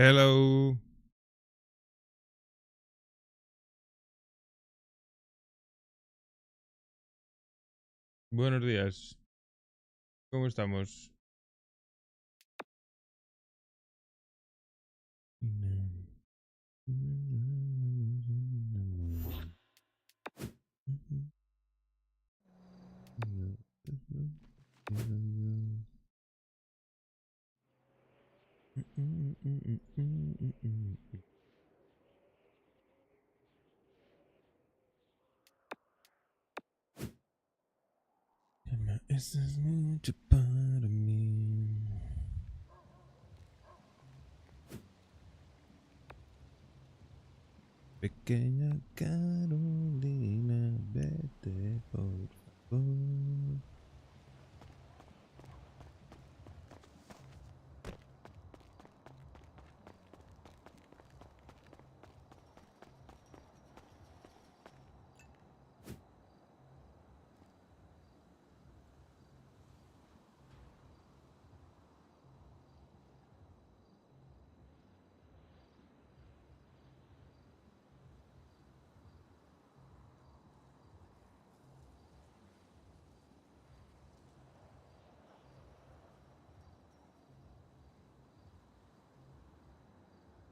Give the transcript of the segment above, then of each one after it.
Hello. Buenos días. ¿Cómo estamos? Eso es mucho para mí. Pequeña Carolina, vete por favor.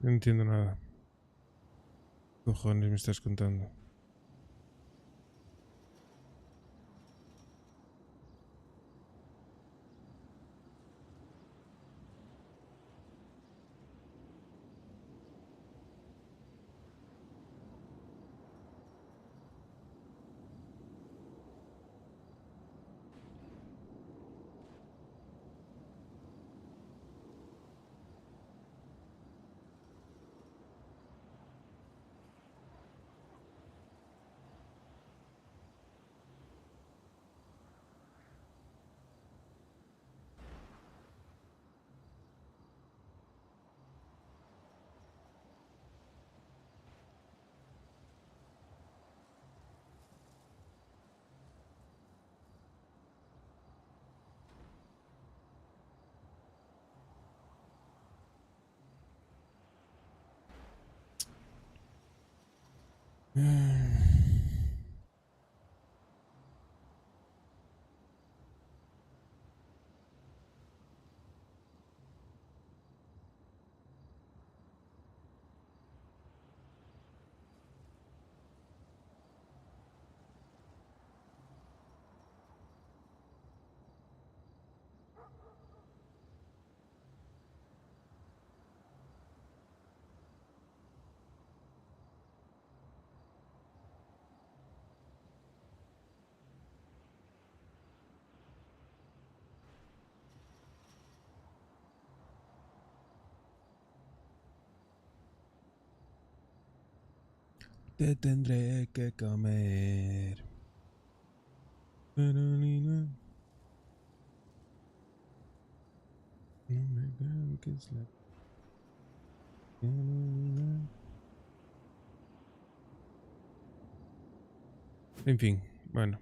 No entiendo nada. ¿Qué cojones me estás contando? Te tendré que comer. Carolina. No me canques la Carolina. En fin, bueno.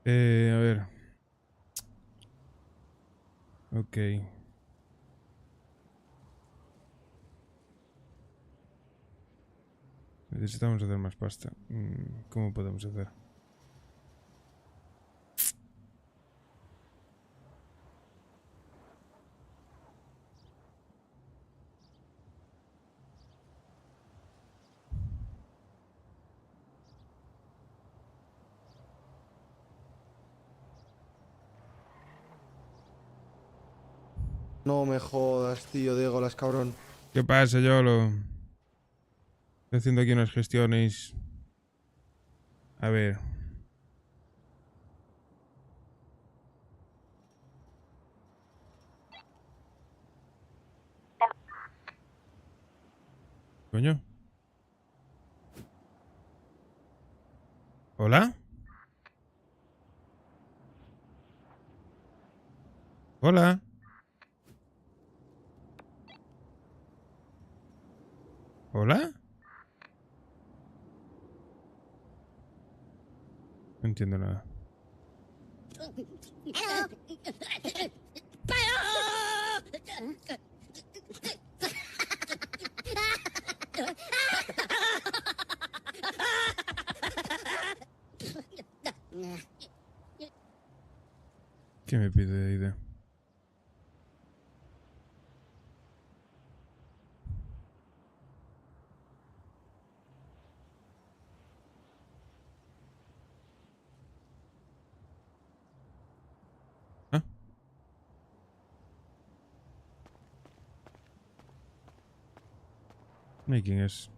A ver. Ok. Necesitamos hacer más pasta. ¿Cómo podemos hacer? No me jodas, tío, Diego, las cabrón. ¿Qué pasa, Yolo? Estoy haciendo aquí unas gestiones. A ver. Coño. ¿Hola? ¿Hola? ¿Hola? No entiendo nada. ¿Qué me pide de idea? ¿Ah? ¿Y quién es?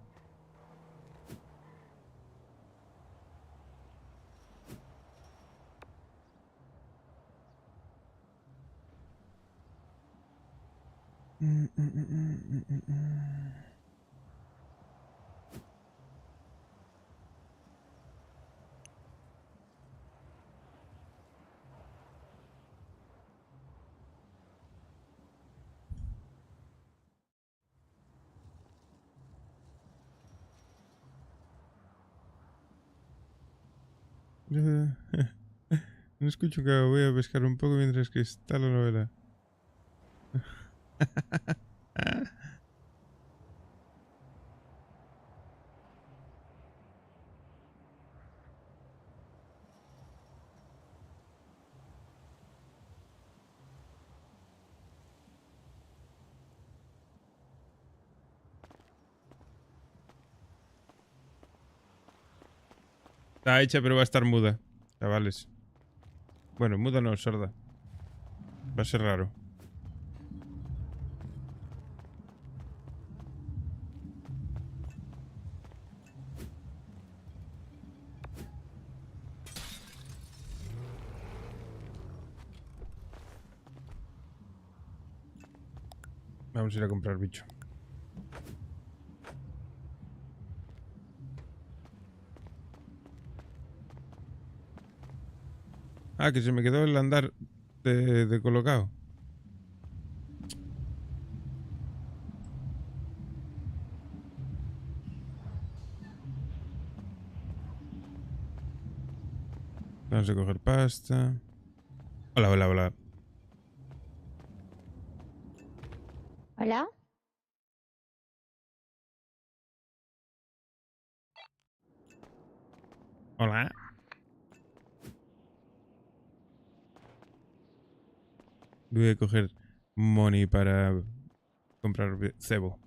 No escucho que voy a pescar un poco mientras que está la novela. Está hecha, pero va a estar muda. Chavales. Bueno, muda no, sorda. Va a ser raro. Vamos a ir a comprar bicho. Ah, que se me quedó el andar de colocado. Vamos a coger pasta. Hola, hola, hola. Hola. Hola. Voy a coger money para comprar cebo.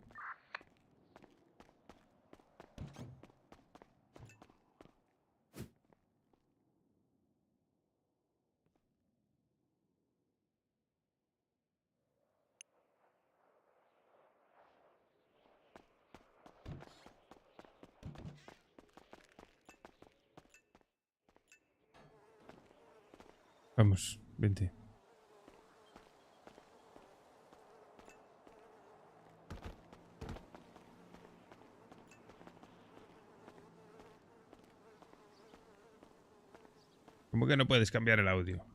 Vamos, vente. ¿Cómo que no puedes cambiar el audio?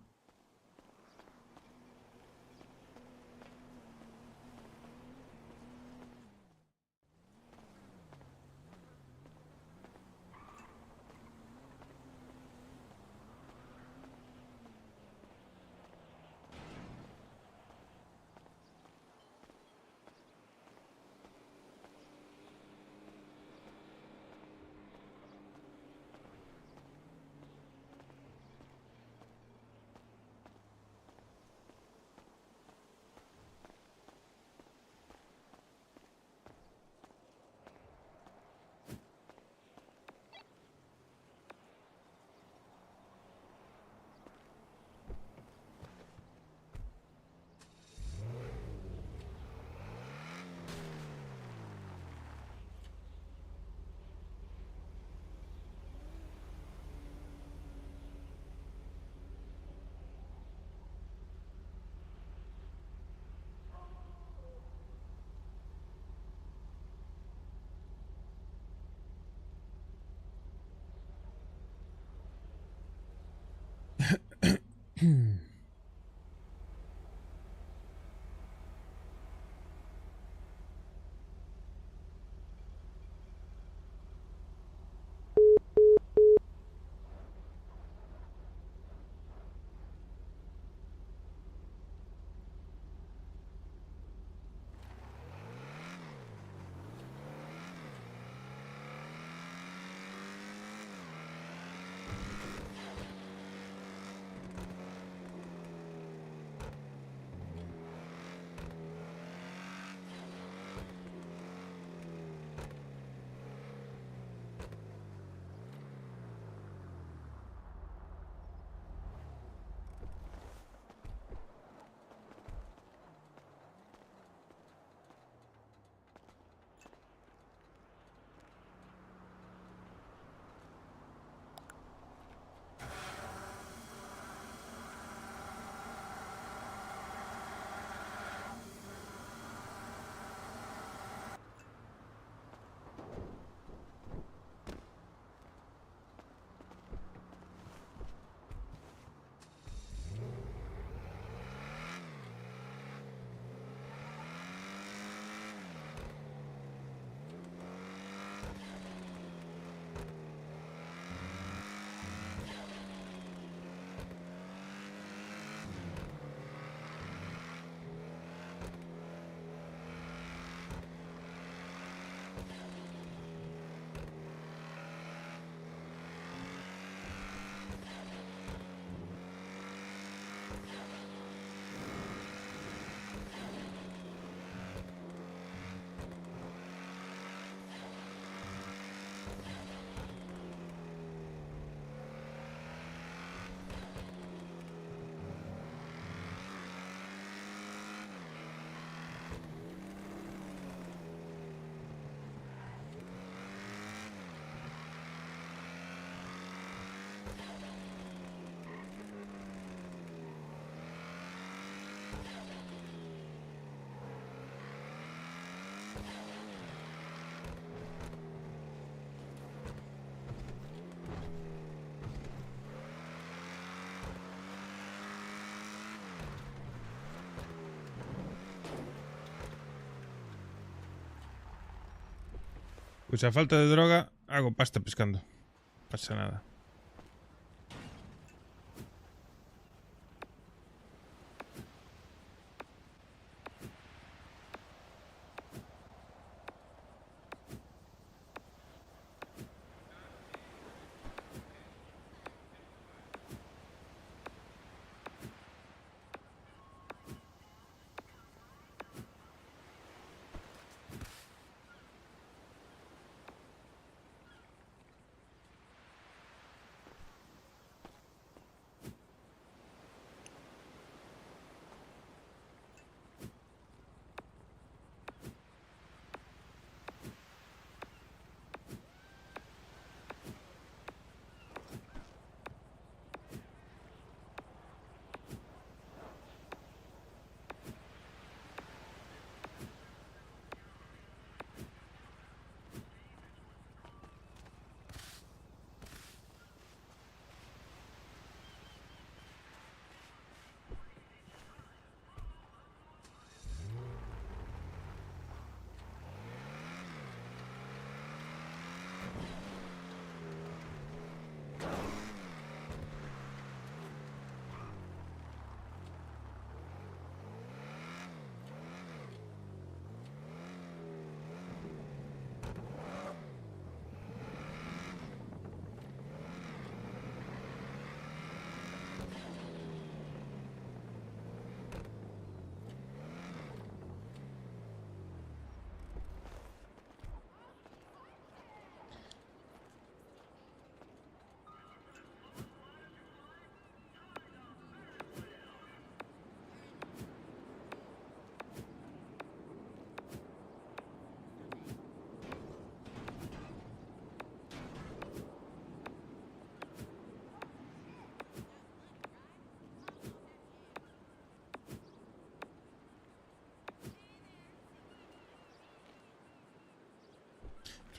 Pues a falta de droga, hago pasta pescando. No pasa nada.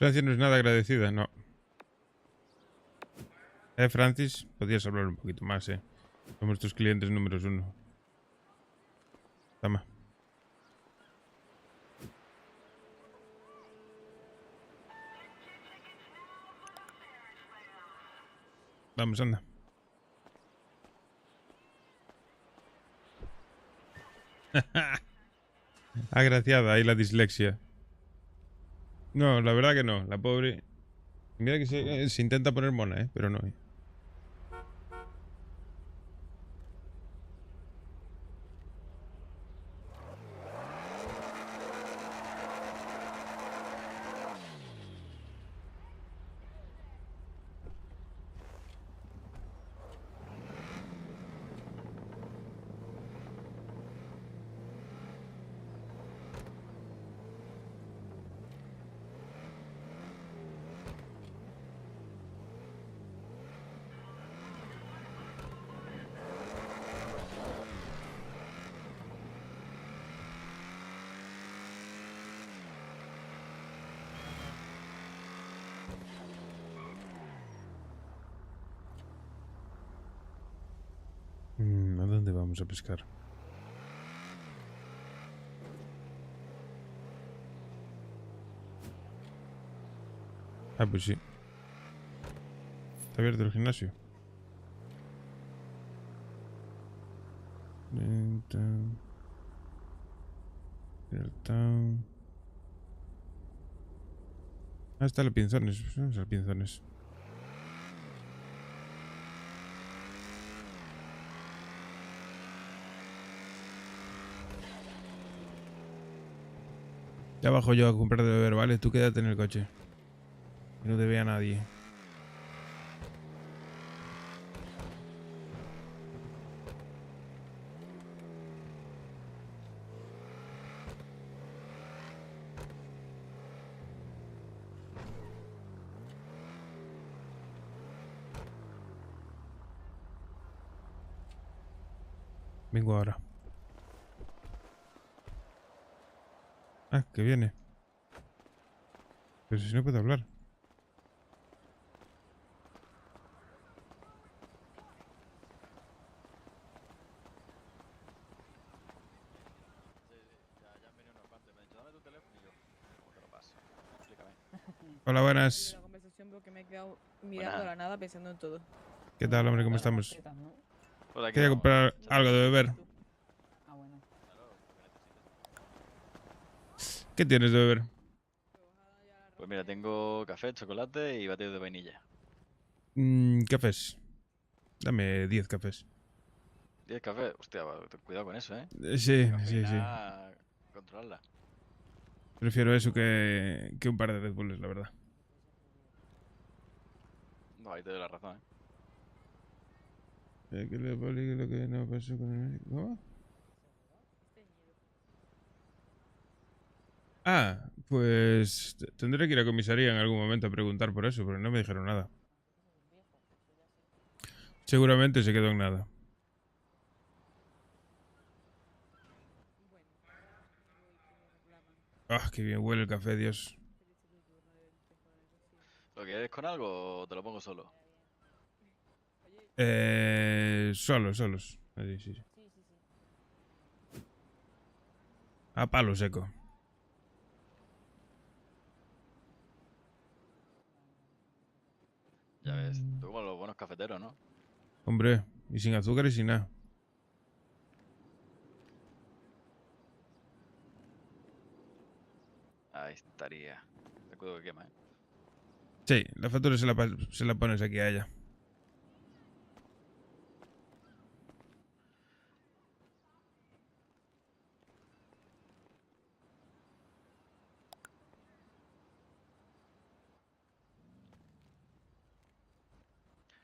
Francia no es nada agradecida, no. Francis, podrías hablar un poquito más, Somos tus clientes números 1. Toma. Vamos, anda. Agraciada, ahí la dislexia. No, la verdad que no. La pobre... Mira que se intenta poner mona, pero no. ¿A dónde vamos a pescar? Ah, pues sí. Está abierto el gimnasio. Ah, está el Pinzones. Vamos al Pinzones. Ya bajo yo a comprar de beber, ¿vale? Tú quédate en el coche. Que no te vea nadie. Vengo ahora. Ah, que viene. Pero si no puedo hablar. Ya han venido unos cuantos y me han dicho, dame tu teléfono y yo, ¿cómo te lo paso? Explícame. Hola, buenas. La conversación porque me he quedado mirando a Buenas. la nada pensando en todo. ¿Qué tal, hombre? ¿Cómo estamos? Pues aquí Quería vamos, comprar echando algo de un beber. ratito. Ah, bueno. Claro, lo que necesites. ¿Qué tienes de beber? Pues mira, tengo café, chocolate y batido de vainilla. Cafés. Dame 10 cafés. 10 cafés, hostia, ten cuidado con eso, ¿eh? Sí, La sí, sí. cafeína, controlarla. Prefiero eso que un par de Red Bulls, la verdad. No, ahí te doy la razón, ¿eh? Que le poli lo que no pasó con el... ¿Cómo? Ah, pues tendré que ir a comisaría en algún momento a preguntar por eso, pero no me dijeron nada. Seguramente se quedó en nada. Ah, qué bien huele el café, Dios. ¿Lo quieres con algo o te lo pongo solo? Solos. Sí, sí, sí. A palo seco. Ya ves, tú como los buenos cafeteros, ¿no? Hombre, y sin azúcar y sin nada. Ahí estaría. Te cuido que quema, ¿eh? Sí, la factura se la pones aquí a ella.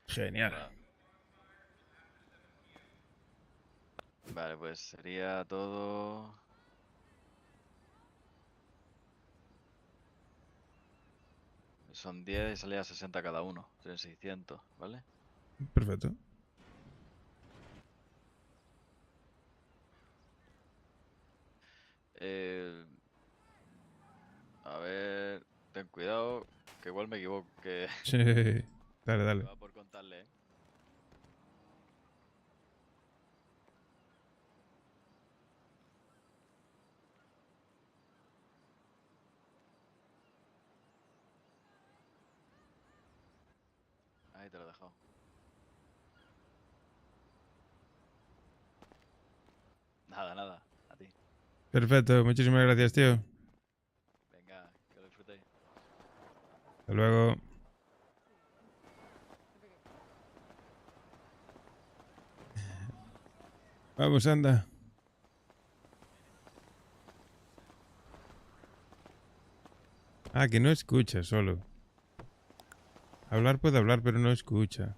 Genial. Vale, pues sería todo... Son 10 y salía 60 cada uno. Serían 600, ¿vale? Perfecto. Eh, a ver, ten cuidado, que igual me equivoco, que Sí. Dale, me dale. va por contarle, ¿eh? te lo he dejado. Nada, nada. A ti. Perfecto, muchísimas gracias, tío. Venga, que lo disfrutéis. Hasta luego. Vamos, anda. Ah, que no escucha solo. Hablar puede hablar, pero no escucha.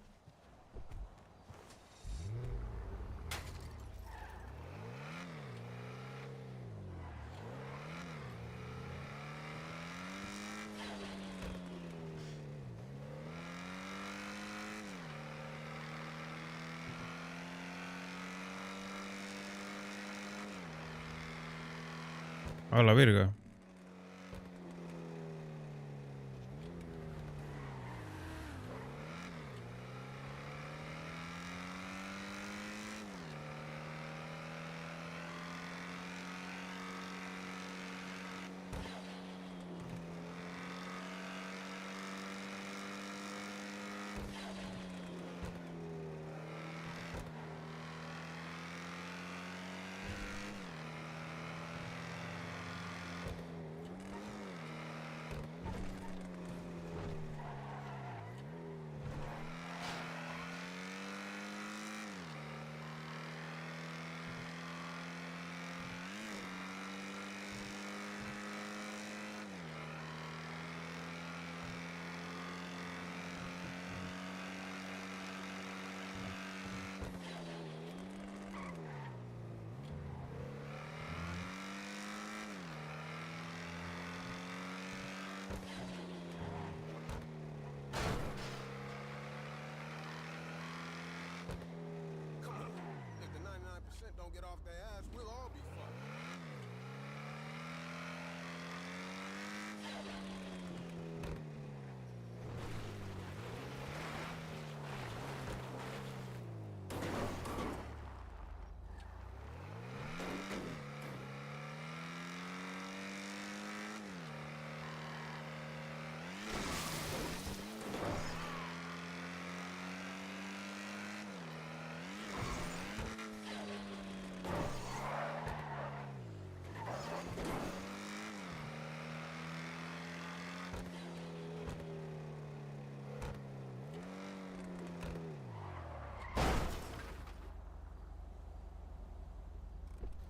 A la verga. If the 99% don't get off their ass, we'll all be fucked.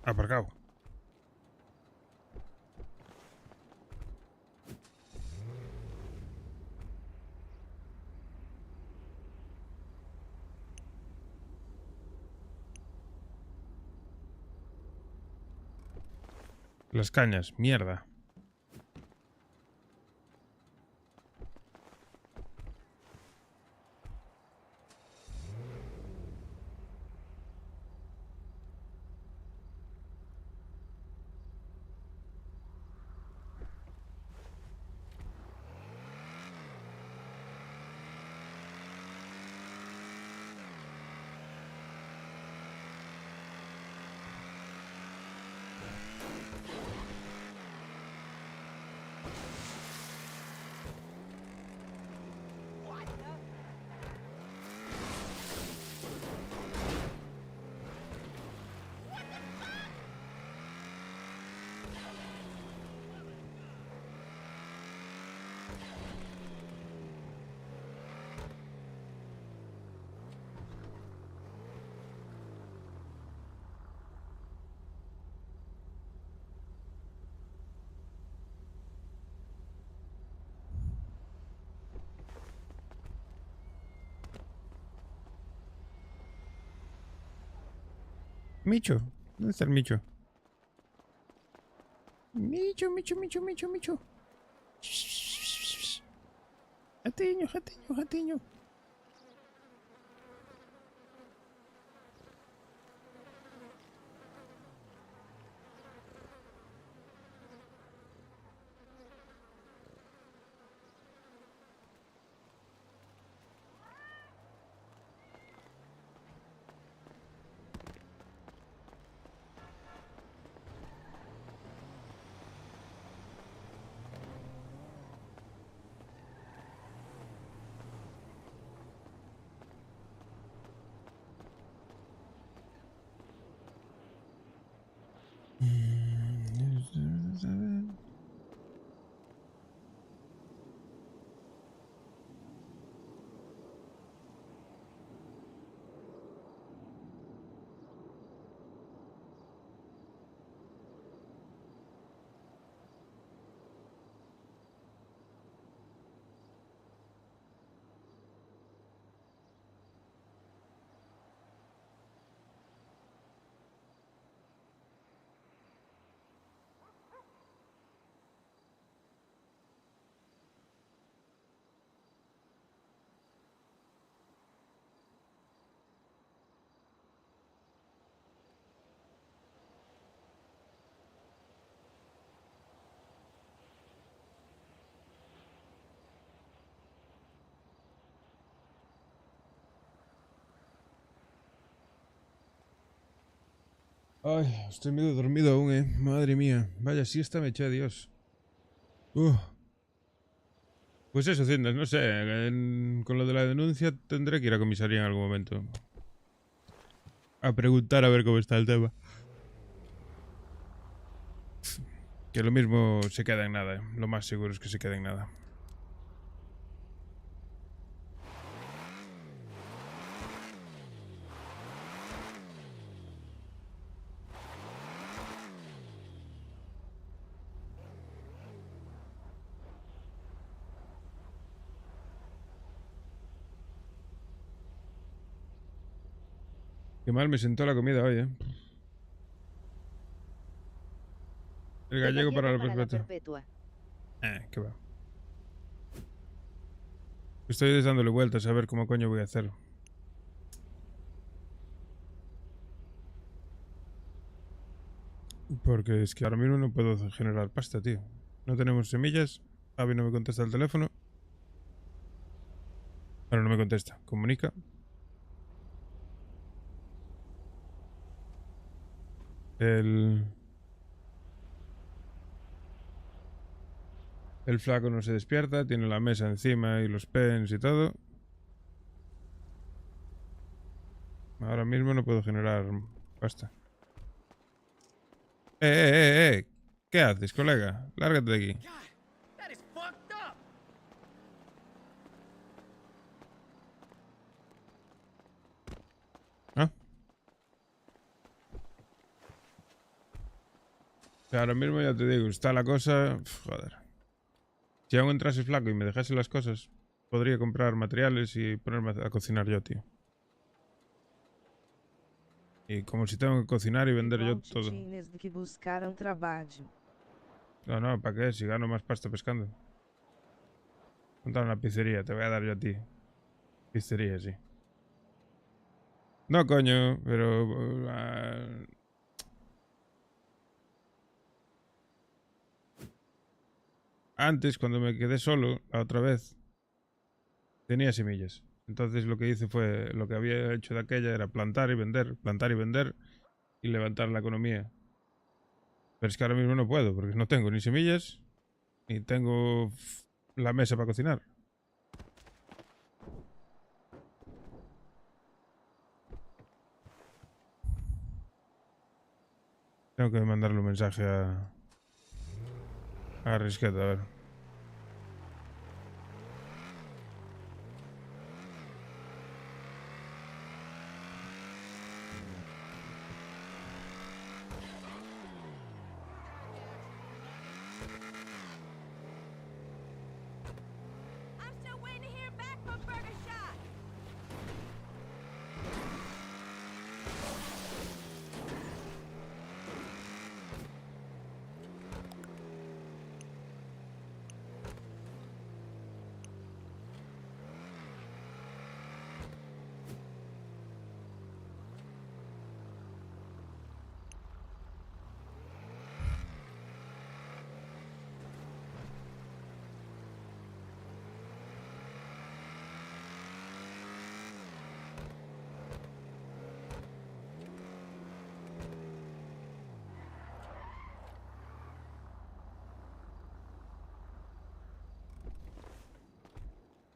Aparcado. Las cañas, mierda. Micho. ¿Dónde está el Micho? Micho, Micho, Micho, Micho, Micho. Jatiño, jatiño, jatiño. Ay, estoy medio dormido aún, Madre mía. Vaya siesta me eché, Dios. Pues eso, Cindas, no sé. Con lo de la denuncia tendré que ir a comisaría en algún momento. A preguntar a ver cómo está el tema. Que lo mismo se queda en nada. Lo más seguro es que se quede en nada. Qué mal me sentó la comida hoy, El gallego para la perpetua. Qué va. Estoy dándole vueltas a ver cómo coño voy a hacerlo. Porque es que ahora mismo no puedo generar pasta, tío. No tenemos semillas. Javi no me contesta el teléfono. Ahora no me contesta. Comunica. El flaco no se despierta. Tiene la mesa encima y los pens y todo. Ahora mismo no puedo generar pasta. ¿Qué haces, colega? Lárgate de aquí. ¿Ah? Ahora mismo ya te digo, está la cosa... joder. Si aún entrase flaco y me dejase las cosas, podría comprar materiales y ponerme a cocinar yo, tío. Y como si tengo que cocinar y vender yo todo. No, ¿para qué? Si gano más pasta pescando. Montar una pizzería, te voy a dar yo a ti. Pizzería, sí. No, coño, pero... antes, cuando me quedé solo, la otra vez, tenía semillas. Entonces lo que hice fue, lo que había hecho de aquella era plantar y vender y levantar la economía. Pero es que ahora mismo no puedo, porque no tengo ni semillas, ni tengo la mesa para cocinar. Tengo que mandarle un mensaje a Risqueta, a ver.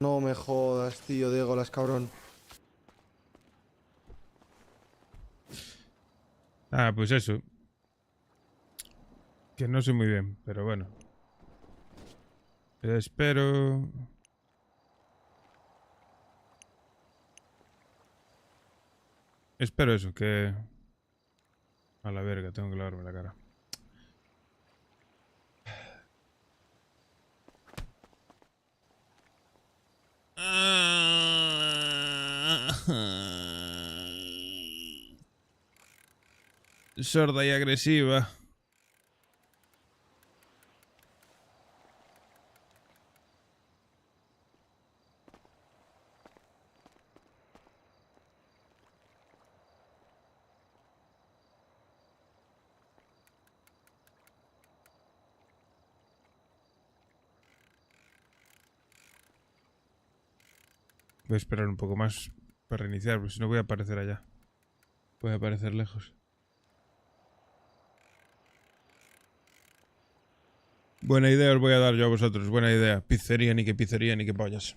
No me jodas, tío, Diego, las cabrón. Ah, pues eso. Que no sé muy bien, pero bueno. Espero... Espero eso, que... A la verga, tengo que lavarme la cara. Sorda y agresiva. Voy a esperar un poco más para reiniciar, porque si no voy a aparecer allá. Voy a aparecer lejos. Buena idea os voy a dar yo a vosotros. Buena idea. Pizzería, ni que pollas.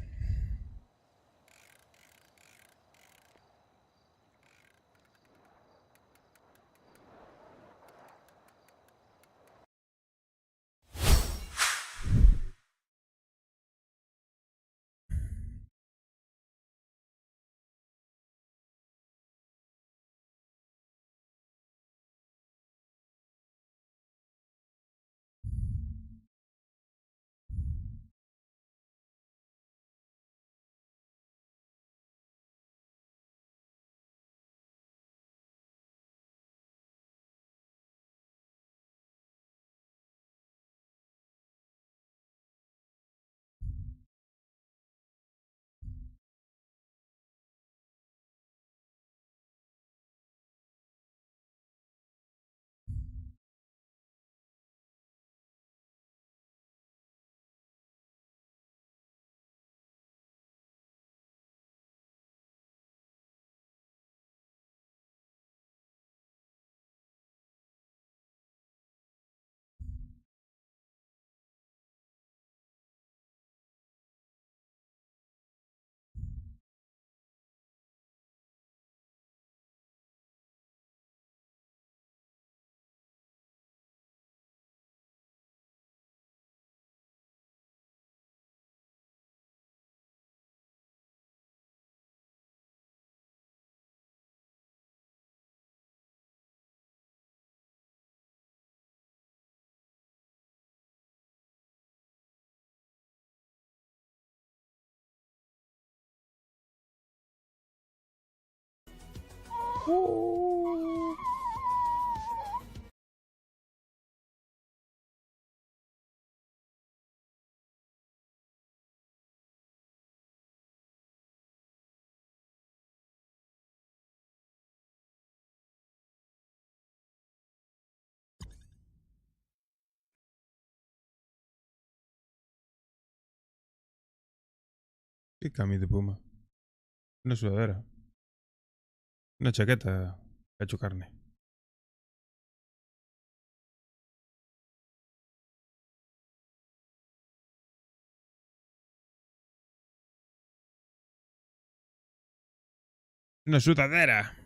¿Qué cami de puma? Una sudadera. Una chaqueta hecho carne. Una sudadera.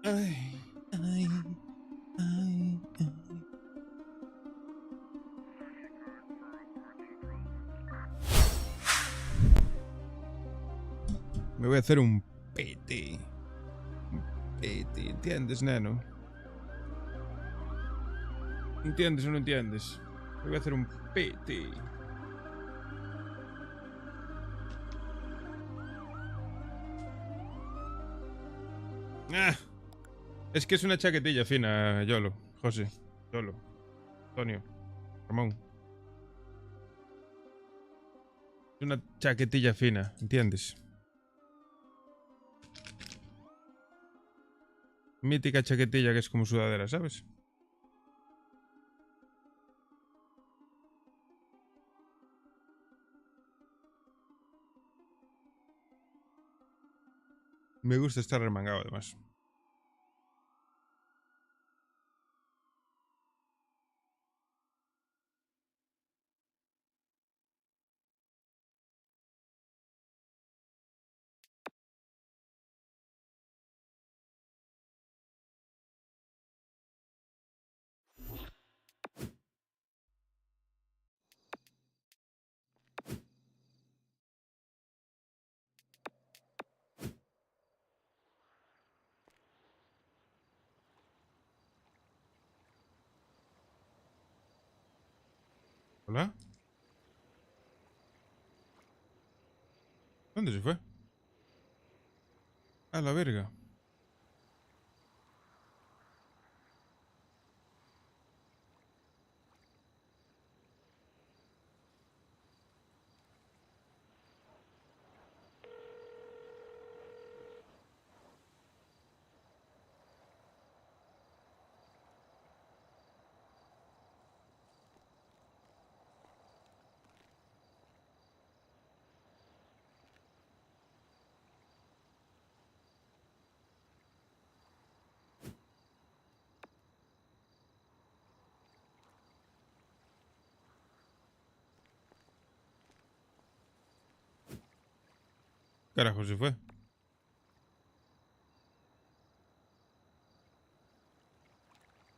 Ay, ay, ay, ay. Me voy a hacer un pete. Un pete, ¿entiendes, neno? ¿Entiendes o no entiendes? Me voy a hacer un pete. Ah, es que es una chaquetilla fina, Yolo, José, Yolo, Antonio, Ramón. Es una chaquetilla fina, ¿entiendes? Mítica chaquetilla que es como sudadera, ¿sabes? Me gusta estar remangado, además. ¿Hola? ¿Dónde se fue? A la verga. Carajo, se fue.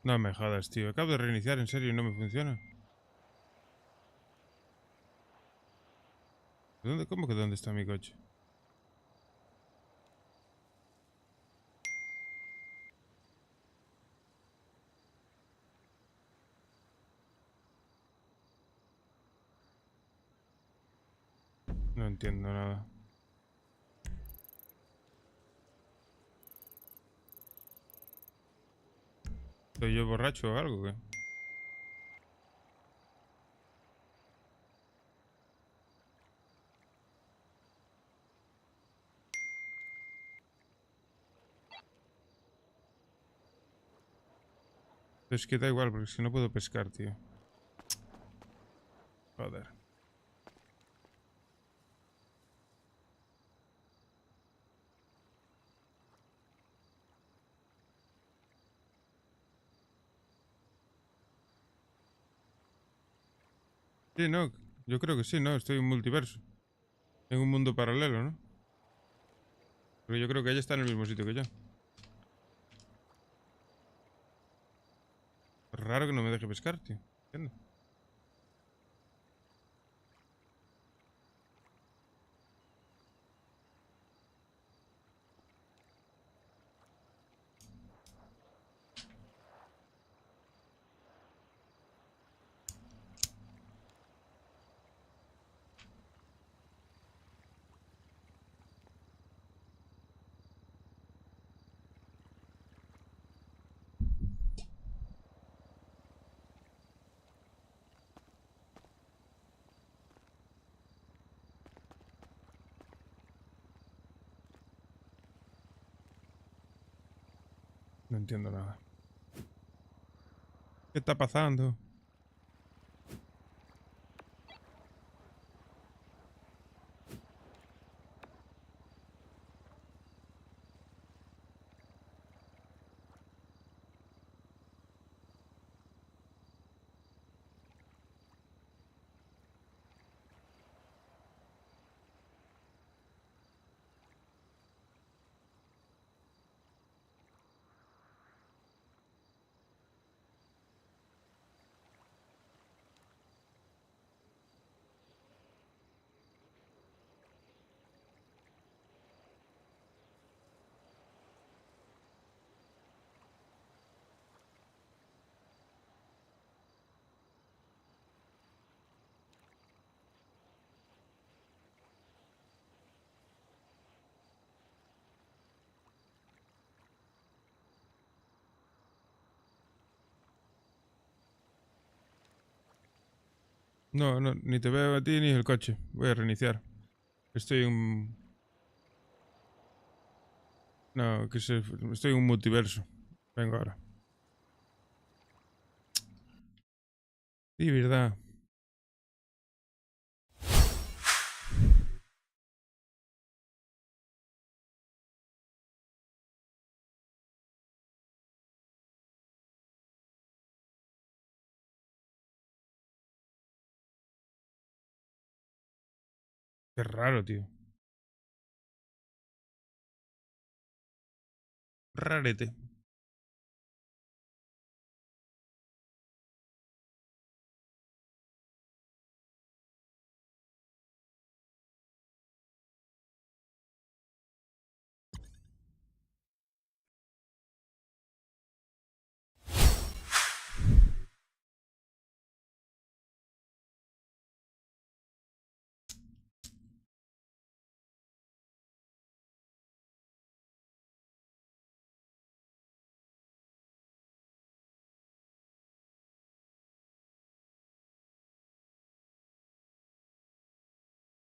No me jodas, tío. Acabo de reiniciar, en serio, y no me funciona. ¿Dónde? ¿Cómo que dónde está mi coche? No entiendo nada. ¿Soy yo borracho o algo, qué? Es que da igual, porque si no puedo pescar, tío. Joder. Sí, no. Yo creo que sí, ¿no? Estoy en un multiverso. En un mundo paralelo, ¿no? Pero yo creo que ella está en el mismo sitio que yo. Raro que no me deje pescar, tío. Entiendo. No entiendo nada. ¿Qué está pasando? No, no, ni te veo a ti ni el coche. Voy a reiniciar. Estoy en... No, estoy en un multiverso. Vengo ahora. Sí, verdad. Qué raro, tío. Rarete.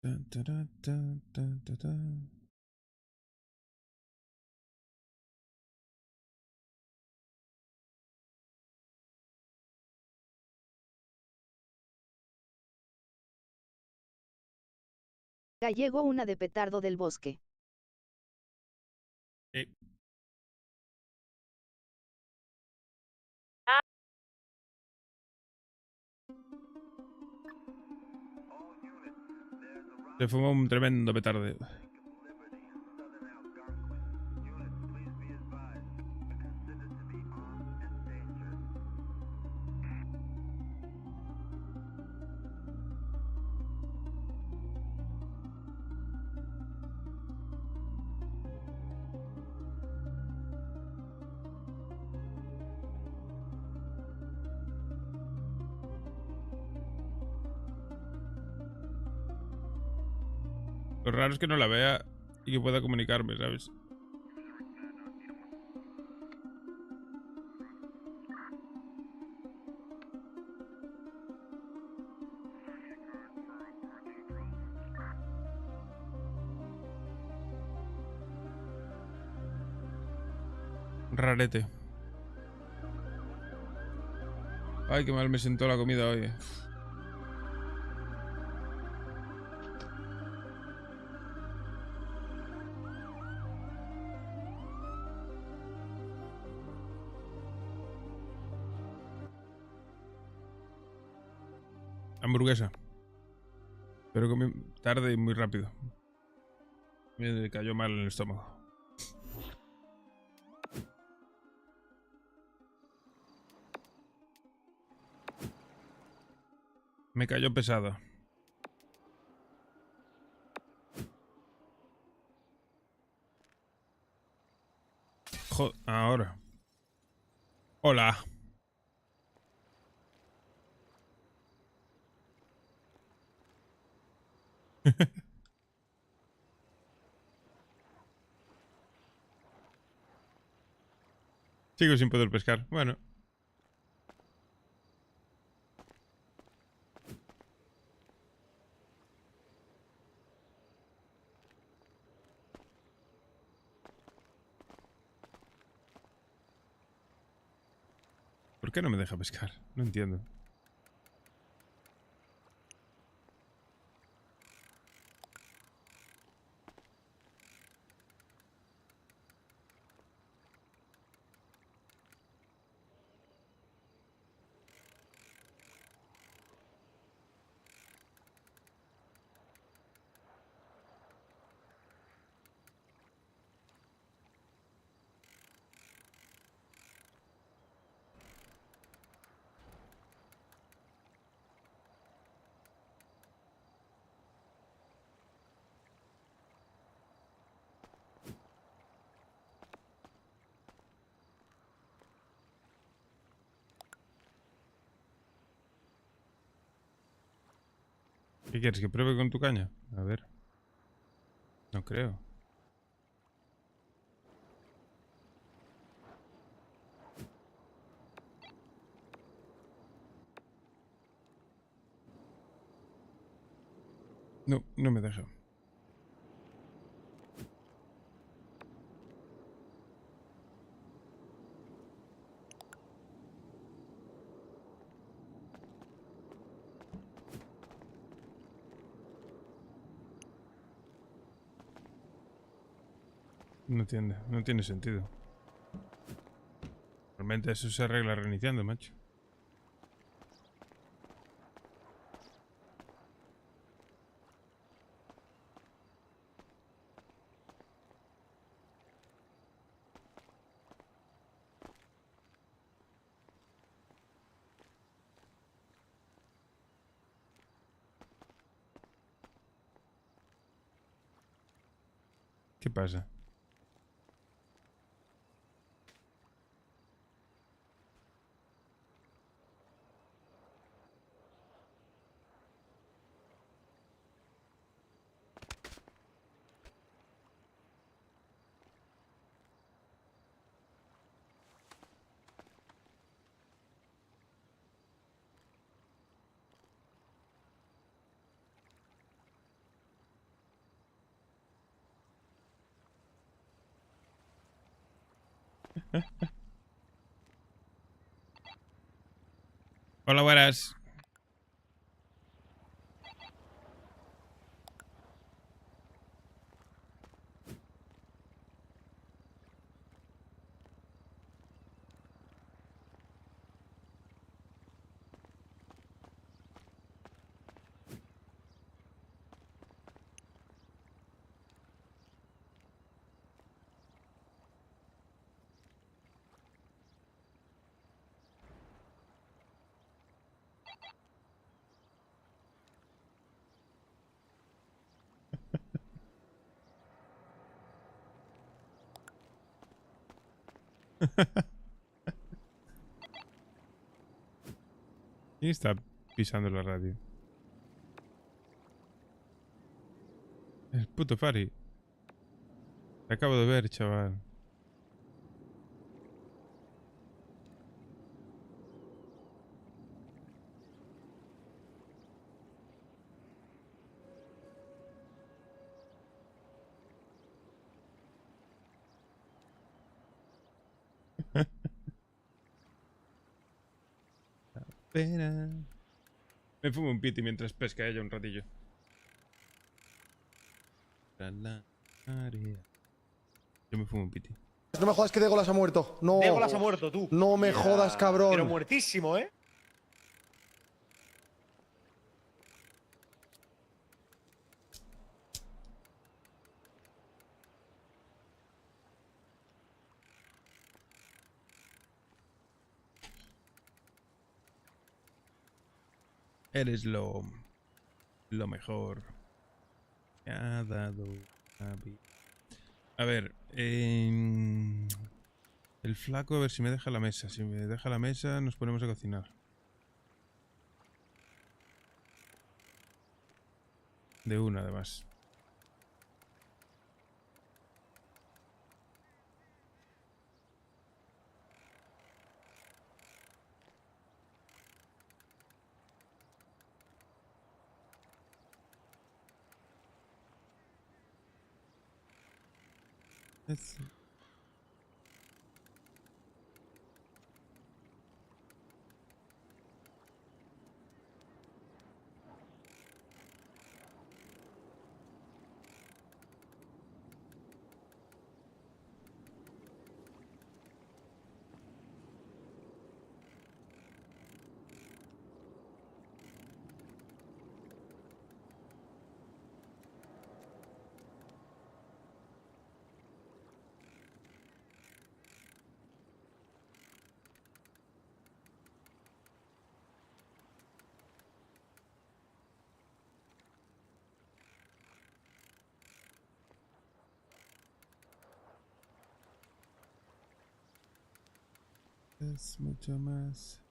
Tan, tarán, tan, tan, tan, tan. Gallego una de petardo del bosque. Eh, Se fumó un tremendo petardo. Lo raro es que no la vea y que pueda comunicarme, ¿sabes? Rarete. Ay, qué mal me sentó la comida hoy. Hamburguesa. Pero comí tarde y muy rápido. Me cayó mal en el estómago. Me cayó pesada. Ahora. Hola. Sigo sin poder pescar. Bueno. ¿Por qué no me deja pescar? No entiendo. ¿Qué quieres? ¿Que pruebe con tu caña? A ver. No creo. No, no me deja. No tiene sentido. Realmente eso se arregla reiniciando, macho. ¿Qué pasa? Hola, buenas. ¿Quién está pisando la radio? El puto Fari. Te acabo de ver, chaval. Pena. Me fumo un piti mientras pesca ella un ratillo. Yo me fumo un piti. No me jodas que Degolas ha muerto. No. Legolas ha muerto, tú. No me jodas, cabrón. Pero muertísimo, ¿eh? Eres lo mejor que ha dado la vida. A ver, el flaco, a ver si me deja la mesa. Si me deja la mesa, nos ponemos a cocinar. De una, además. Es mucho más.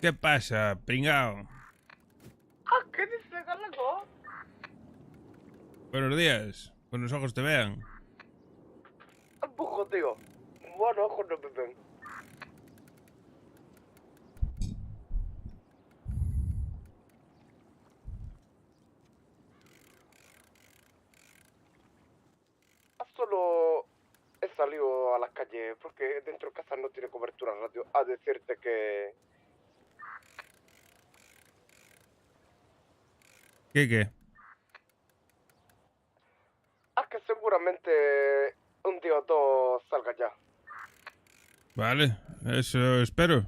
¿Qué pasa, pringao? ¿Qué dice, galego? Buenos días. Buenos ojos te vean. Empujo, tío. Bueno, ojos no me ven. Solo he salido a la calle porque dentro de casa no tiene cobertura radio. A decirte que... ¿Qué? que seguramente un día o dos salga ya. Vale, eso espero.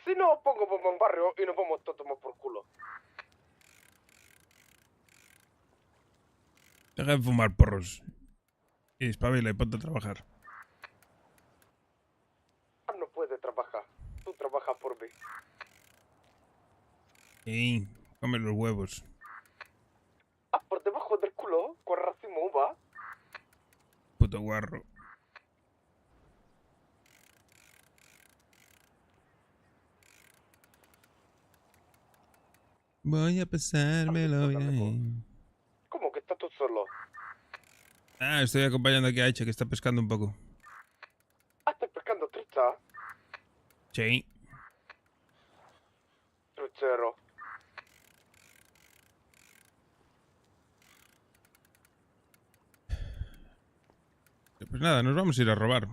Si no, pongo bomba en barrio y nos vamos todos tomar por culo. Deja de fumar porros. Y espabila y ponte a trabajar. No puede trabajar. Tú trabajas por mí. Y come los huevos. Por debajo del culo, con racimo uva. Puto guarro. Voy a pasármelo bien. ¿Cómo que estás tú solo? Ah, estoy acompañando aquí a Aicha, que está pescando un poco. ¿Estás pescando trucha? Sí. Truchero. Pues nada, nos vamos a ir a robar.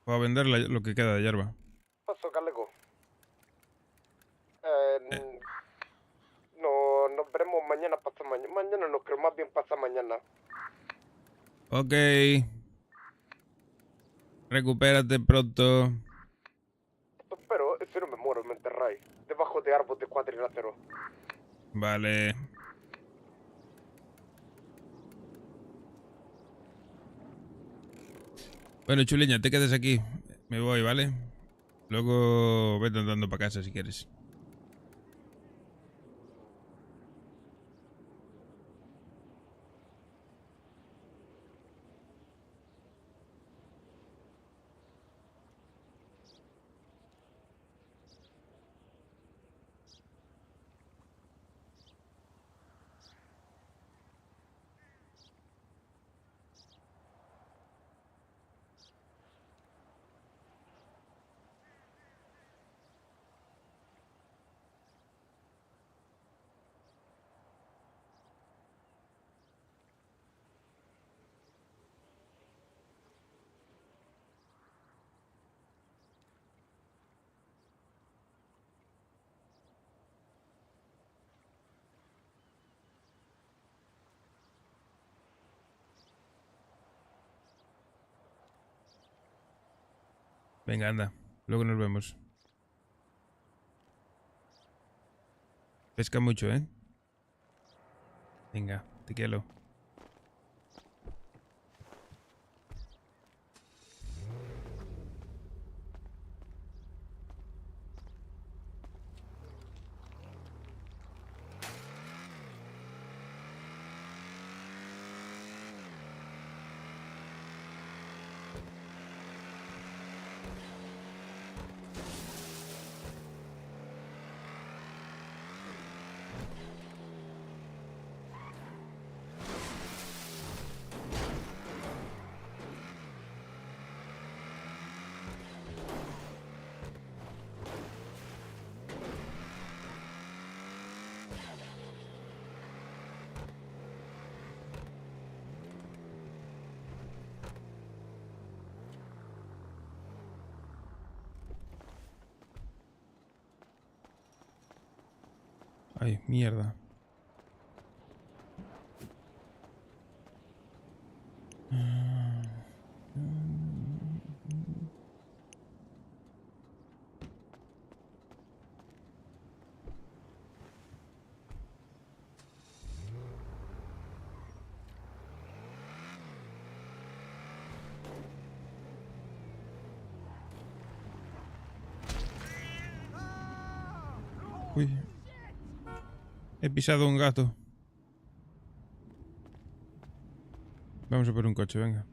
O a vender lo que queda de hierba. Paso, galego. No, nos veremos mañana, pasa mañana. Mañana no creo, más bien pasa mañana. Ok. Recupérate pronto. Pero si no me muero, me enterráis. Debajo de árbol de cuadrilátero. Vale. Bueno, chuleña, te quedas aquí. Me voy, ¿vale? Luego vete andando para casa si quieres. Venga, anda. Luego nos vemos. Pesca mucho, ¿eh? Venga, te quiero. Ay, mierda. Uy. He pisado un gato. Vamos a por un coche, venga.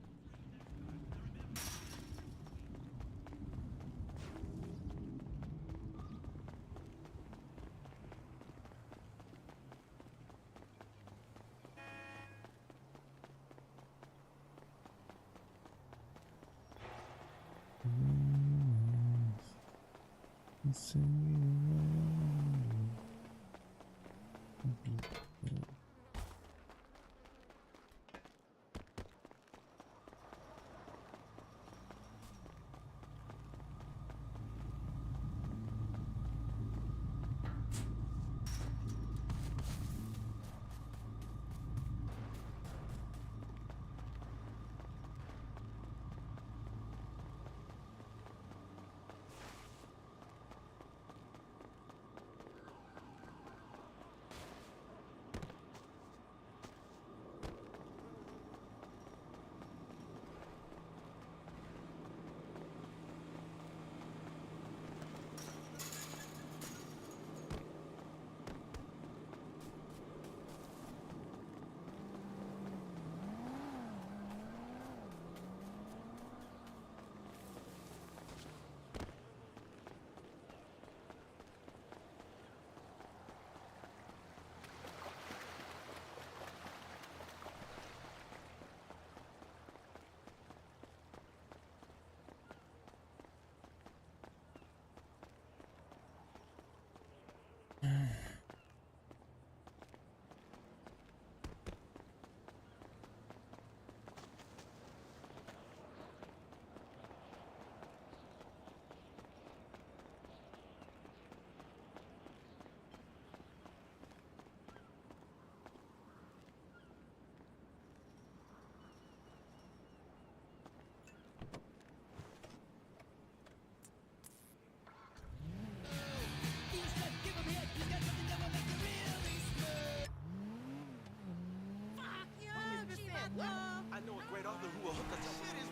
I know a great author who will hook us up with his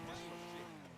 shit.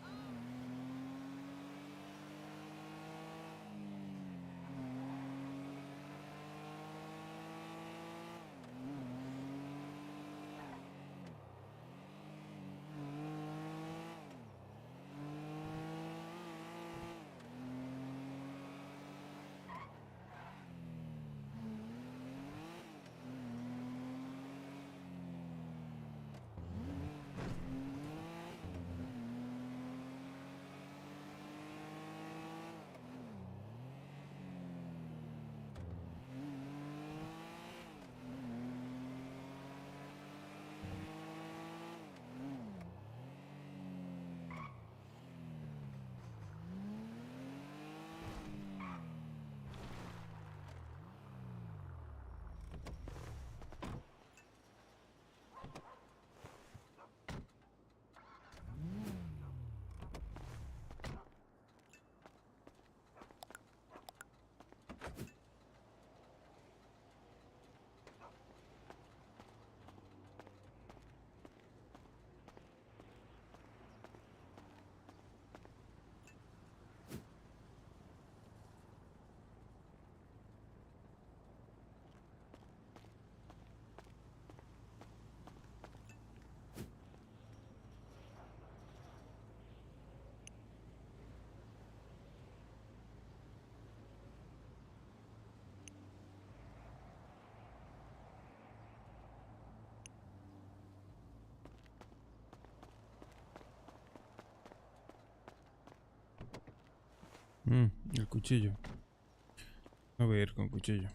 El cuchillo. No voy a ir con cuchillo.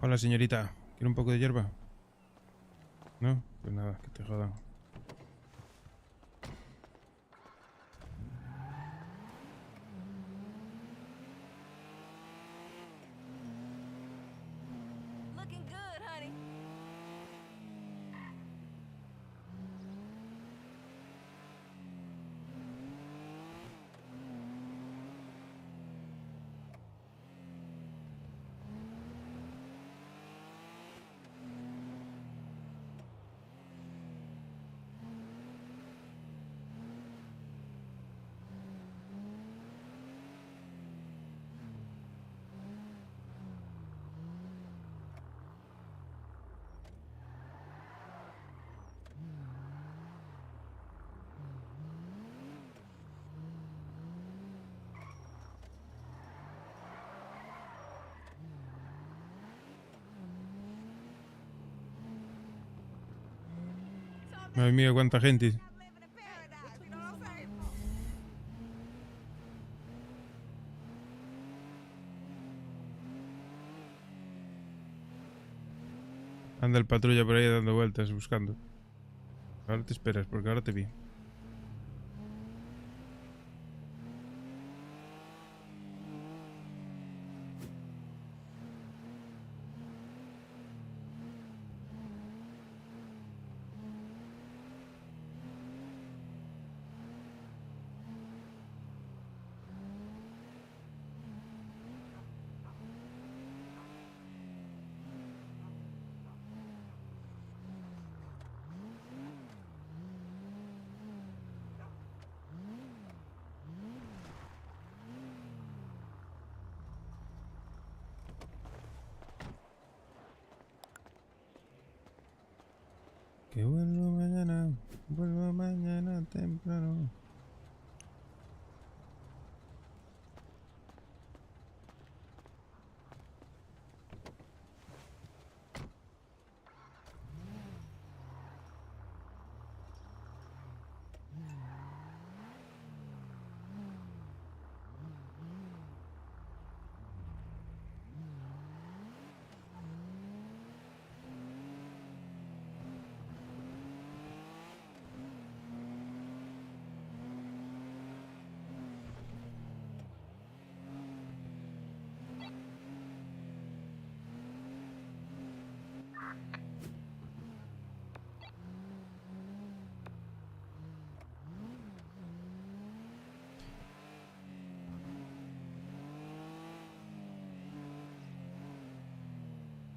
Hola, señorita. ¿Quiere un poco de hierba? ¿No? Pues nada, que te jodan. Madre mía, cuánta gente. Anda el patrulla por ahí dando vueltas buscando. Ahora te esperas, porque ahora te vi. Que vuelvo mañana temprano.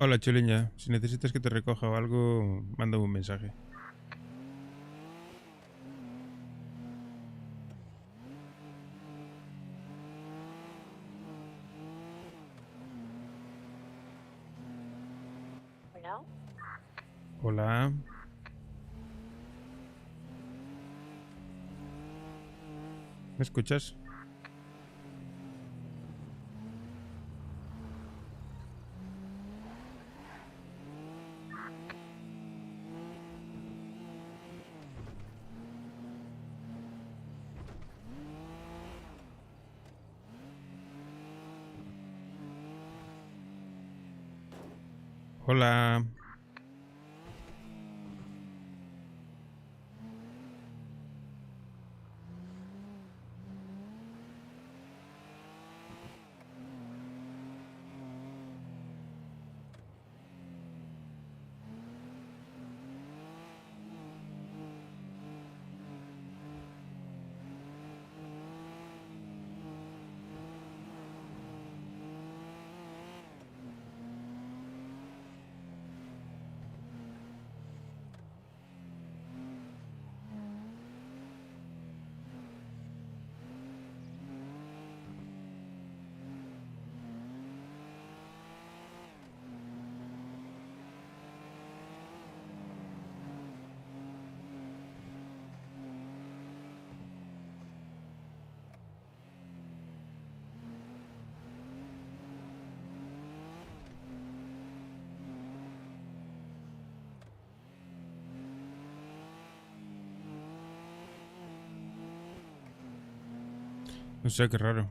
Hola, chuleña. Si necesitas que te recoja o algo, mándame un mensaje. Hola. Hola. ¿Me escuchas? Hola. No sé, qué raro.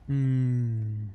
Mm.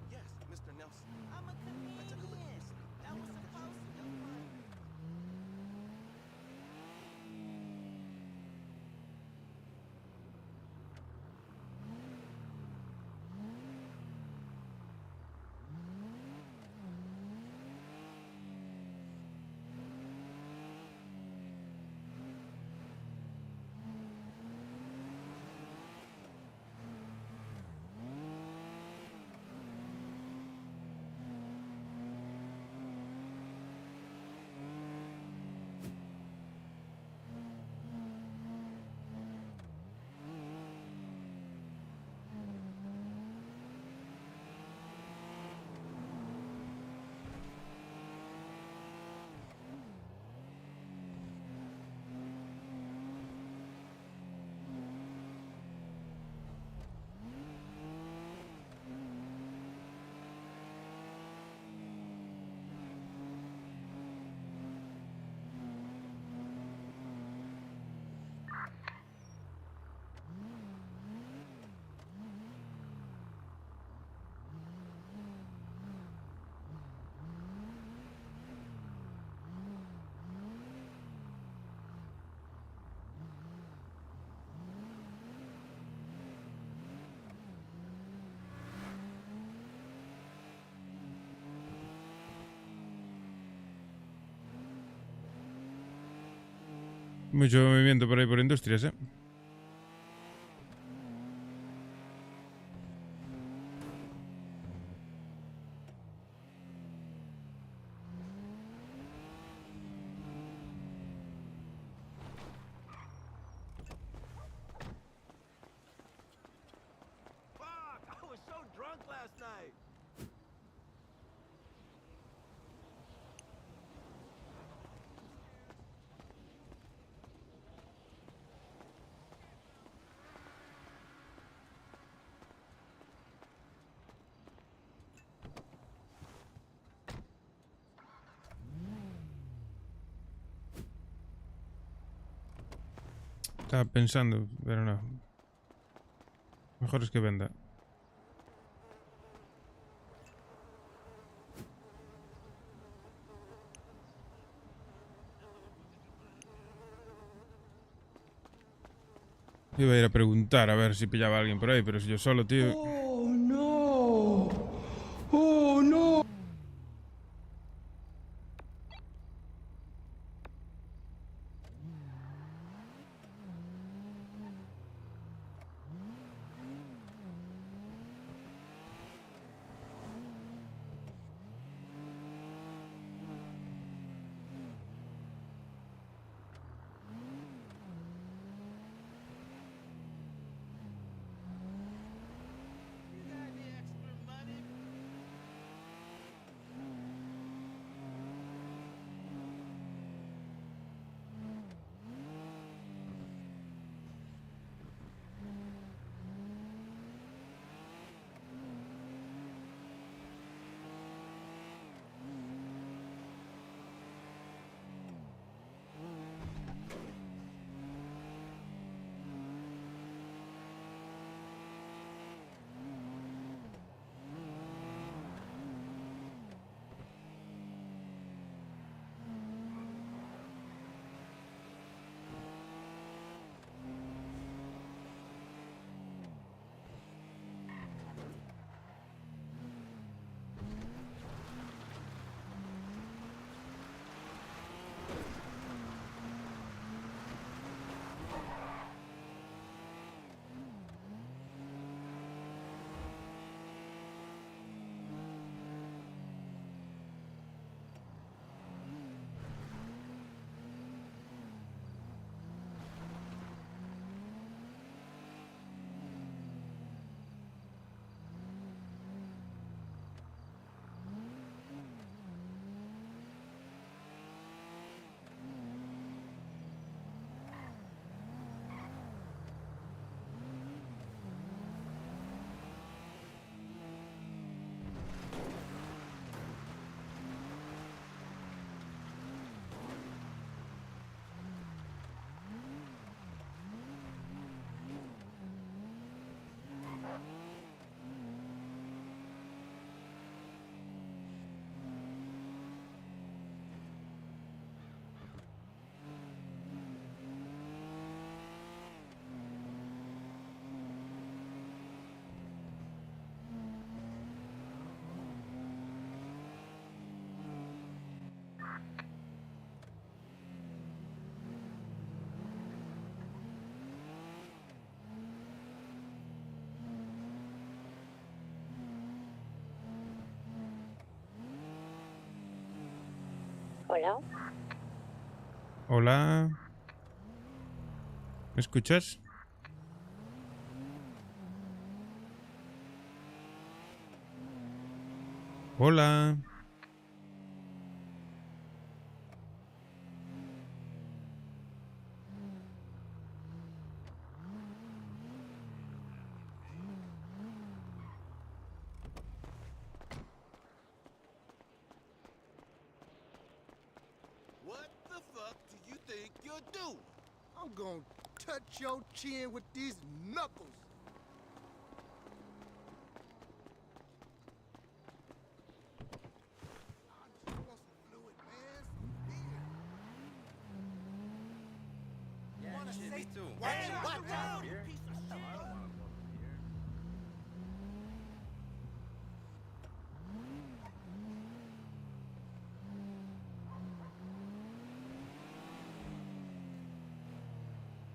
Yes, Mr. Nelson. I'm a comedian. That was supposed to be fun. Mucho movimiento por ahí por industrias, ¿eh? Fuck! I was so drunk last night. Estaba pensando, pero no. Mejor es que venda. Iba a ir a preguntar a ver si pillaba a alguien por ahí, pero si yo solo, tío. Oh no! Oh no! Hola. Hola. ¿Me escuchas? Hola. What the fuck do you think you're doing? I'm gonna touch your chin with these knuckles. I just want some fluid, man. Here. Yeah, shit, me too. Watch out, Beer? you piece of shit. I don't want to go to beer.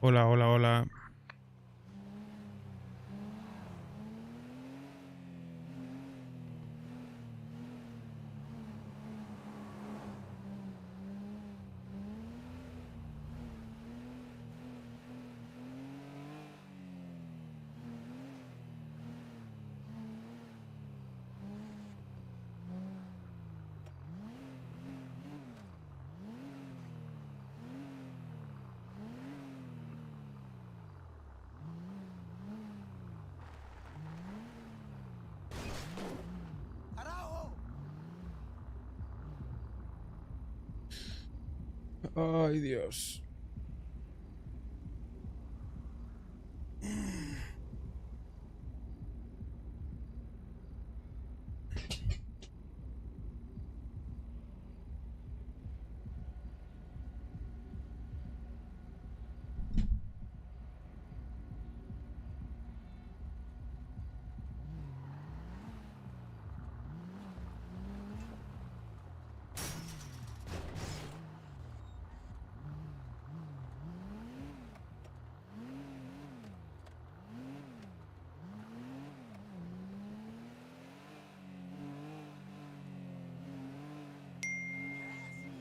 Hola, hola, hola. Carajo. Ay, Dios.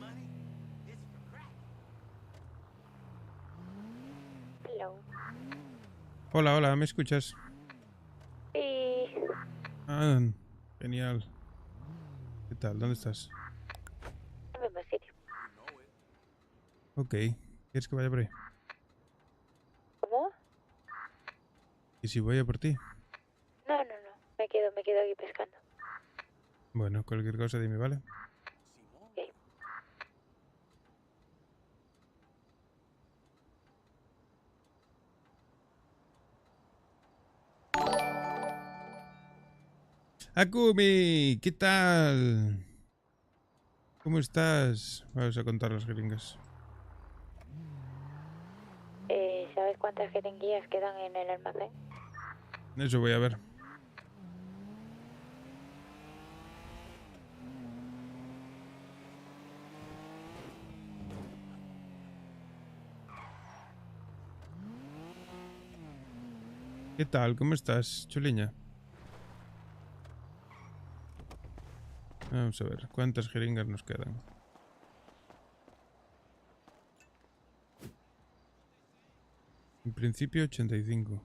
Money is for crack. Hello. Hola, hola, ¿me escuchas? Sí. Ah, genial. ¿Qué tal? ¿Dónde estás? En el mismo sitio. Ok. ¿Quieres que vaya por ahí? ¿Cómo? ¿Y si voy a por ti? No, no, no. Me quedo aquí pescando. Bueno, cualquier cosa dime, ¿vale? Ok. Akumi, ¿qué tal? ¿Cómo estás? Vamos a contar las gringas. ¿Sabes cuántas jeringuillas quedan en el almacén? Eso voy a ver. ¿Qué tal? ¿Cómo estás, chuliña? Vamos a ver, ¿cuántas jeringas nos quedan? En principio 85.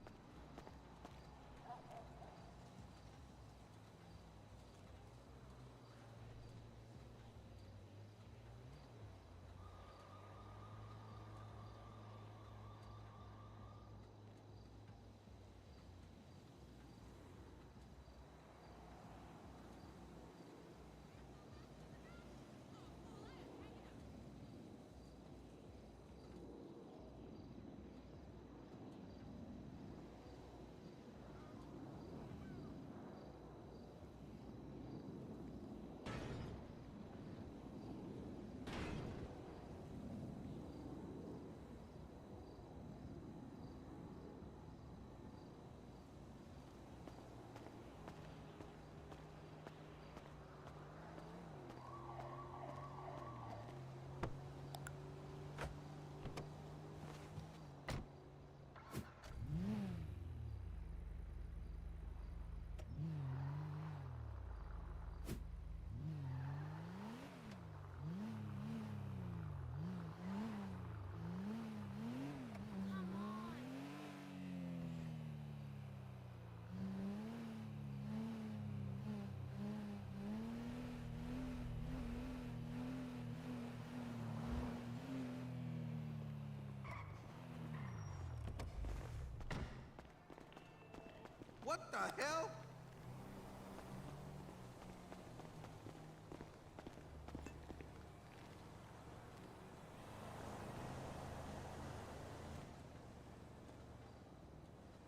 hell?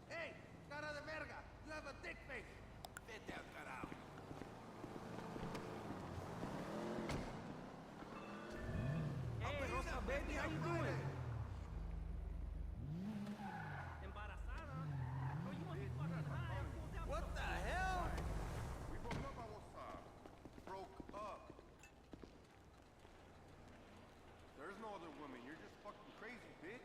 Hey, cara de verga! You have a dick face! Vete al carajo! Hey, Rosa, baby, how you doing? What the hell? We broke up, babosa. Broke up. There's no other woman. You're just fucking crazy, bitch.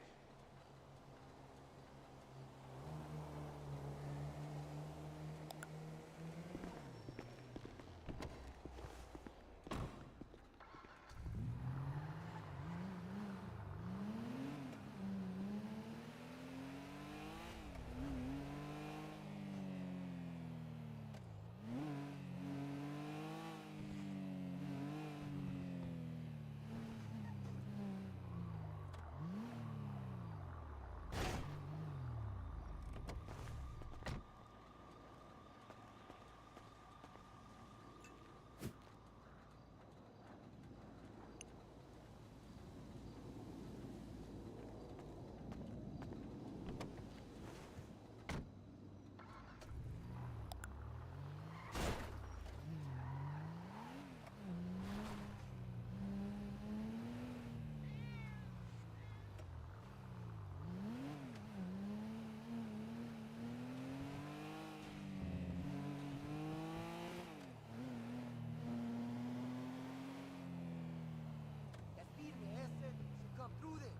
That's firme, ese. Should come through there.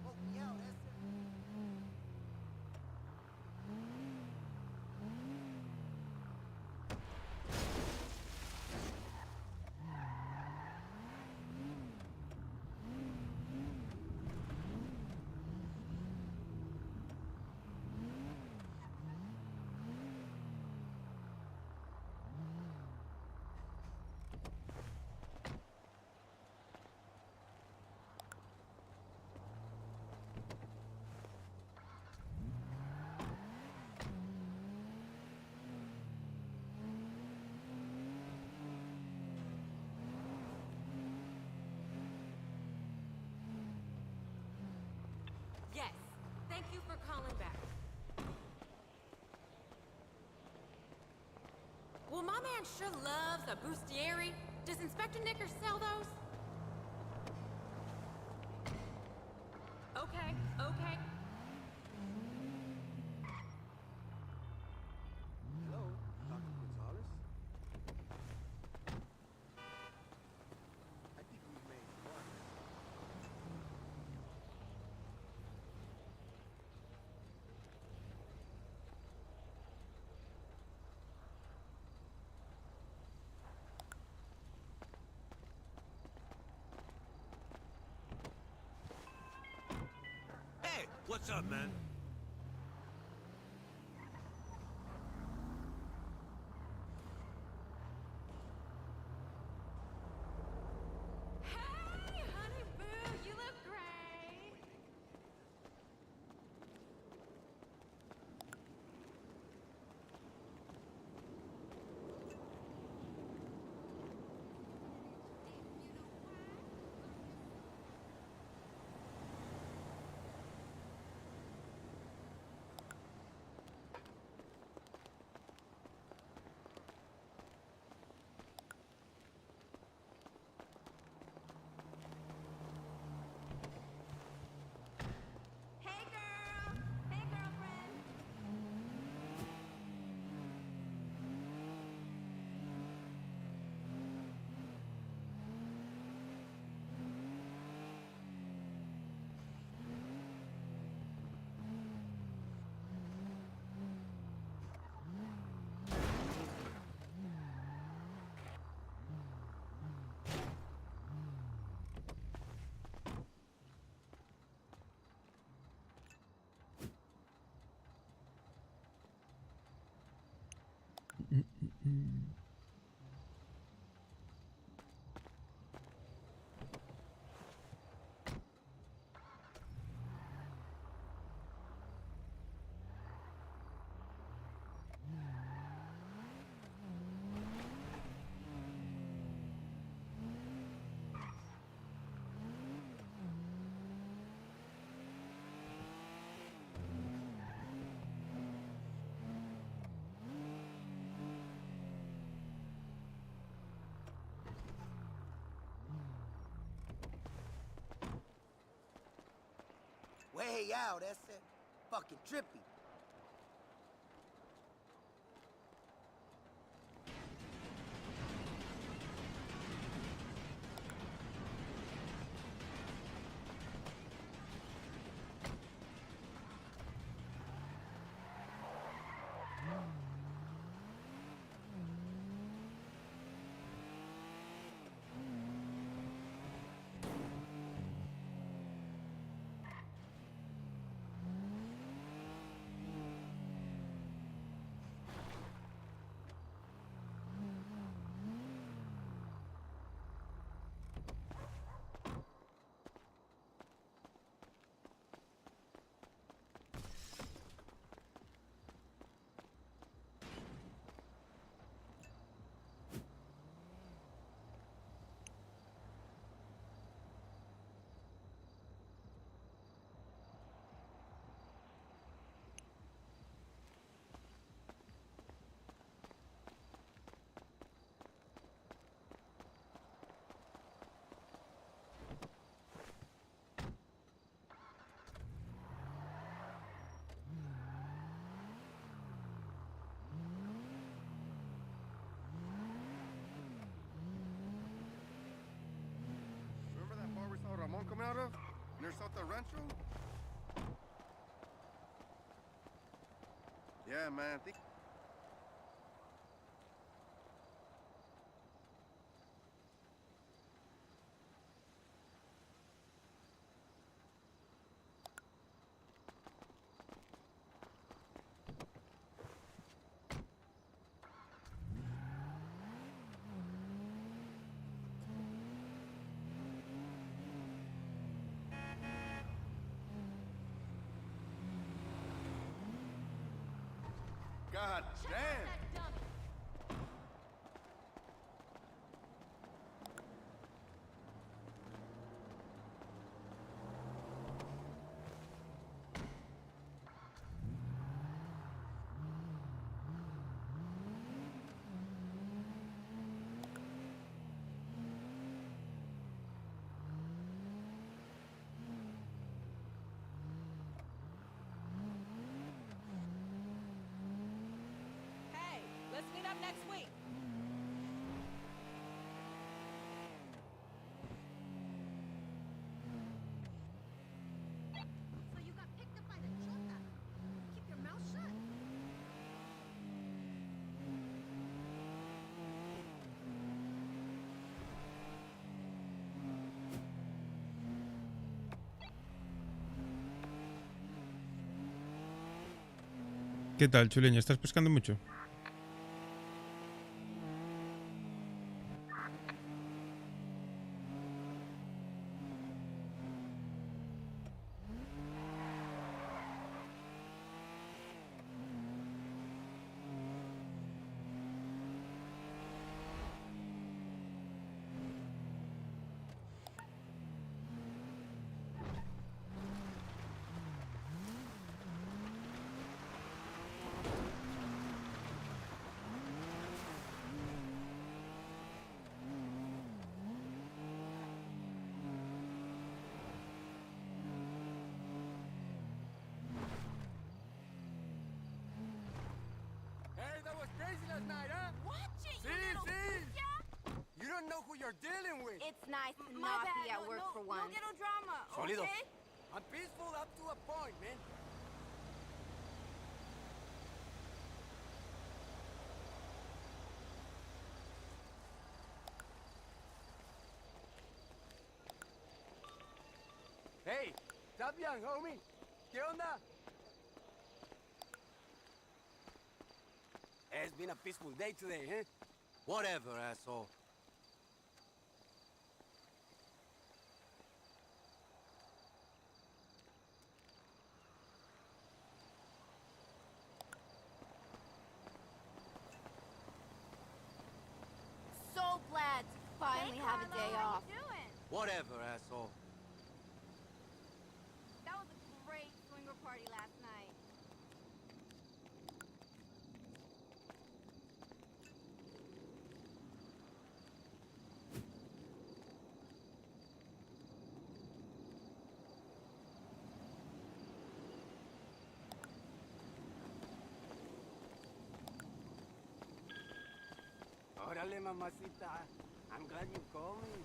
Smoke me out, ese. Yes. Thank you for calling back. Well, my man sure loves a bustieri. Does Inspector Knickers sell those? Okay, okay. Hello, Dr. Gonzalez? I think we've made progress. Hey, what's up, man? Hey, honey boo, you look great. Hey, girl. Hey, girlfriend. way out, ese. Fucking trippy. Remember that bar we saw Ramon coming out of? Near South del Rancho? Yeah, man. God Check out damn! that dummy. Hey, let's meet up next week. So you got picked up by the chota. Keep your mouth shut. ¿Qué tal, chuleña? ¿Estás pescando mucho? Hey, that was crazy last night, huh? Watch it, you See, little see? pussy. You don't know who you're dealing with. It's nice to not be at work for once. No ghetto drama, Solido. okay? I'm peaceful up to a point, man. Hey, stop young, homie. ¿Qué onda? It's been a peaceful day today, huh? Whatever, asshole. So glad to finally have a day off. Whatever, asshole. That was a great swinger party last night. Órale, mamacita. I'm glad you called me.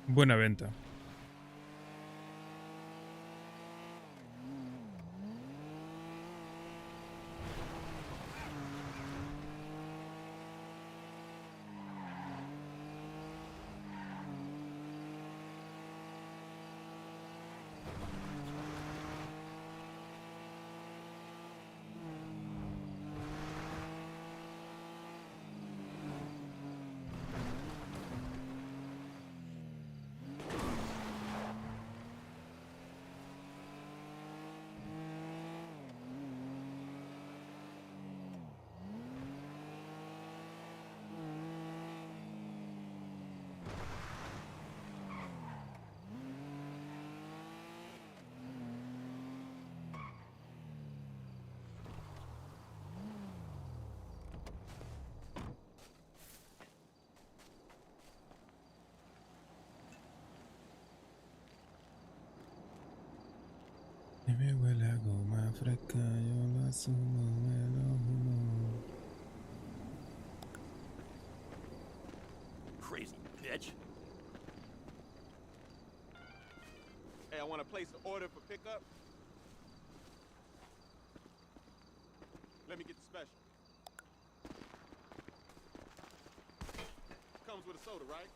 Buena venta. Y me huele a goma fresca, yo lo asumo, me lo humo. Crazy bitch. Hey, I want to place an order for pickup. Let me get the special. Comes with a soda, right?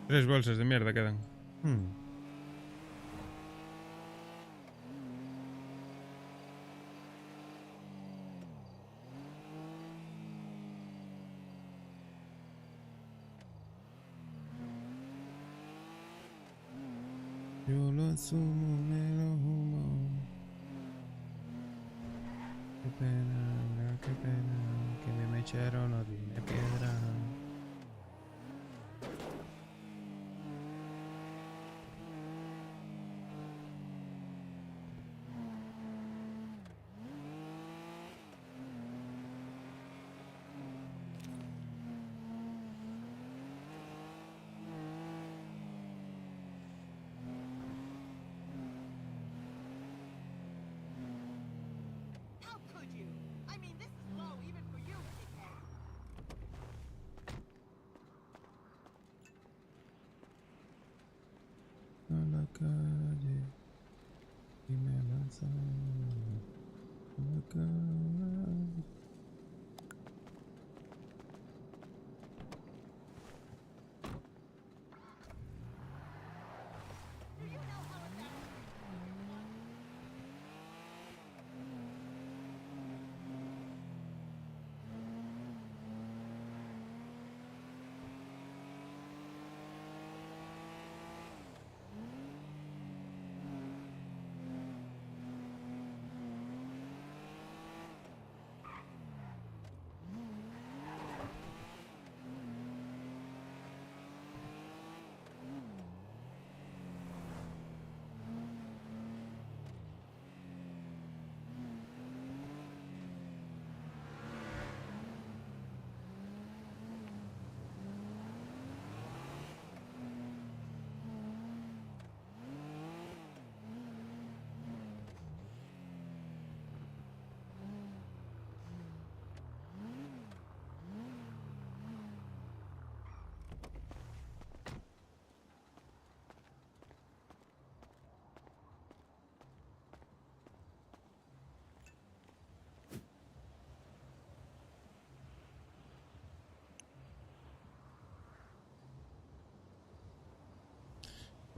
Tres bolsas de mierda quedan. Yo lo asumo, me lo humo. Qué pena, que mi mechero no tiene piedra. How could you? I mean, this is low even for you, dickhead. A la calle y me lanzaron a la calle. Do you know how it sounds?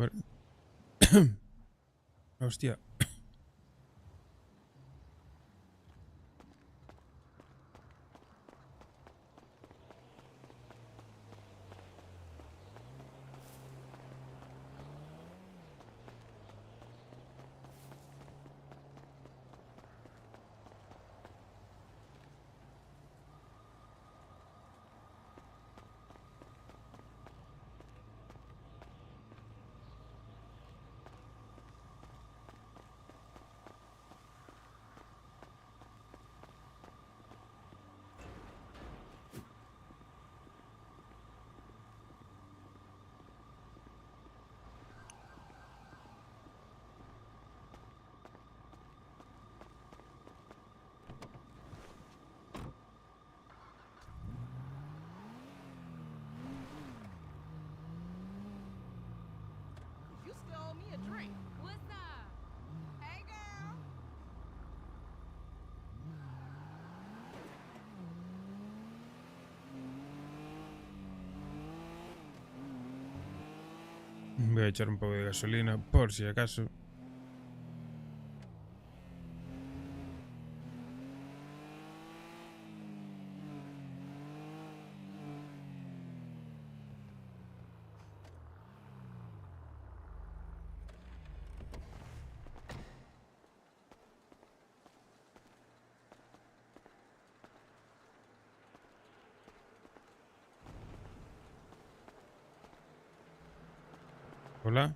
Bueno. Hostia. a echar un poco de gasolina por si acaso. Hola.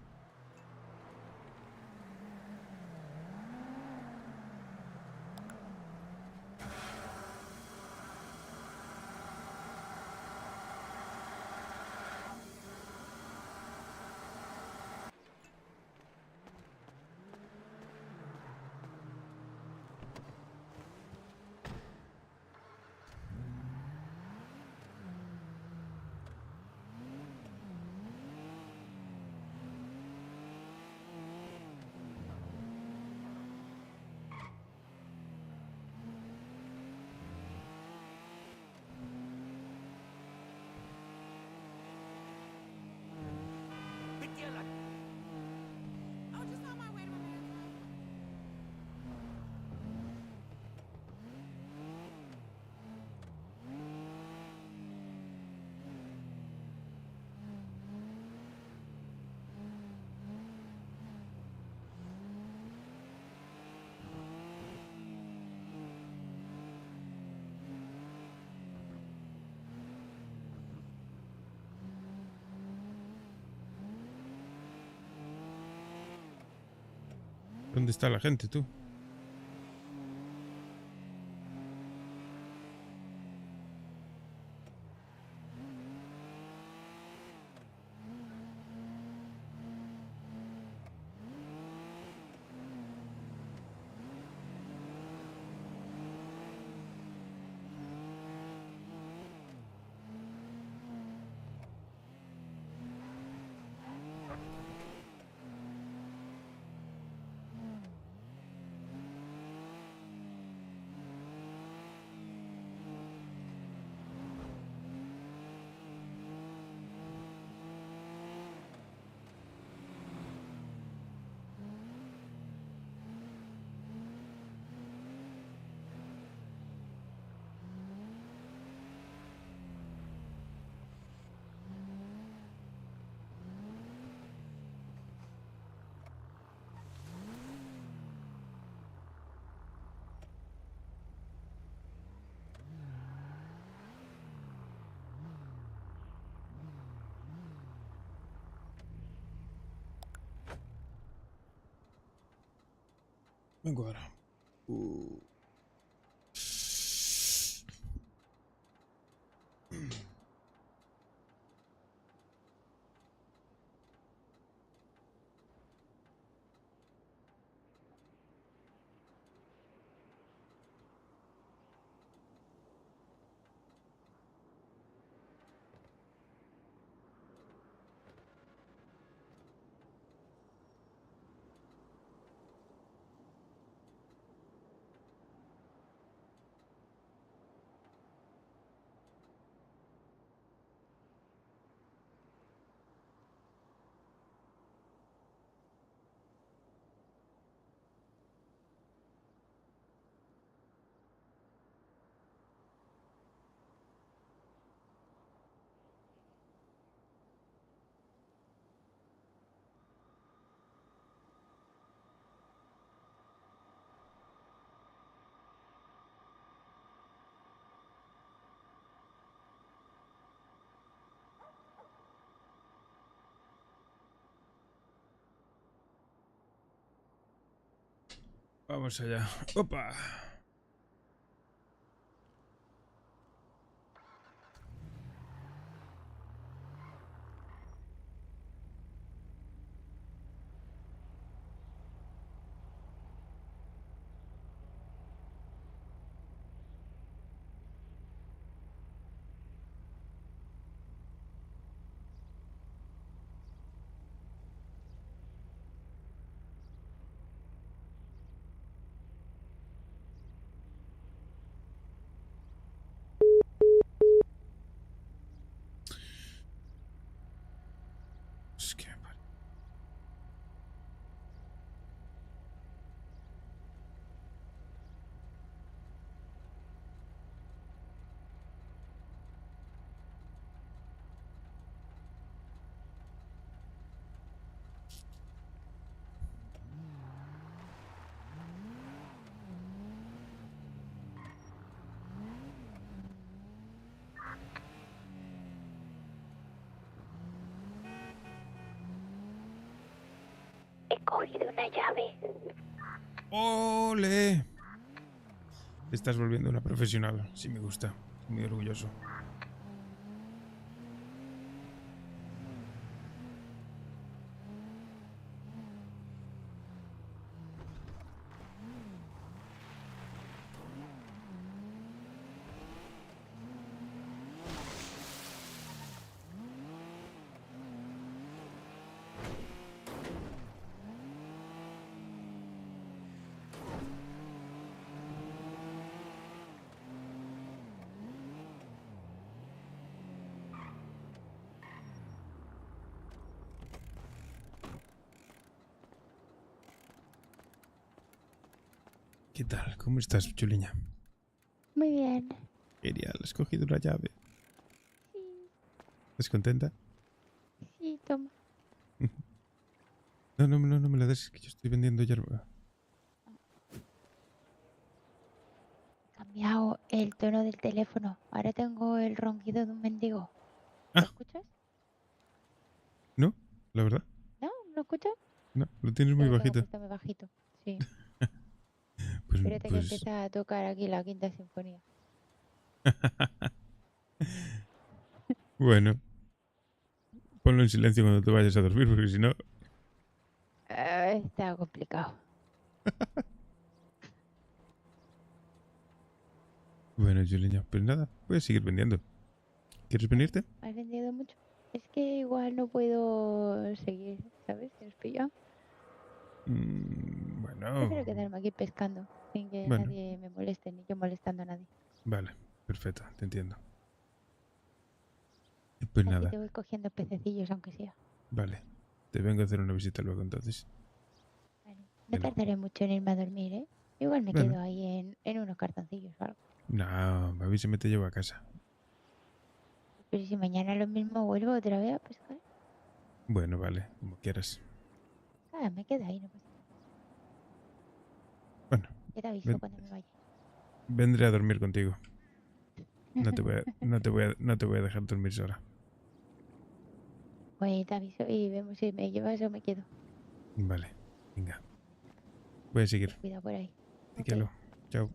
Oh, just on my way to my bathroom. ¿Dónde está la gente, tú? Vengo ahora. Vamos allá. ¡Opa! una llave. ¡Ole! Te estás volviendo una profesional. Sí me gusta. Estoy muy orgulloso. ¿Qué tal? ¿Cómo estás, chuliña? Muy bien. Genial, has cogido una llave. ¿Estás contenta? Sí, toma. No me la des, que yo estoy vendiendo hierba. He cambiado el tono del teléfono. Ahora tengo el ronquido de un mendigo. Ah. ¿Lo escuchas? ¿No? ¿La verdad? ¿No? ¿Lo escuchas? No, lo tienes muy Lo tengo bajito. puesto muy bajito. Sí. Pues, Espérate que pues... empieza a tocar aquí la quinta sinfonía. Bueno. Ponlo en silencio cuando te vayas a dormir, porque si no... Está complicado. Bueno, chuliña, pues nada, puedes seguir vendiendo. ¿Quieres venirte? ¿Has vendido mucho? Es que igual no puedo seguir, ¿sabes? ¿Te has pillado? Bueno... Prefiero quedarme aquí pescando sin que Bueno. nadie me moleste, ni yo molestando a nadie. Vale, perfecto, te entiendo. Pues Así nada, te voy cogiendo pececillos, aunque sea. vale. Te vengo a hacer una visita luego entonces. Vale. No Bueno. tardaré mucho en irme a dormir, ¿eh? Igual me Bueno. quedo ahí en unos cartoncillos o algo. No, a mí se me te llevo a casa. Pero si mañana lo mismo vuelvo otra vez a pescar. Bueno, vale, como quieras. Me quedo ahí, no pasa nada. Bueno, Ya te aviso ven- cuando me vaya. vendré a dormir contigo. No te voy a dejar dormir sola. Pues te aviso y vemos si me llevas o me quedo. Vale, venga. Voy a seguir. Cuida por ahí. Te Ok. quiero. Chao.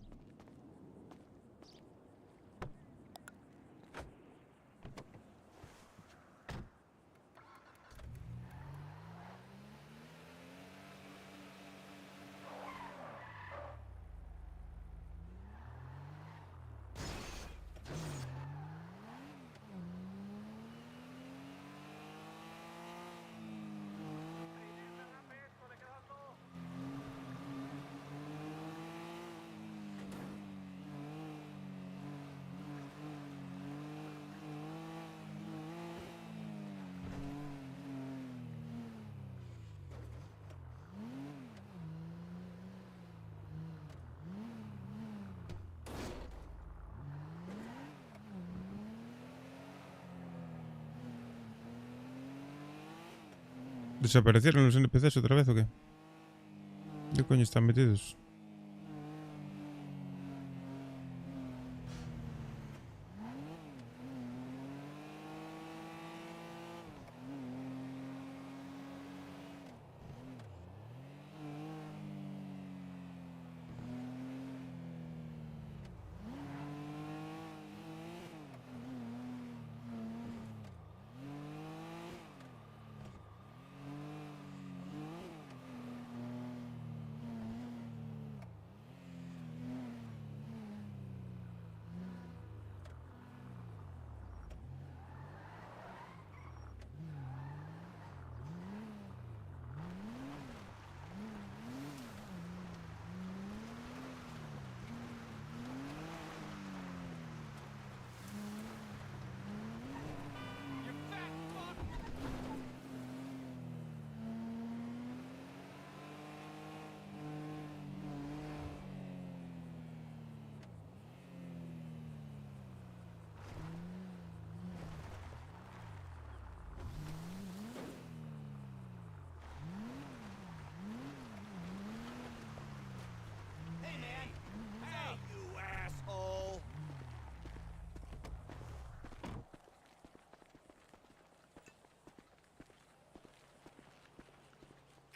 ¿Desaparecieron los NPCs otra vez o qué? ¿Qué coño están metidos? Hey, man! Hey, you asshole!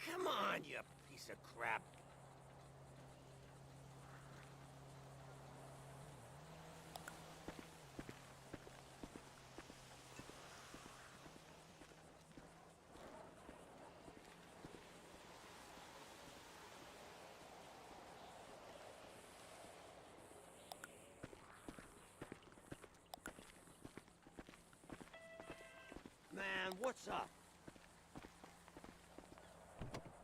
Come on, you piece piece of crap. Man, what's up?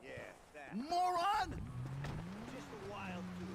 Yeah, that. Moron! Just a wild dude.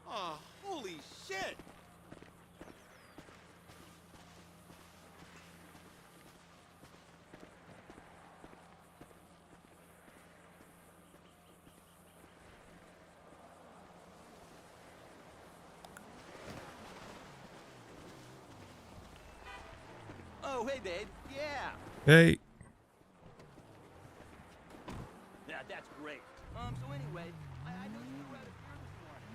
Oh, holy shit! Oh, hey, babe. Yeah. Hey. Yeah, that's great. So anyway, I noticed you were out of here this morning.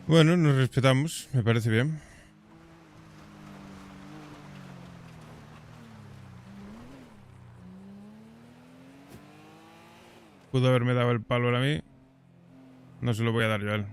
Bueno, nos respetamos, me parece bien. Pudo haberme dado el palo a mí. No se lo voy a dar yo a él.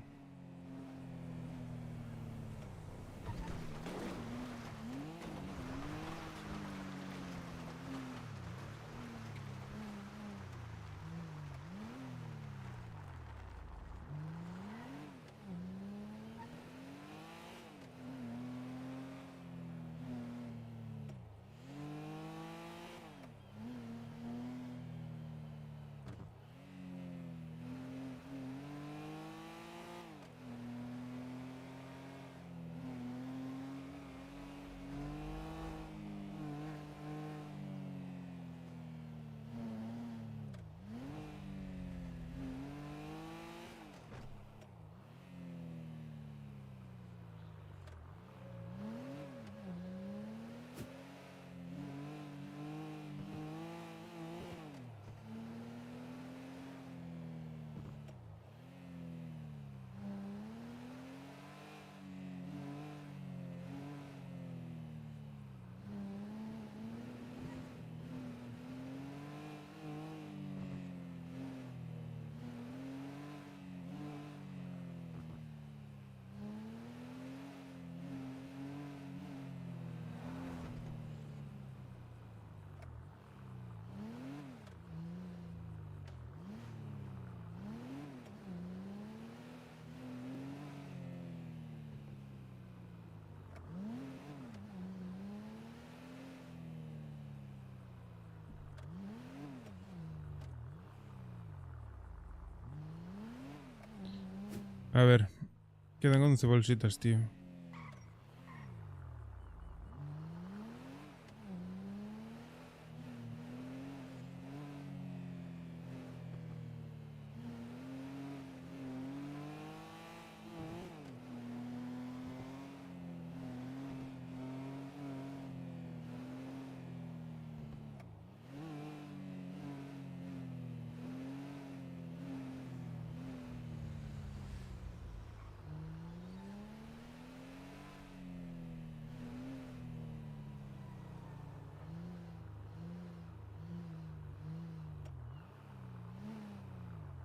A ver, quedan 11 bolsitas, tío.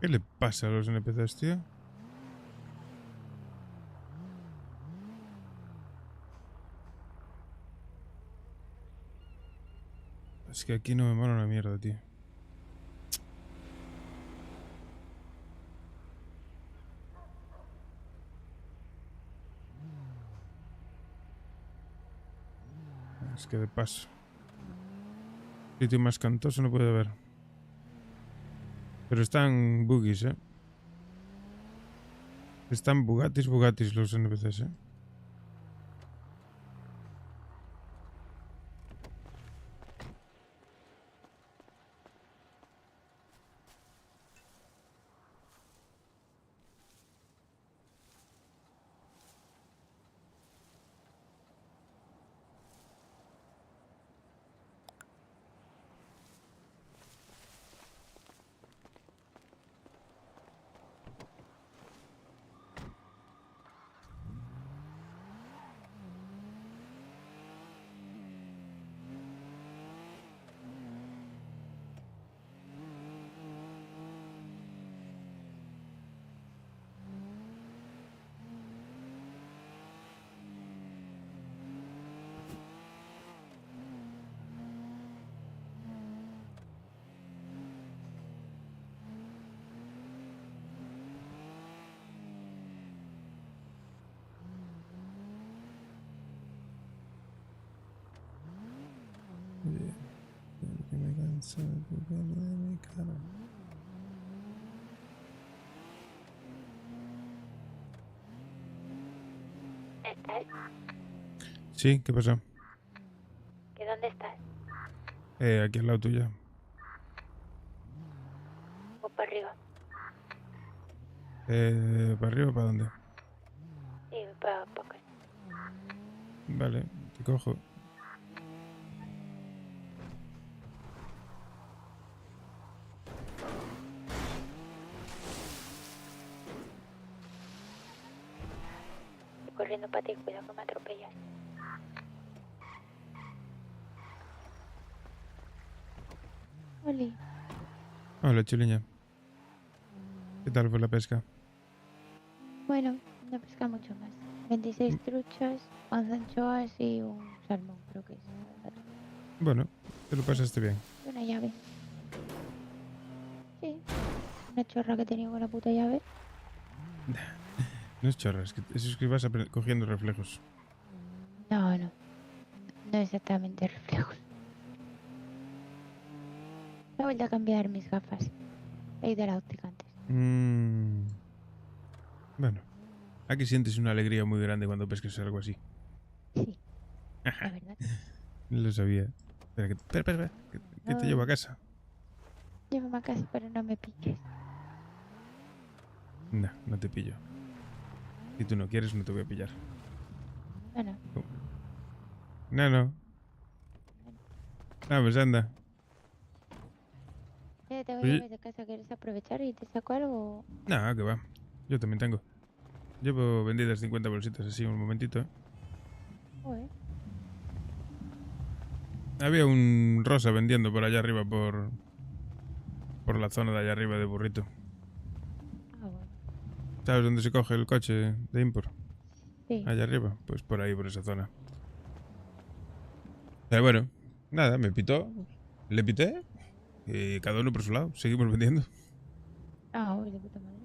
¿Qué le pasa a los NPCs, tío? Es que aquí no me mola una mierda, tío. Es que de paso. Sitio más cantoso no puede haber. Pero están buggies, ¿eh? Están Bugattis los NPCs, ¿eh? ¿Estás? Sí, ¿qué pasa? ¿Que dónde estás? Aquí al lado tuyo. ¿O para arriba? ¿Para arriba o para dónde? Sí, para acá. Vale, te cojo. Estoy corriendo para ti, cuidado que me atropellas. Oli. Hola, chuliña. ¿Qué tal fue la pesca? Bueno, no pesca mucho más. 26 truchas, 11 anchoas y un salmón, creo que es. Bueno, te lo pasaste bien. Una llave. Sí. Una chorra que tenía con la puta llave. No es chorras, eso es que vas cogiendo reflejos. No, no. No exactamente reflejos. He vuelto a cambiar mis gafas. He ido a la óptica antes. Bueno, aquí sientes una alegría muy grande cuando pescas algo así. Sí, la verdad. No lo sabía. Espera, que te llevo a casa. Llévame a casa, pero no me piques. No, no te pillo. Si tú no quieres, no te voy a pillar. Bueno, No. Pues anda. tengo Oye. llaves de casa. ¿Quieres aprovechar y te saco algo? No, que va. Yo también tengo. Llevo vendidas 50 bolsitas así un momentito. Joder. Había un rosa vendiendo por allá arriba, por la zona de allá arriba de Burrito. Ah, bueno. ¿Sabes dónde se coge el coche de import? Sí. Allá arriba, pues por ahí, por esa zona. Pero bueno, nada, me pitó, le pité y cada uno por su lado. Seguimos vendiendo. Ah, uy, de puta madre.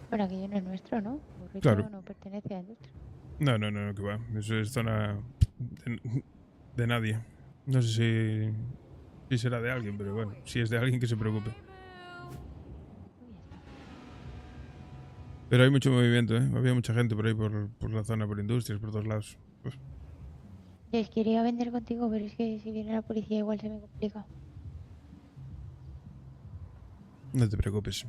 Bueno, aquello no es nuestro, ¿no? Burrito Claro. no pertenece a nuestro. No, que va. Eso es zona de nadie. No sé si será de alguien, pero bueno, si es de alguien que se preocupe. Pero hay mucho movimiento, ¿eh? Había mucha gente por ahí, por la zona, por industrias, por todos lados. Pues, Les quería vender contigo, pero es que si viene la policía igual se me complica. no te preocupes.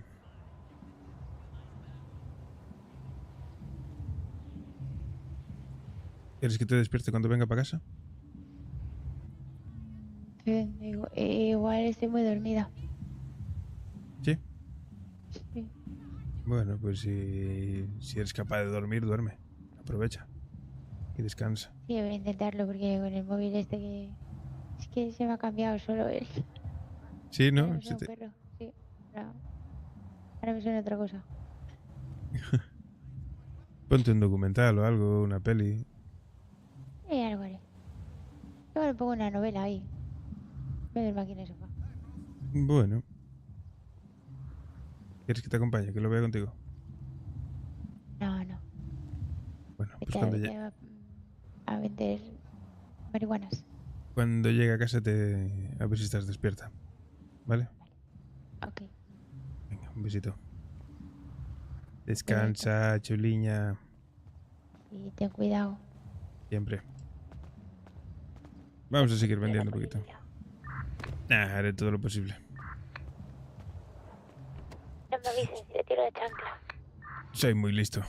¿Quieres que te despierte cuando venga para casa? Igual estoy muy dormida. ¿Sí? Sí. Bueno, pues si eres capaz de dormir, duerme. Aprovecha. Y descansa. Sí, voy a intentarlo porque con el móvil este que... Es que se me ha cambiado solo él. Sí, Ahora ¿no? me suena un perro, sí. Ahora me suena otra cosa. Ponte un documental o algo, una peli. Algo haré. Luego le pongo una novela ahí. Me duermo aquí en el sofá. Bueno. ¿Quieres que te acompañe? Que lo vea contigo. No. Bueno, pues Vete cuando, vete a vender marihuanas. cuando llegue a casa a ver si estás despierta. ¿Vale? Ok. Venga, un besito. Descansa, chuliña. Y ten cuidado. Siempre. Vamos a seguir vendiendo un Llega poquito. policía. Haré todo lo posible. No me avisen si le tiro la chancla. Soy muy listo.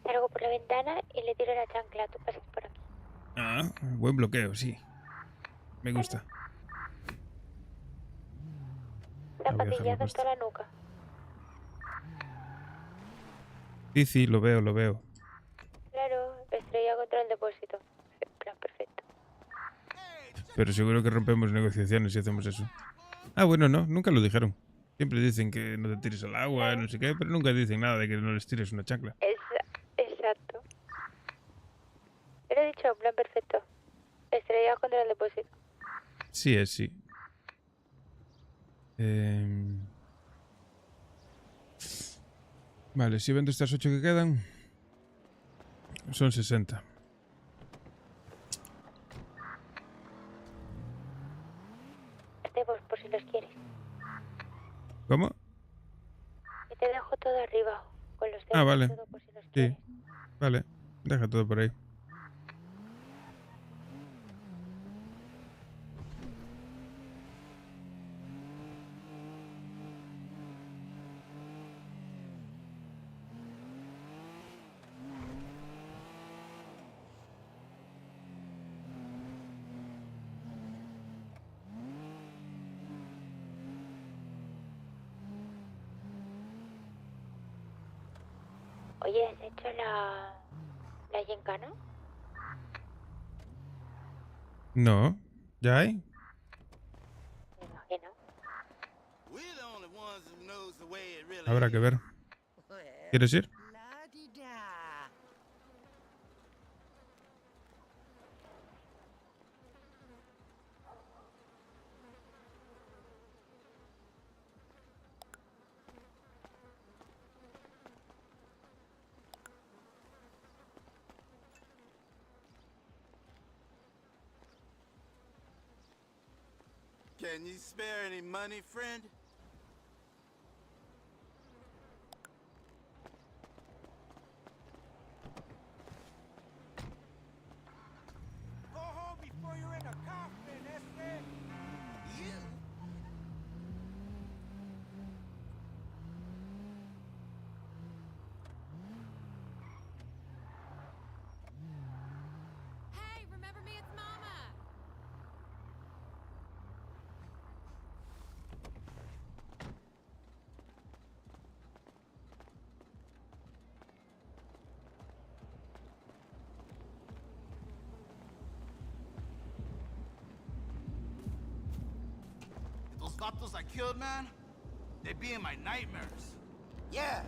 Salgo por la ventana y le tiro la chancla. Tú pasas por aquí. Buen bloqueo, sí. Me gusta. La voy a dejarlo patilla puesto. hasta la nuca. Sí, lo veo. Claro, estrella contra el depósito. Plan perfecto. Pero seguro que rompemos negociaciones si hacemos eso. Bueno, no, nunca lo dijeron. Siempre dicen que no te tires al agua, no sé qué, pero nunca dicen nada de que no les tires una chancla. Exacto. Te lo he dicho, plan perfecto. Estrella contra el depósito. Sí es, sí. Vale, si vendo estas 8 que quedan, son 60. ¿Cómo? Que te dejo todo arriba. Con los Ah, dedos vale. y todo por si los Sí. quieres. Vale. Deja todo por ahí. Oye, ¿has hecho la gincana? No. ¿Ya hay? Me imagino. We're the only ones who knows the way it really Habrá que ver. ¿Quieres ir? La-di-da. Can you spare any money, friend? Go home before you're in a coffin, that's it. You? Hey, remember me? It's Mama. Those vatos I killed, man, they be in my nightmares. Yeah.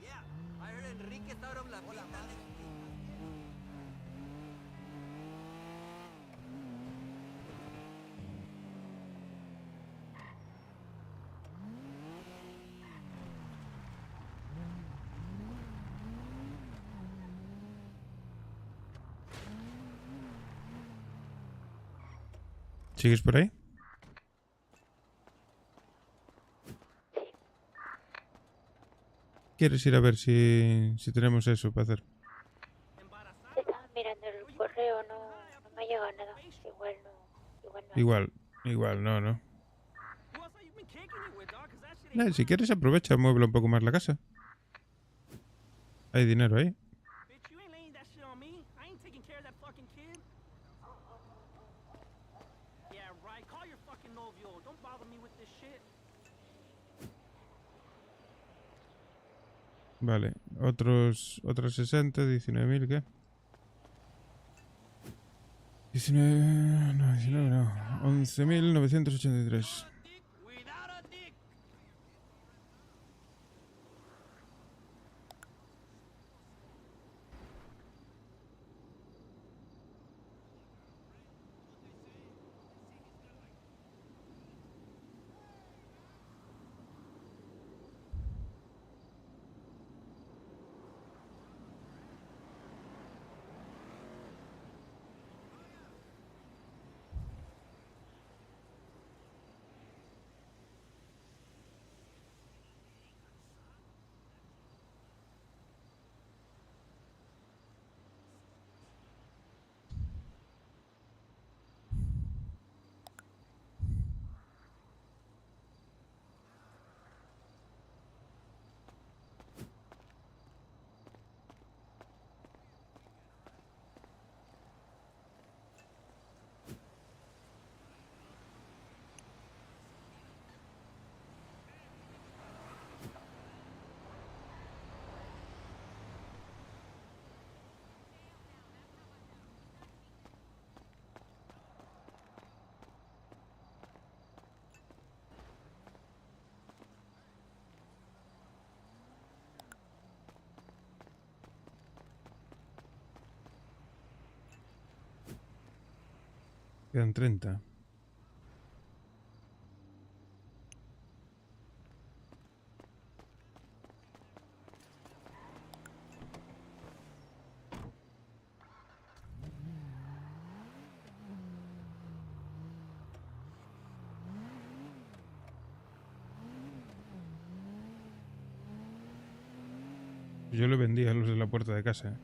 Yeah, I heard Enrique's out of La Pita. ¿Sigues por ahí? ¿Quieres ir a ver si tenemos eso para hacer? Estaba mirando el correo, no me ha llegado nada. Igual no. Igual, no. Si quieres aprovecha, mueble un poco más la casa. Hay dinero ahí. Vale, otros 60, 19.000, ¿qué? 19 no, 11.983. Without a dick. Quedan 30. Yo le vendí a los de la puerta de casa.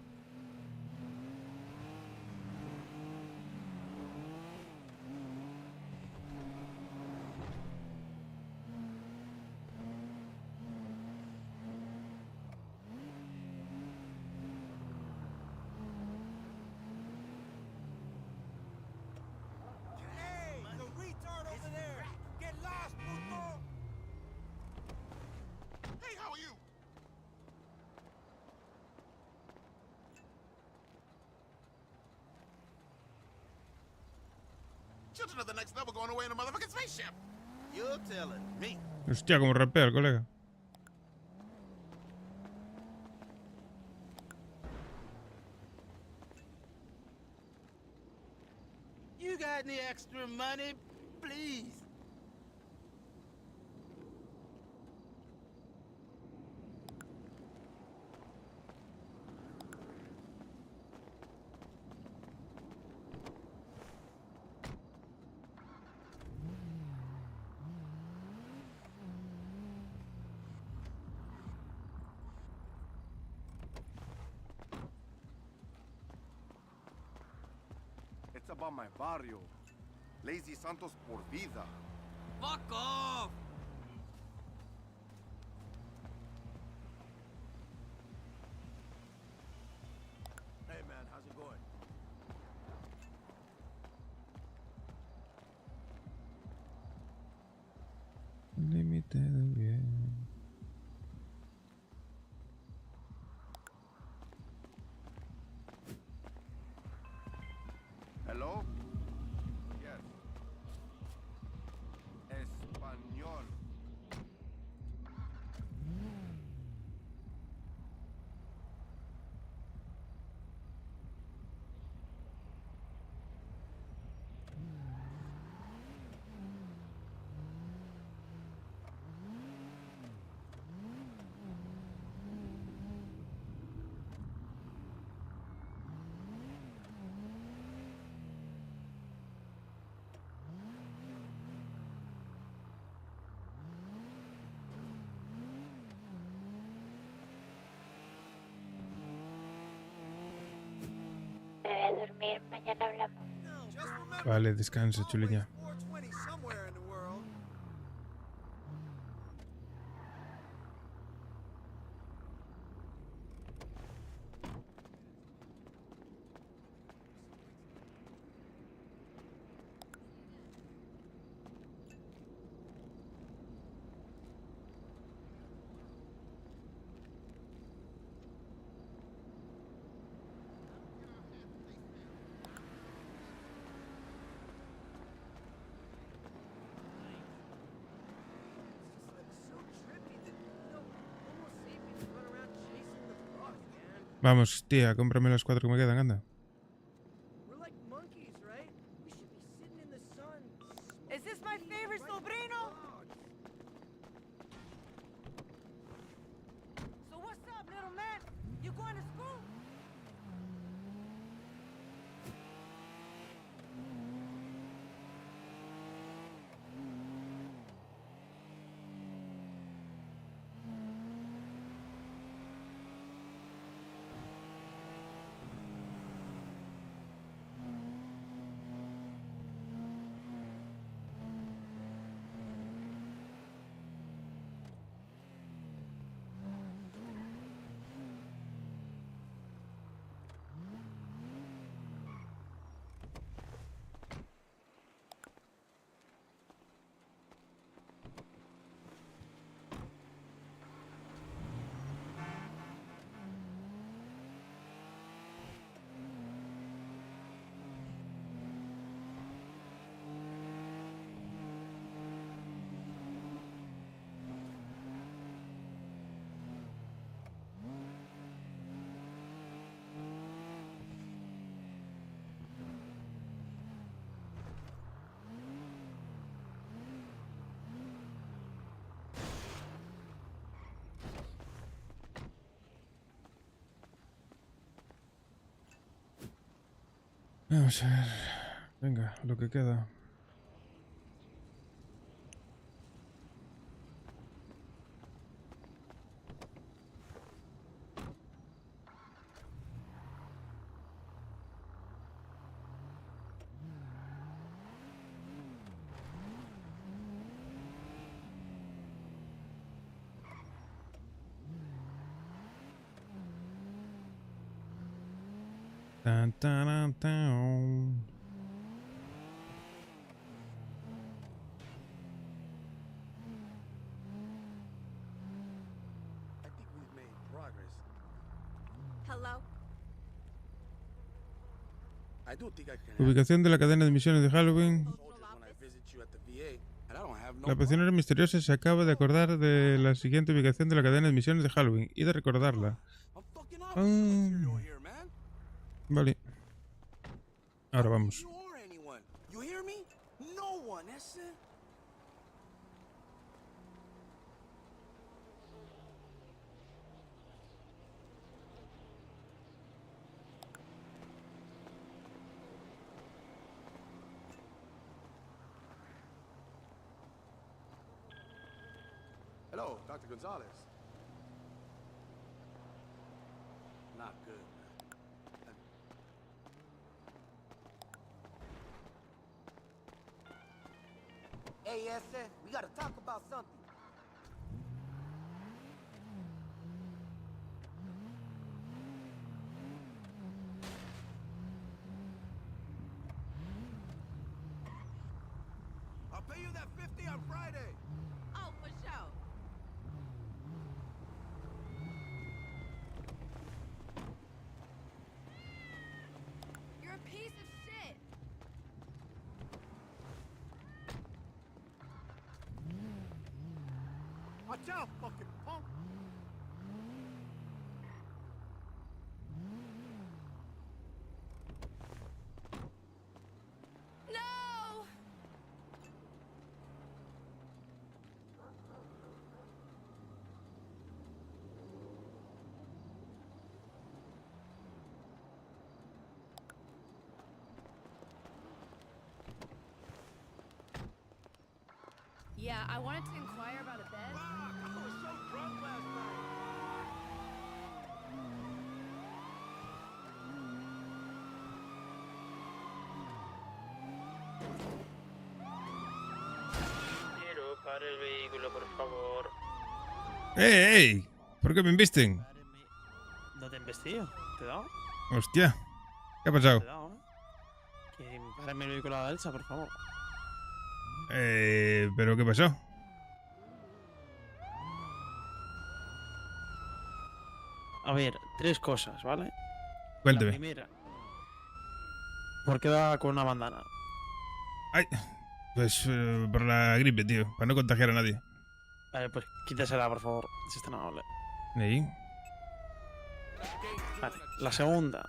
Hey, the retard over there! Get lost, puto! Hey, how are you? Children of the next level going away in a motherfucking spaceship! You're telling me. Hostia, como rapea el colega. You got any extra money, please? It's about my barrio. Lazy Santos por vida. Fuck off! Hey man, how's it going? Límite del bien. Hello? Yes. Español. Me voy a dormir, mañana hablamos. Just remember, Vale, descansa, always chuleña. 420 somewhere in the world. Vamos, tía, cómprame las 4 que me quedan, anda. We're like monkeys, right? We should be sitting in the sun. Is this my favorite sobrino? So what's up, little man? You going to school? Vamos a ver. Venga, lo que queda. Tan, tan, tan. I think we've made progress. Hello? I do think I can Ubicación de la cadena de misiones de Halloween. soldiers when I visit you at the VA, and I don't have no La prisionera misteriosa se acaba de acordar de la siguiente ubicación de la cadena de misiones de Halloween y de recordarla. I'm fucking officer material here, man. Vale. Ahora vamos. You or anyone. You hear me? No one, that's it. Hello, Dr. Gonzalez. Not good. Hey, Essa, we gotta talk about something. I'll pay you that 50 on Friday. Oh, for sure. You're a piece of shit. Watch out, fucking punk. No! Yeah, I wanted to inquire about a bed. I was so drunk last night. Quiero parar el vehículo, por favor. ¡Ey! ¿Por qué me embisten? No te embestío, te he dado. Hostia. ¿Qué ha pasado? Te he dado, Que párame el vehículo a la Elsa, por favor. ¿Pero qué pasó? A ver, tres cosas, ¿vale? Cuénteme. La primera. ¿Por qué va con una bandana? Ay, pues por la gripe, tío. Para no contagiar a nadie. Vale, pues quítasela, por favor, si es tan amable. ¿Y? Vale, la segunda.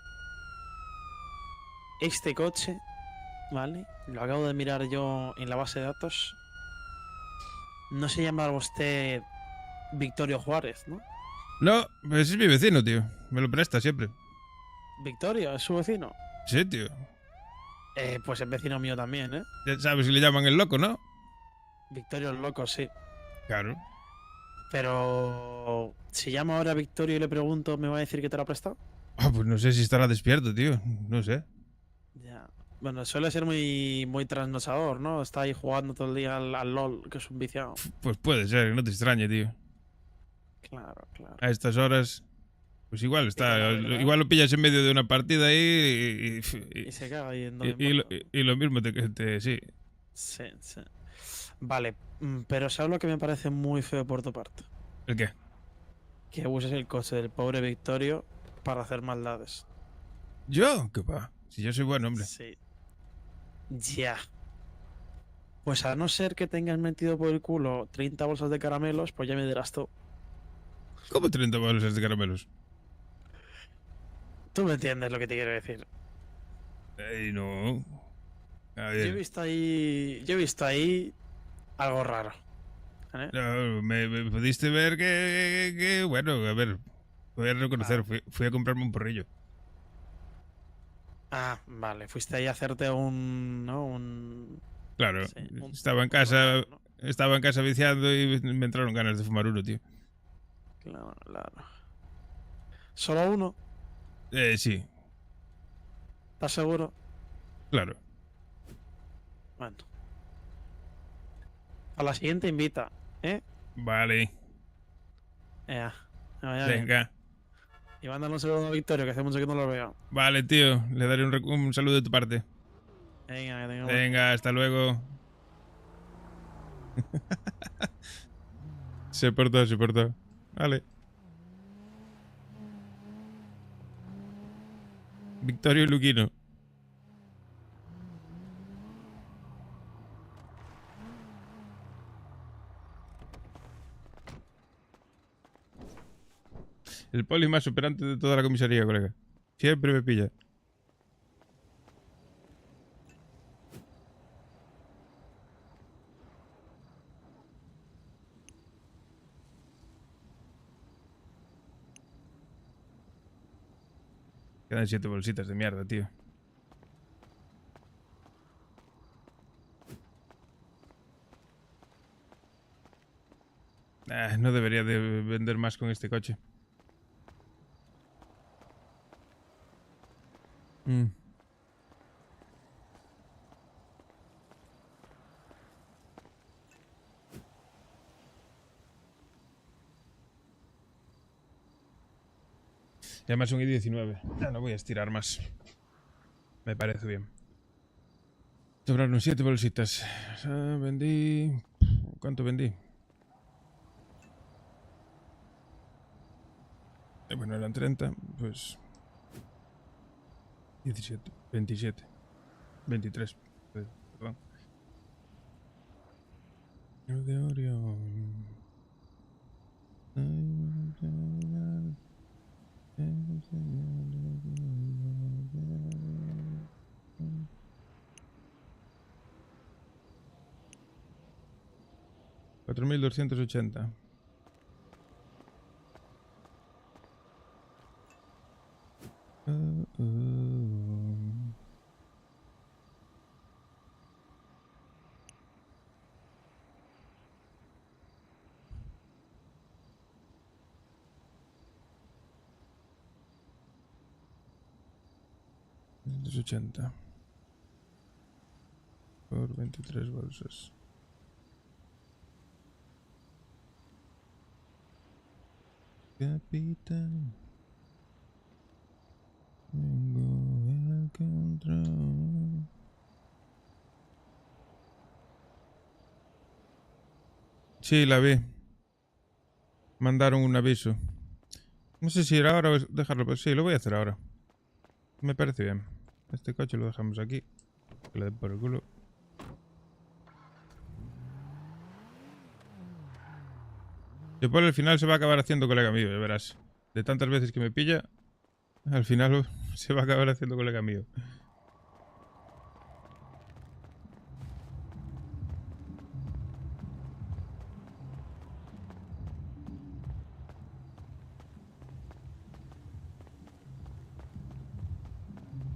Este coche, ¿vale? Lo acabo de mirar yo en la base de datos. No se llama usted Victorio Juárez, ¿no? No, pues es mi vecino, tío. Me lo presta siempre. Victorio, es su vecino. Sí, tío. Pues es vecino mío también, ¿eh? Ya sabes si le llaman el loco, ¿no? Victorio el loco, sí. Claro. Pero si llamo ahora a Victorio y le pregunto, ¿me va a decir que te lo ha prestado? Ah, pues no sé si estará despierto, tío. No sé. Ya. Bueno, suele ser muy trasnochador, ¿no? Está ahí jugando todo el día al LOL, que es un viciado. Pues puede ser, no te extrañe, tío. Claro, claro. A estas horas, pues igual está. la verdad. Igual lo pillas en medio de una partida ahí Y se caga ahí en y lo mismo sí. Sí, sí. Vale, pero ¿sabes lo que me parece muy feo por tu parte? ¿El qué? Que uses el coche del pobre Victorio para hacer maldades. ¿Yo? ¿Qué va? Si yo soy buen hombre. Sí. Ya. Pues a no ser que tengas metido por el culo 30 bolsas de caramelos, pues ya me dirás tú. ¿Cómo 30 bolsas de caramelos? Tú me entiendes lo que te quiero decir. No. A Yo he ver. visto ahí algo raro. ¿Vale? No, me pudiste ver que, bueno, a ver, voy a reconocer, fui a comprarme un porrillo. Ah, vale. Fuiste ahí a hacerte un... ¿no? Claro, Sí, un- estaba en un casa, ritual, ¿no? estaba en casa viciando y me entraron ganas de fumar uno, tío. Claro, claro. ¿Solo uno? Sí, ¿Estás seguro? claro. Bueno. A la siguiente invita, ¿eh? Vale, Ya. Que vaya bien. venga. Y mándale un saludo a Victorio, que hace mucho que no lo veo. Vale, tío, le daré un saludo de tu parte. Venga, que tenga buen día. Venga, hasta luego. Se portó, se portó. Vale. Victorio Luquino. El poli más operante de toda la comisaría, colega. Siempre me pilla. Quedan 7 bolsitas de mierda, tío. No debería de vender más con este coche. Mm. Y además un i19. Ya no voy a estirar más. Me parece bien. Sobraron 7 bolsitas. Vendí... ¿Cuánto vendí? Bueno, eran 30. Pues... 17. 27. 23. Perdón. El de Orión. $4,280. $280 por 23 bolsas. Capitán, tengo el control. Sí, la vi. Mandaron un aviso. No sé si era ahora o dejarlo, pero sí, lo voy a hacer ahora. Me parece bien. Este coche lo dejamos aquí. Que le den por el culo. Y por el final se va a acabar haciendo colega mío, ya verás. De tantas veces que me pilla, al final se va a acabar haciendo colega mío.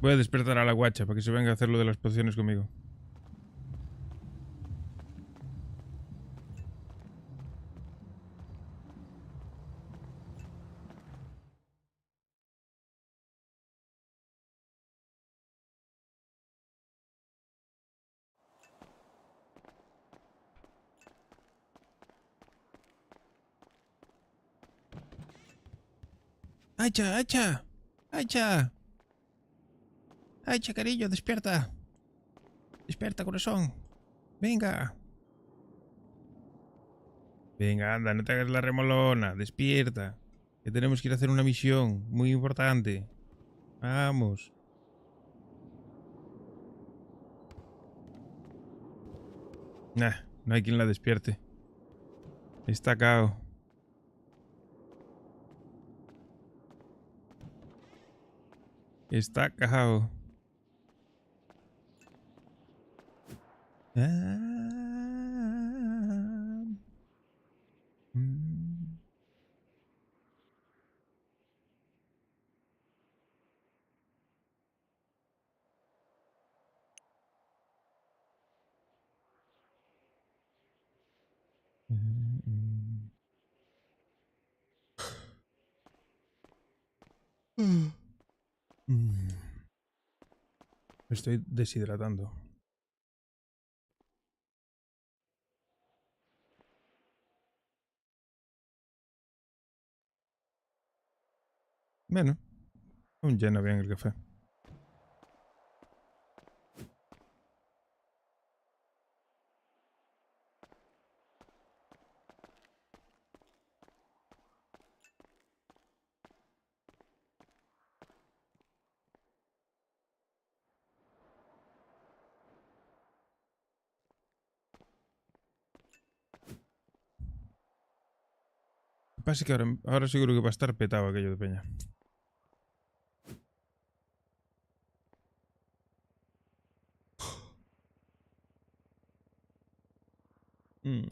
Voy a despertar a la guacha para que se venga a hacer lo de las pociones conmigo. ¡Aicha, Aicha! ¡Aicha! ¡Aicha, cariño, despierta! ¡Despierta, corazón! ¡Venga! Venga, anda, no te hagas la remolona. Despierta. Que tenemos que ir a hacer una misión muy importante. Vamos. Nah, no hay quien la despierte. Está cao. Está cao. Mm. Me estoy deshidratando. Bueno, aún llena bien el café. Pasa que ahora seguro que va a estar petado aquello de peña. Mm.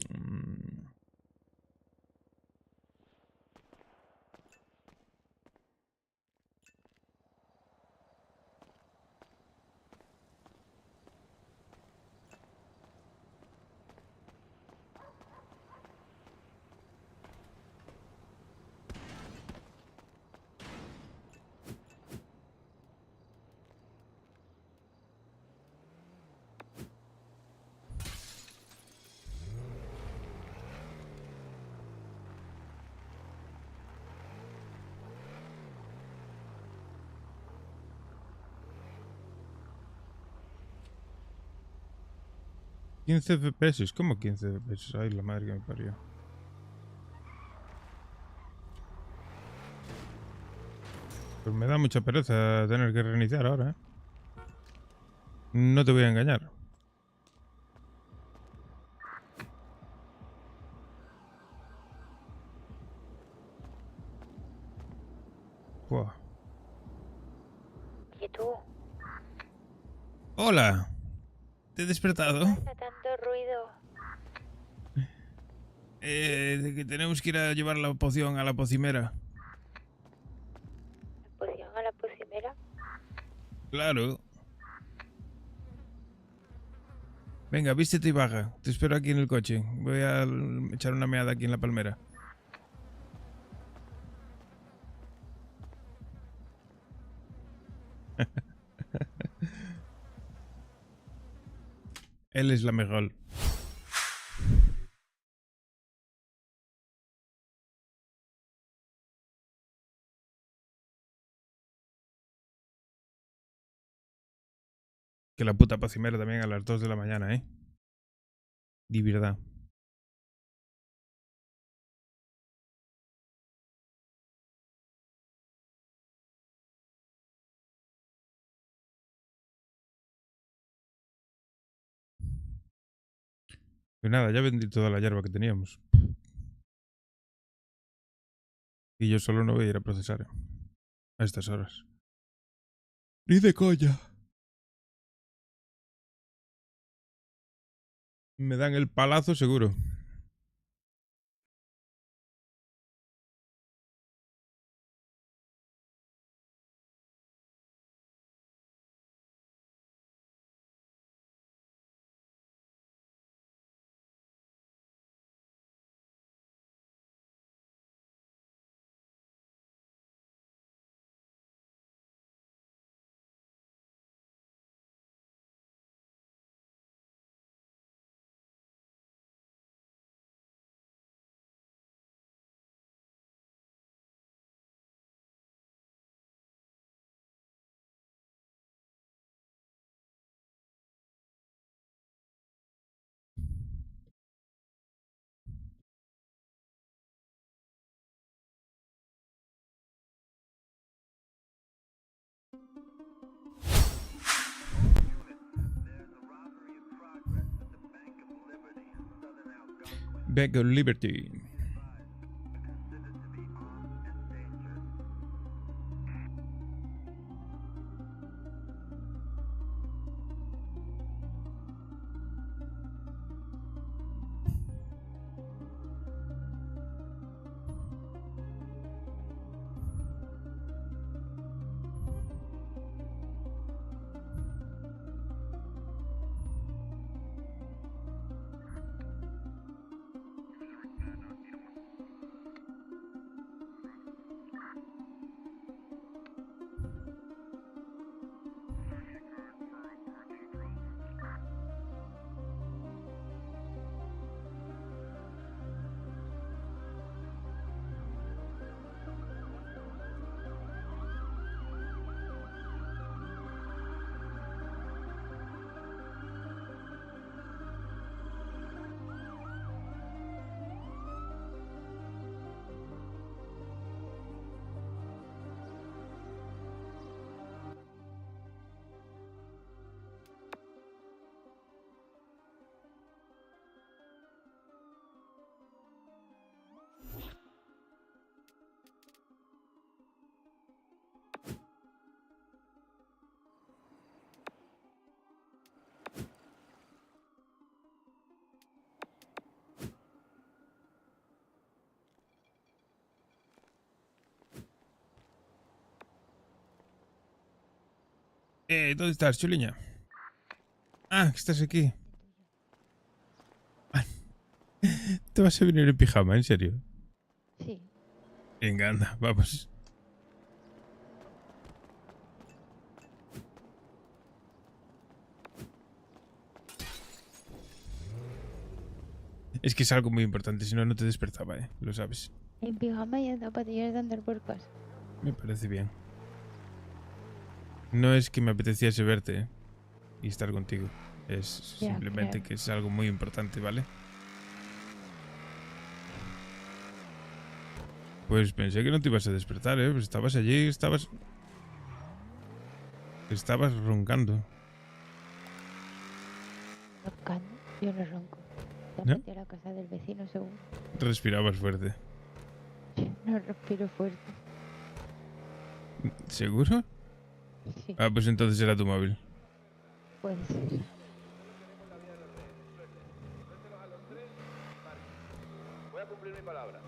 ¿15 FPS? ¿Cómo 15 FPS? Ay, la madre que me parió. Pues me da mucha pereza tener que reiniciar ahora, ¿eh? No te voy a engañar. Buah. ¿Y tú? ¡Hola! ¿Te he despertado? ¿Qué pasa tanto ruido? De que tenemos que ir a llevar la poción a la pocimera. ¿La poción a la posimera? Claro. Venga, vístete y baja. Te espero aquí en el coche. Voy a echar una meada aquí en la palmera. Él es la mejor. Que la puta pocimera también a las 2 de la mañana, ¿eh? De verdad. Pues nada, ya vendí toda la hierba que teníamos. Y yo solo no voy a ir a procesar a estas horas. Ni de coña. Me dan el palazo seguro. Bank of Liberty. ¿Dónde estás, chuliña? Ah, que estás aquí. Ah, ¿te vas a venir en pijama, en serio? Sí. Venga, anda, vamos. Es que es algo muy importante, si no, no te despertaba, lo sabes. En pijama y en zapatillas de andar por casa. Me parece bien. No es que me apeteciese verte, y estar contigo. Es Ya, simplemente claro. que es algo muy importante, ¿vale? Pues pensé que no te ibas a despertar, pues estabas allí, estabas roncando. Roncando. Yo no ronco. Te ¿No? metí a la casa del vecino seguro. Respirabas fuerte. No respiro fuerte. ¿Seguro? Sí, Ah, pues entonces era tu móvil. puede ser. Voy a cumplir mi palabra.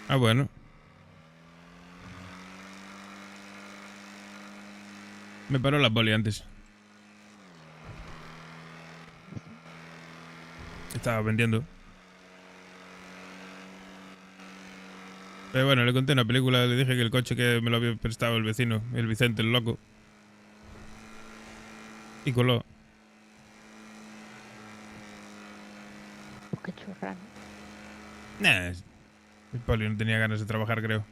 Ah, bueno. Me paró la poli antes. Estaba vendiendo. Pero bueno, le conté una película, le dije que el coche que me lo había prestado el vecino, el Vicente, el loco. Y coló. Oh, qué churrano. Nah, el poli no tenía ganas de trabajar, creo.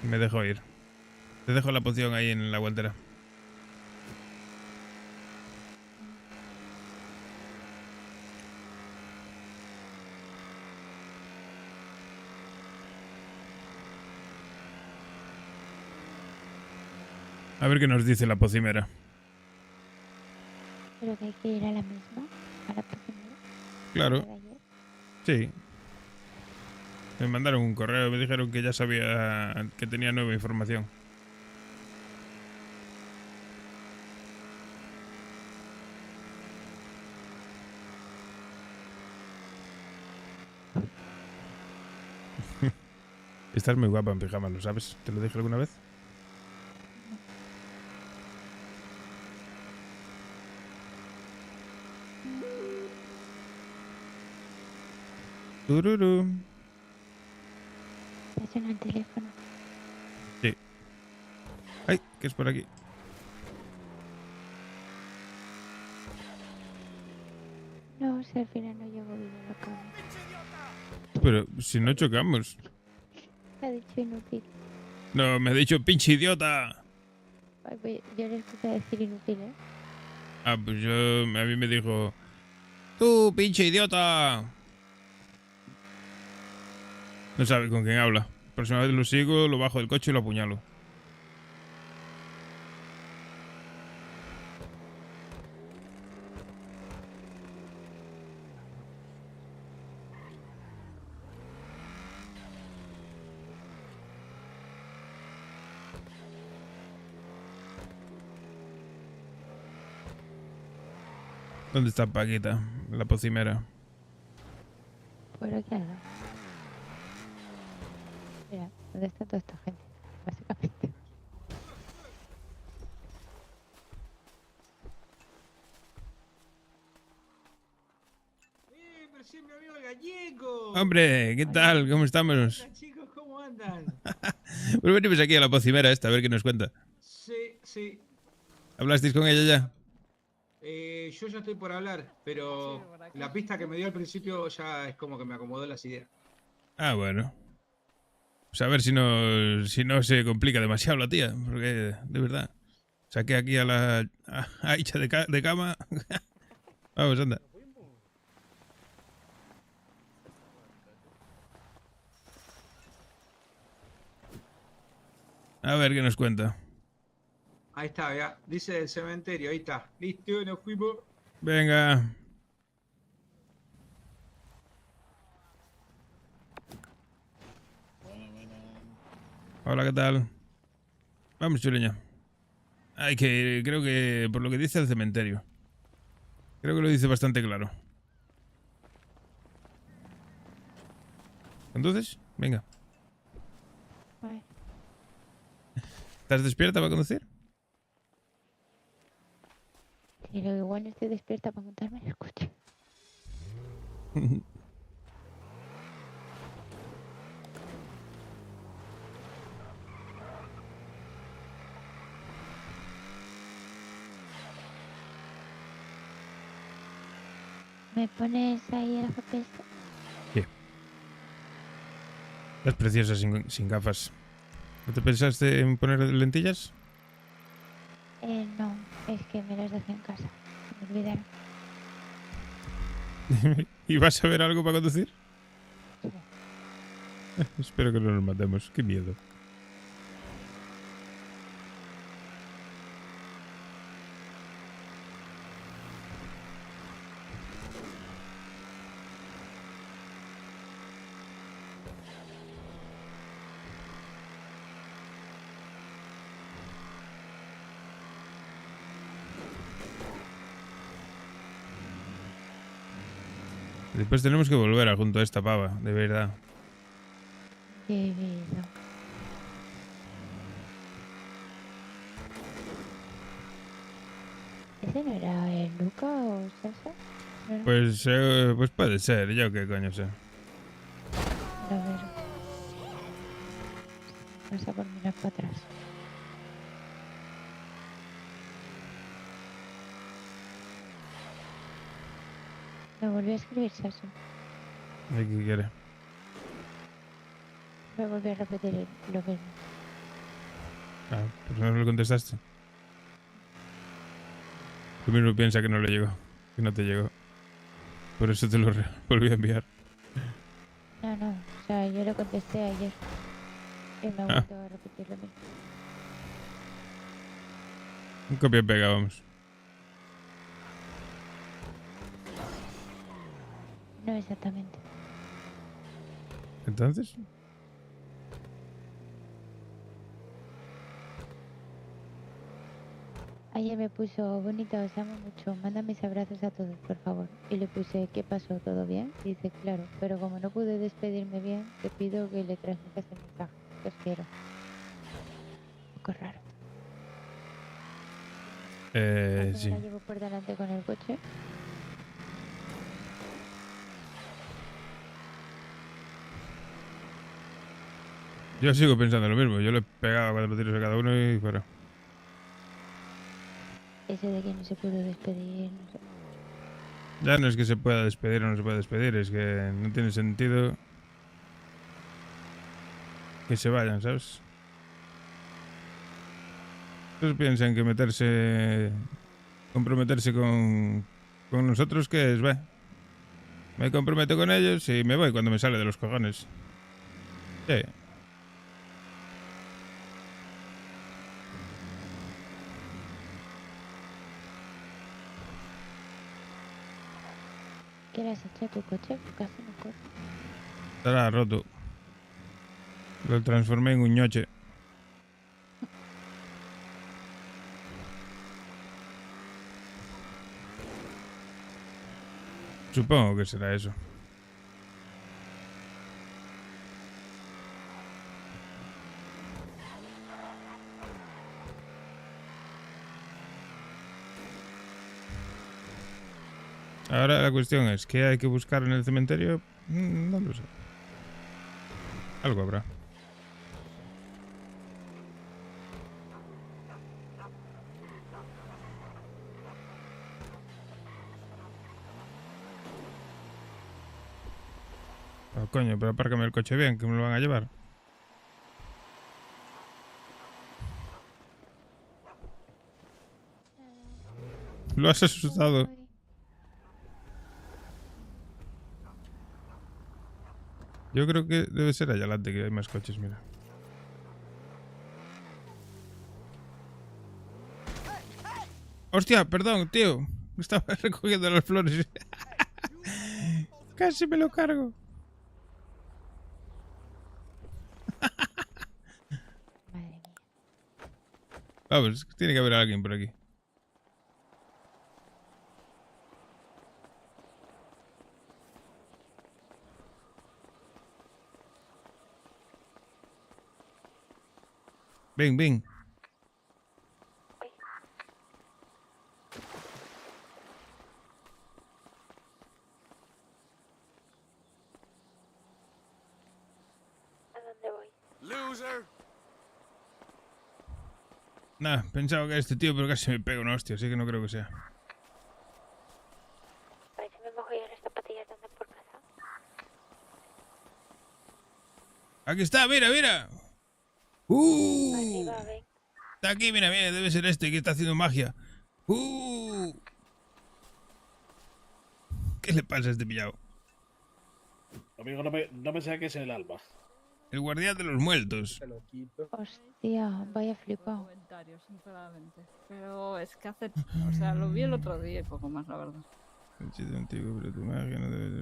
Me dejó ir. Te dejo la poción ahí en la guantera. A ver qué nos dice la pocimera. Pero que hay que ir a la misma. A la primera. Claro, de ayer. sí. Me mandaron un correo, me dijeron que ya sabía que tenía nueva información. Estás muy guapa en pijama, ¿lo sabes? ¿Te lo dije alguna vez? Tururú. Te suena el teléfono. Sí. Ay, ¿qué es por aquí? No, si al final no llego bien a la cama. Pero si no chocamos. Me ha dicho inútil. No, me ha dicho pinche idiota. Ay, pues yo le escuché decir inútil, ¿eh? Ah, pues a mí me dijo, tú pinche idiota. No sabe con quién habla. La próxima vez lo sigo, lo bajo del coche y lo apuñalo. ¿Dónde está Paquita, la pocimera? Por aquí al lado. Mira, ¿dónde está toda esta gente? Básicamente. Pero si es mi amigo el gallego. Hombre, ¿qué tal? ¿Cómo estamos? Hola, chicos, ¿cómo andan? Pues venimos aquí a la pocimera esta, a ver qué nos cuenta. Sí, sí. ¿Hablasteis con ella ya? Yo ya estoy por hablar, pero la pista que me dio al principio ya es como que me acomodó las ideas. Ah, bueno. Pues a ver si no se complica demasiado la tía, porque de verdad. Saqué aquí a la a Icha de cama. Vamos, anda. A ver qué nos cuenta. Ahí está, ya. Dice el cementerio, ahí está. Listo, nos fuimos. Venga. Hola, ¿qué tal? Vamos, chuleña. Ay, que creo que por lo que dice el cementerio. Creo que lo dice bastante claro. ¿Conduces? Venga. Vale. ¿Estás despierta para conducir? Pero igual no estoy despierta para montarme en el coche. ¿Me pones ahí el GPS? Es preciosa sin gafas. ¿No te pensaste en poner lentillas? No, es que me las dejé en casa. Se me olvidaron. ¿Y vas a ver algo para conducir? Espero que no nos matemos. Qué miedo. Después tenemos que volver a junto a esta pava, de verdad. Qué vida. ¿Ese no era el Luca o Sasa? ¿No era? Pues puede ser, yo qué coño sé. A ver. Pasa por mirar para atrás. Me volvió a escribir Sasu. ¿Y qué quiere? Me volvió a repetir lo mismo. Ah, pues no le contestaste. Tú mismo piensa que no le llegó, que no te llegó. Por eso te lo volví a enviar. No, no. O sea, yo le contesté ayer. Y me ha vuelto a repetir lo mismo. Un copia y pega, vamos. No exactamente. ¿Entonces? Ayer me puso, bonita, os amo mucho, manda mis abrazos a todos, por favor. Y le puse, ¿qué pasó? ¿Todo bien? Y dice, claro, pero como no pude despedirme bien, te pido que le transmitas el mensaje. Os quiero. Un poco raro. Cuando Sí. me la llevo por delante con el coche. Yo sigo pensando lo mismo. Yo le pegaba 4 tiros a cada uno y fuera. Ese de que no se pudo despedir, no sé. Ya no es que se pueda despedir o no se pueda despedir, es que no tiene sentido que se vayan, ¿sabes? Entonces piensan que comprometerse con nosotros, ¿qué es? Me comprometo con ellos y me voy cuando me sale de los cojones. Sí. ¿Qué le has hecho a tu coche? Casi no corre. Estará roto. Lo transformé en un ñoche. Supongo que será eso. Ahora la cuestión es, ¿qué hay que buscar en el cementerio? No lo sé. Algo habrá. Oh, coño, pero apárcame el coche bien, que me lo van a llevar. Lo has asustado. Yo creo que debe ser allá adelante, que hay más coches, mira. Hostia, perdón, tío. Estaba recogiendo las flores. Casi me lo cargo. Madre mía. Vamos, tiene que haber alguien por aquí. Ven, ven. ¿A dónde voy? Loser. Nah, pensaba que era este tío, pero casi me pega una hostia, así que no creo que sea. A ver si me mojo yo las zapatillas de andar por casa. Aquí está, mira, mira. Arriba, ven. Está aquí, mira, mira, debe ser este que está haciendo magia. ¿Qué le pasa a este pillado? Amigo, no me saques el alma. El guardián de los muertos. Se lo quito. Hostia, vaya flipado. Comentarios, sinceramente. Pero es que hace. O sea, lo vi el otro día y poco más, la verdad. El chiste antiguo, pero tu magia no debe el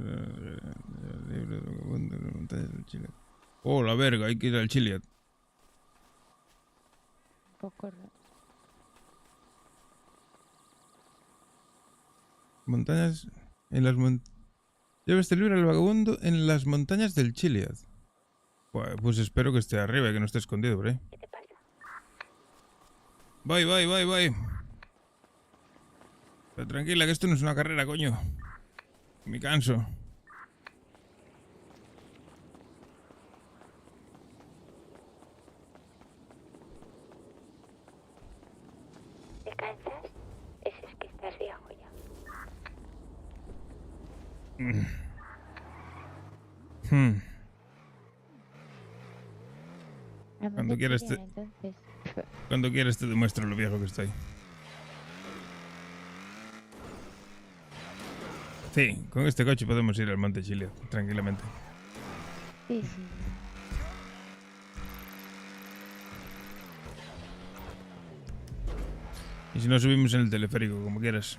libro de vagabundo de las montañas del Chile. Oh, la verga, hay que ir al Chiliad. Un poco raro. Montañas. En las Lleva este libro al vagabundo en las montañas del Chiliad. Pues espero que esté arriba y que no esté escondido por ahí. ¿Qué te pasa? Voy. Pero tranquila, que esto no es una carrera, coño. Me canso. ¿Te cansas? Eso es que estás viejo ya. Cuando quieras te demuestro lo viejo que estoy. Sí, con este coche podemos ir al Monte Chiliad tranquilamente. Sí. Y si no, subimos en el teleférico, como quieras.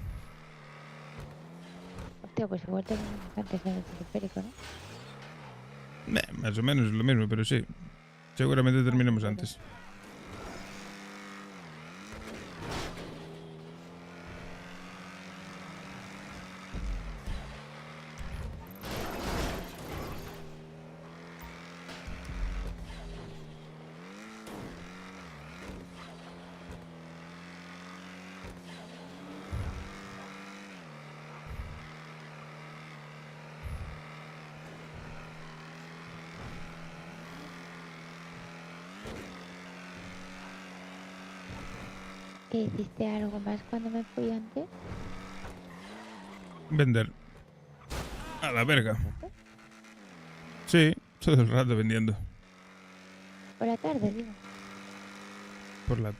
Hostia, pues igual tenemos antes en el teleférico, ¿no? Más o menos es lo mismo, pero sí. Seguramente terminemos antes. ¿Que hiciste algo más cuando me fui antes? Vender. A la verga. Sí, todo el rato vendiendo. Por la tarde, digo. Por la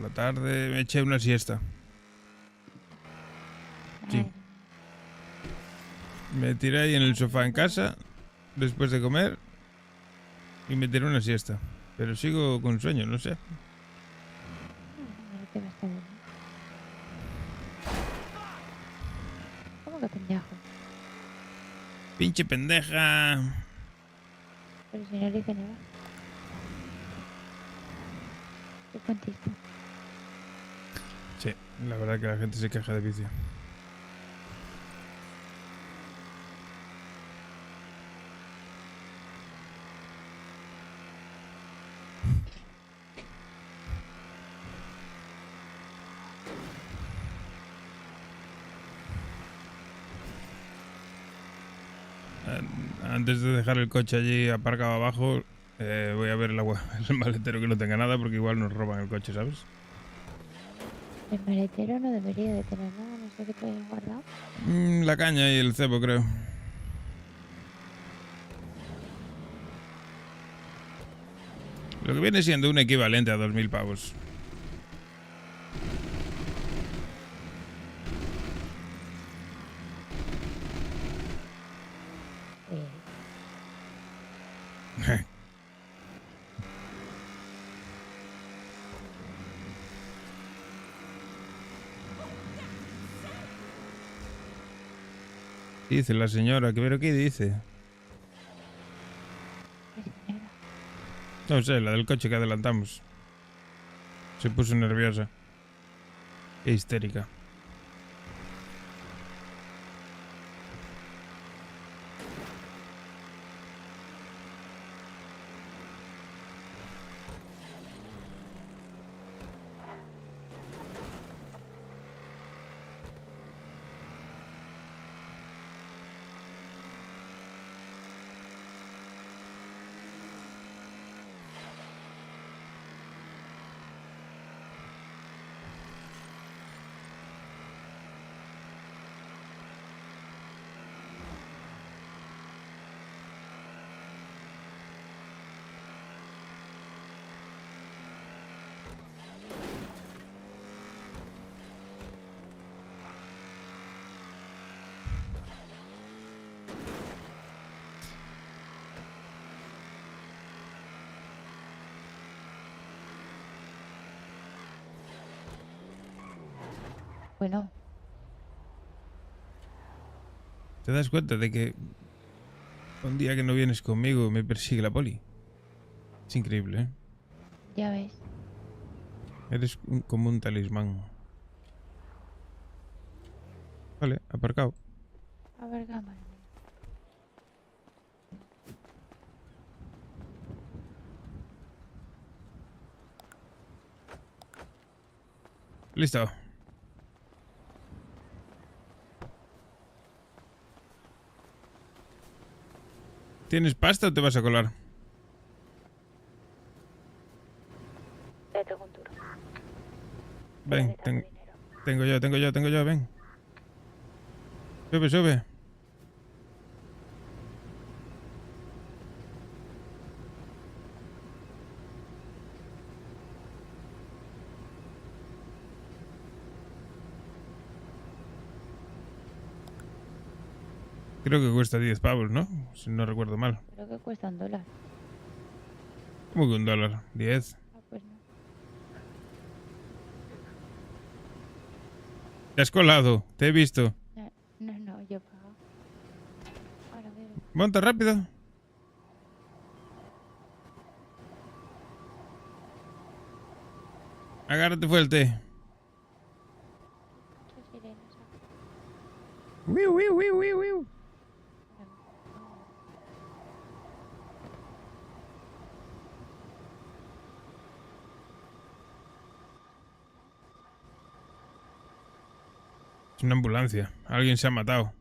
tarde me eché una siesta. Sí. Me tiré ahí en el sofá en casa, después de comer, y me tiré una siesta. Pero sigo con sueño, no sé. Te vas a ver. ¿Cómo que pendejo? Pinche pendeja. Pero si no le hice nada. ¿Qué cuentista? Sí, la verdad que la gente se queja de vicio. Antes de dejar el coche allí aparcado abajo, voy a ver el maletero que no tenga nada, porque igual nos roban el coche, ¿sabes? El maletero no debería de tener nada, no sé qué te hayas guardado. La caña y el cebo, creo. Lo que viene siendo un equivalente a 2000 pavos. Dice la señora, ¿pero qué dice? No sé, la del coche que adelantamos. Se puso nerviosa. E histérica. Bueno, ¿Te das cuenta de que un día que no vienes conmigo me persigue la poli? Es increíble, ¿eh? ya ves. Eres como un talismán. Vale, aparcado. A ver, cámara. Listo. ¿Tienes pasta o te vas a colar? Ya tengo un duro. Ven, tengo yo, ven. Sube, sube. Creo que cuesta 10 pavos, ¿no? Si no recuerdo mal. Creo que cuesta $1. ¿Cómo que $1? 10. Ah, pues no. Te has colado, te he visto. No, yo pago. Ahora veo. Monta rápido. Agárrate fuerte. Muchas sirenas. Wiu, wiu, wiu, wiu, wiu. Es una ambulancia. Alguien se ha matado.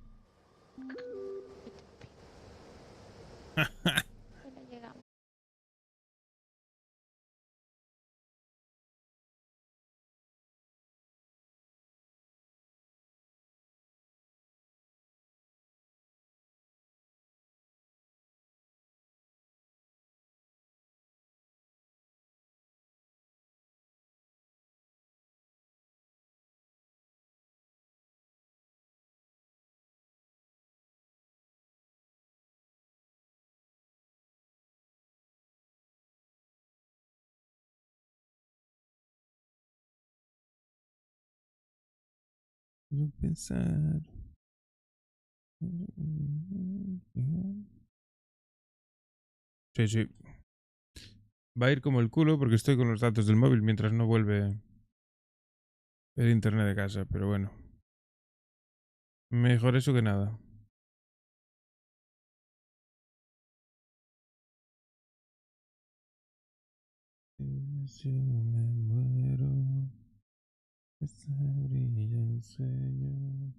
Bueno, llegamos. Quiero pensar. Sí, sí. Va a ir como el culo porque estoy con los datos del móvil mientras no vuelve el internet de casa, pero bueno. Mejor eso que nada. Yo me muero. Esa brilla en sueño.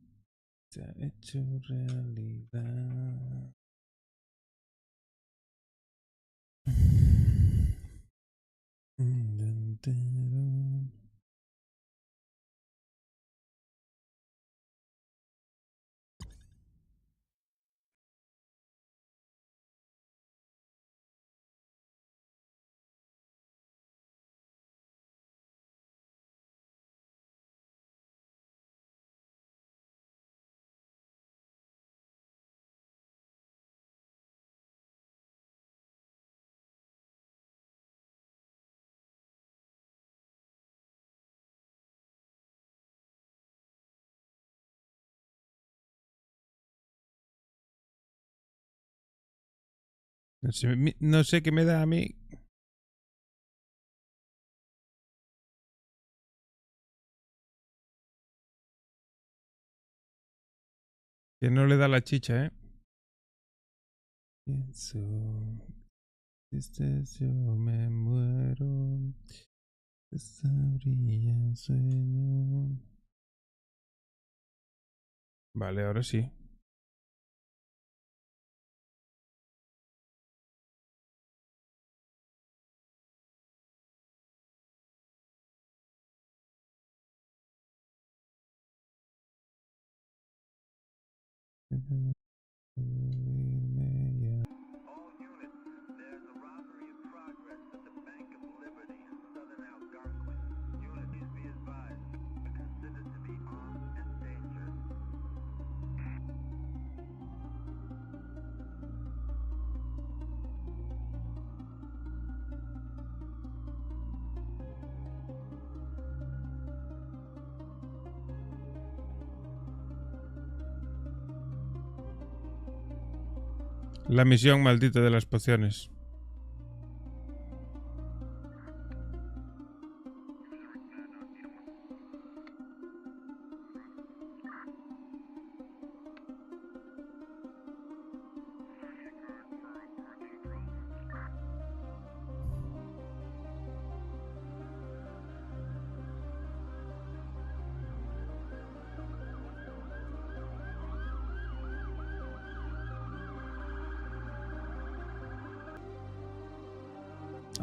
Se ha hecho realidad. Entero. No sé qué me da a mí. Que no le da la chicha, ¿eh? Pienso. Yo me muero. Esa brilla en sueño. Vale, ahora sí. La misión maldita de las pociones.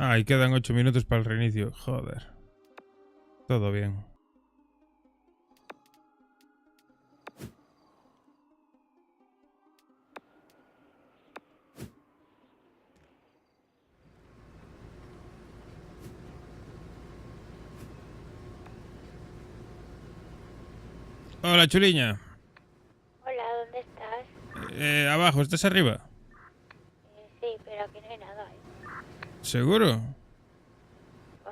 Ah, y quedan 8 minutos para el reinicio. Joder. Todo bien. Hola, chuliña. Hola, ¿dónde estás? Abajo, ¿estás arriba? Sí, pero aquí no hay nada. ¿Seguro?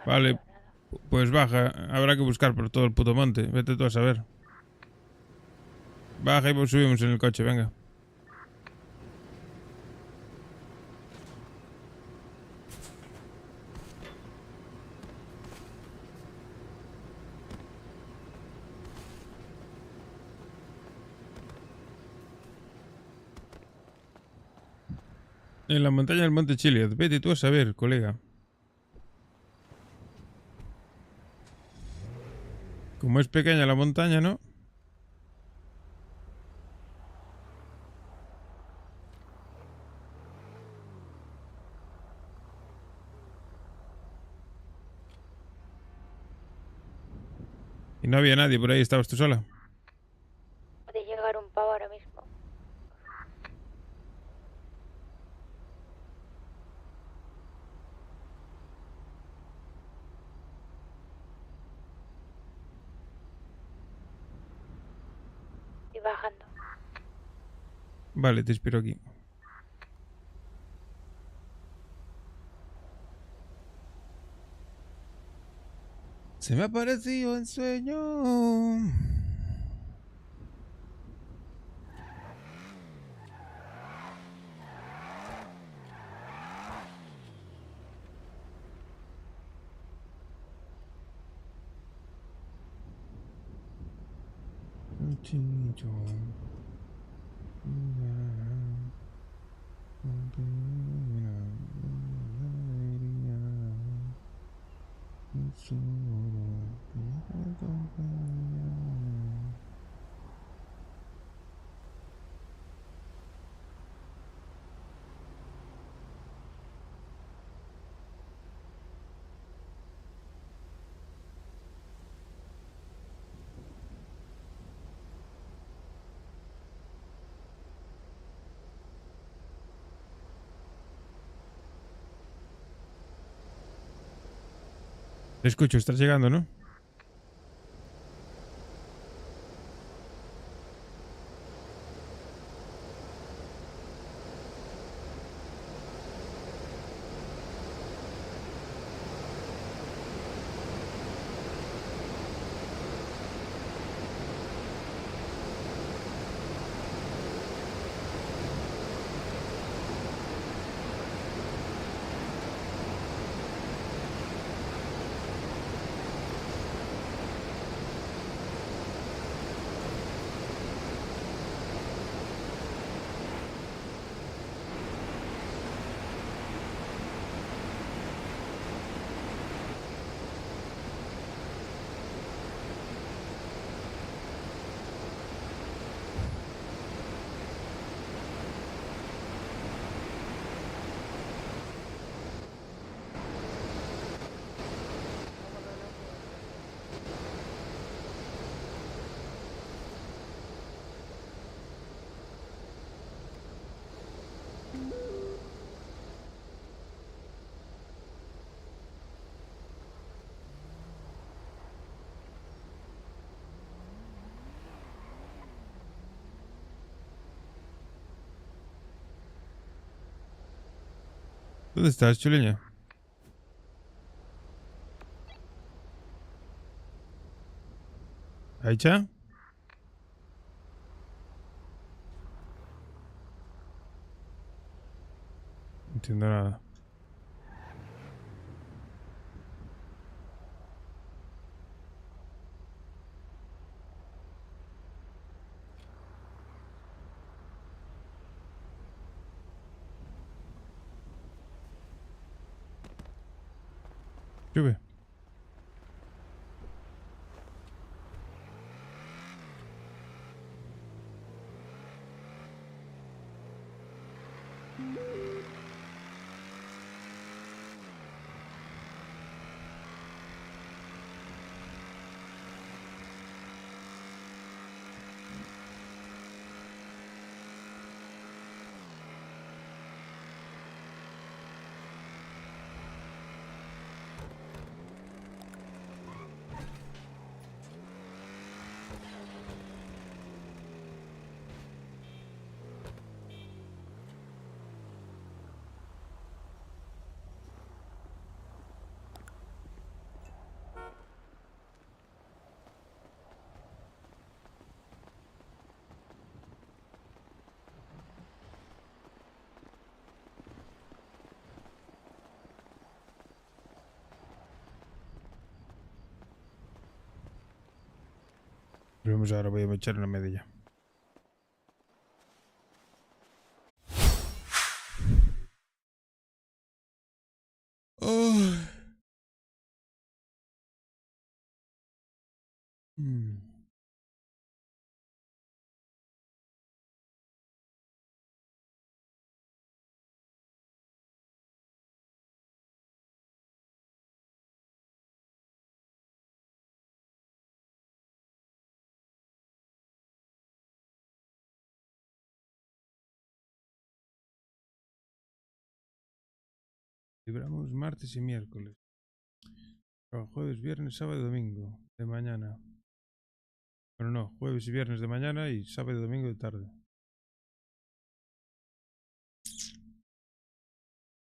Vale, pues baja. Habrá que buscar por todo el puto monte. Vete tú a saber. Baja y pues subimos en el coche, venga. En la montaña del Monte Chiliad. Vete tú a saber, colega. Como es pequeña la montaña, ¿no? Y no había nadie por ahí, estabas tú sola. Puede llegar un pavo ahora mismo. Estoy bajando. Vale, te espero aquí. Se me ha parecido en sueño. Te escucho, estás llegando, ¿no? ¿Dónde estás, chuleña? ¿Aicha? entiendo nada. Sube. Vamos ahora, voy a echar una medalla. Libramos martes y miércoles. Jueves, viernes, sábado y domingo de mañana. Bueno, no, jueves y viernes de mañana y sábado y domingo de tarde.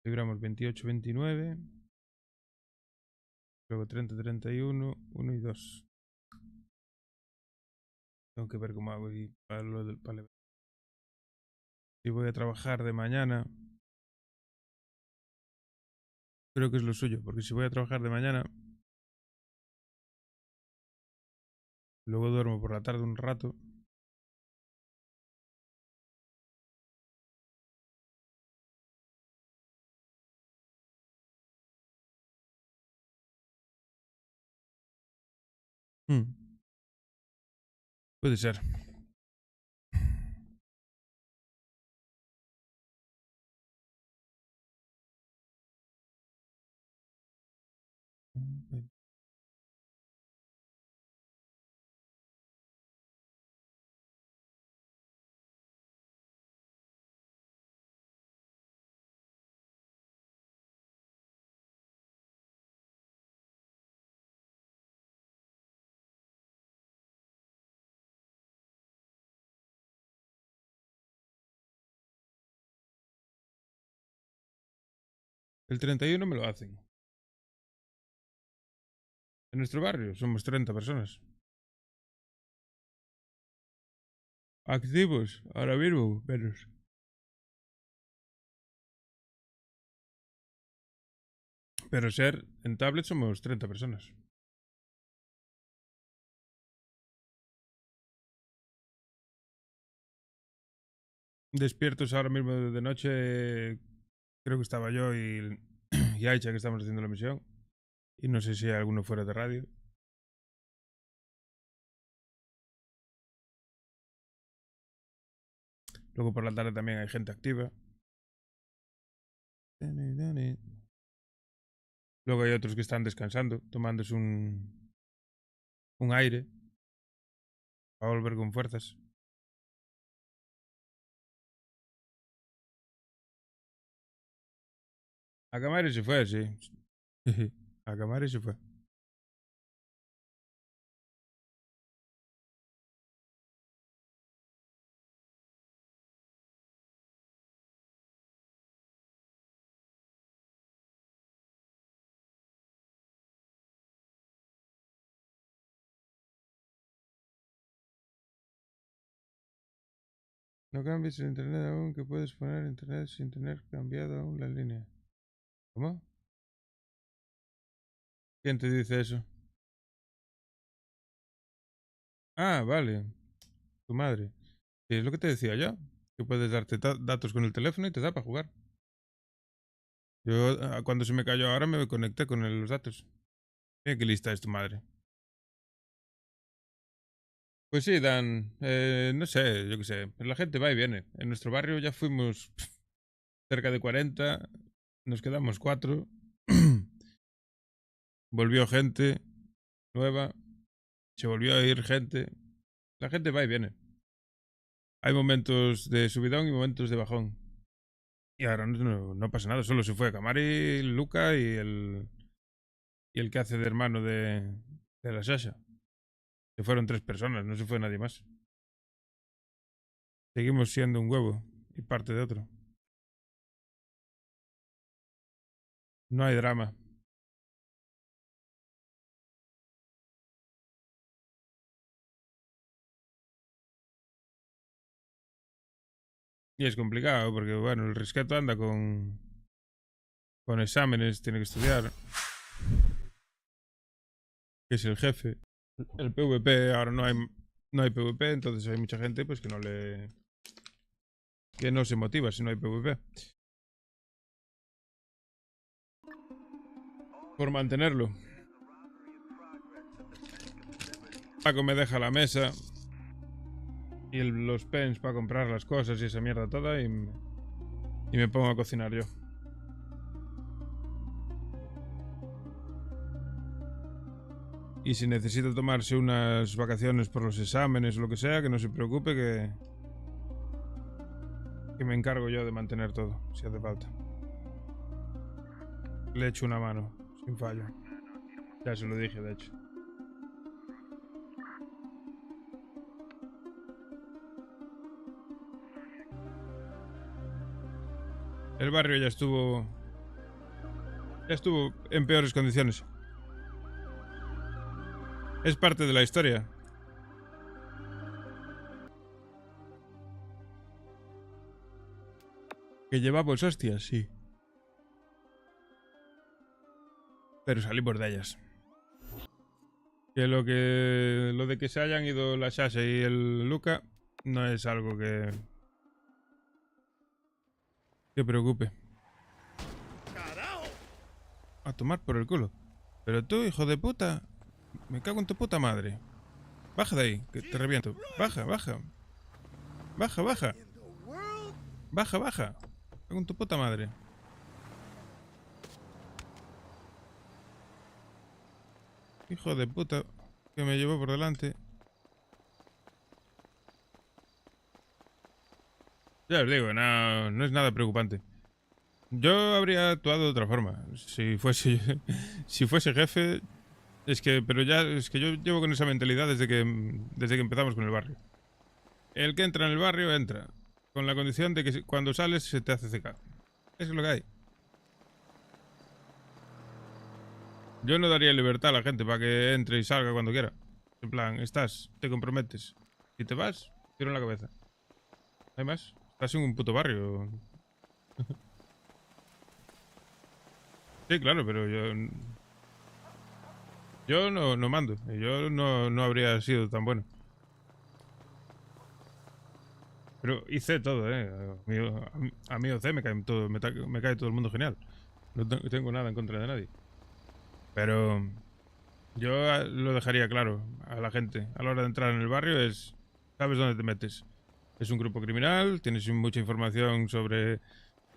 Libramos 28, 29. Luego 30, 31, 1 y 2. Tengo que ver cómo hago y para lo del paleo. Si voy a trabajar de mañana, creo que es lo suyo, porque si voy a trabajar de mañana, luego duermo por la tarde un rato. Puede ser. El 31 me lo hacen. En nuestro barrio somos 30 personas. Activos, ahora mismo, menos. Pero ser en tablet somos 30 personas. Despiertos ahora mismo de noche, creo que estaba yo y Aicha que estamos haciendo la misión. Y no sé si hay alguno fuera de radio. Luego por la tarde también hay gente activa. Luego hay otros que están descansando, tomándose un aire para volver con fuerzas. A Camari se fue, sí. A Camari se fue. No cambies el internet aún, que puedes poner internet sin tener cambiado aún la línea. ¿Cómo? ¿Quién te dice eso? Ah, vale. Tu madre. Sí, es lo que te decía yo. Que puedes darte datos con el teléfono y te da para jugar. Yo, cuando se me cayó ahora, me conecté con los datos. Mira qué lista es tu madre. Pues sí, Dan. No sé, yo qué sé. La gente va y viene. En nuestro barrio ya fuimos cerca de 40. Nos quedamos 4. Volvió gente nueva. Se volvió a ir gente. La gente va y viene. Hay momentos de subidón y momentos de bajón. Y ahora no pasa nada. Solo se fue Camari, Luca y el que hace de hermano de la Sasha. Se fueron 3 personas, no se fue nadie más. Seguimos siendo un huevo y parte de otro. No hay drama. Y es complicado porque, bueno, el Risqueto anda con exámenes, tiene que estudiar. Que es el jefe. El PvP, ahora no hay PvP, entonces hay mucha gente pues que no se motiva si no hay PvP. Por mantenerlo. Paco me deja la mesa y los pens para comprar las cosas y esa mierda toda y me pongo a cocinar yo. Y si necesita tomarse unas vacaciones por los exámenes o lo que sea, que no se preocupe que me encargo yo de mantener todo, si hace falta. Le echo una mano, sin fallo. Ya se lo dije, de hecho. El barrio ya estuvo en peores condiciones. Es parte de la historia. Que llevamos hostias, sí. Pero salimos de ellas. Que lo de que se hayan ido la Sasha y el Luca no es algo que preocupe. A tomar por el culo. Pero tú, hijo de puta, me cago en tu puta madre. Baja de ahí, que te reviento. Baja, baja. Baja, baja. Baja, baja. Me cago en tu puta madre. Hijo de puta, que me llevó por delante. Ya os digo, no es nada preocupante. Yo habría actuado de otra forma. Si fuese jefe, pero yo llevo con esa mentalidad desde que empezamos con el barrio. El que entra en el barrio entra, con la condición de que cuando sales se te hace CK. Eso es lo que hay. Yo no daría libertad a la gente para que entre y salga cuando quiera. En plan, te comprometes. Si te vas, tiro en la cabeza. ¿No hay más? Estás en un puto barrio. Sí, claro, pero yo no mando. Yo no habría sido tan bueno. Pero hice todo, A mí OC me cae todo el mundo genial. No tengo nada en contra de nadie. Pero yo lo dejaría claro a la gente. A la hora de entrar en el barrio sabes dónde te metes. Es un grupo criminal, tienes mucha información sobre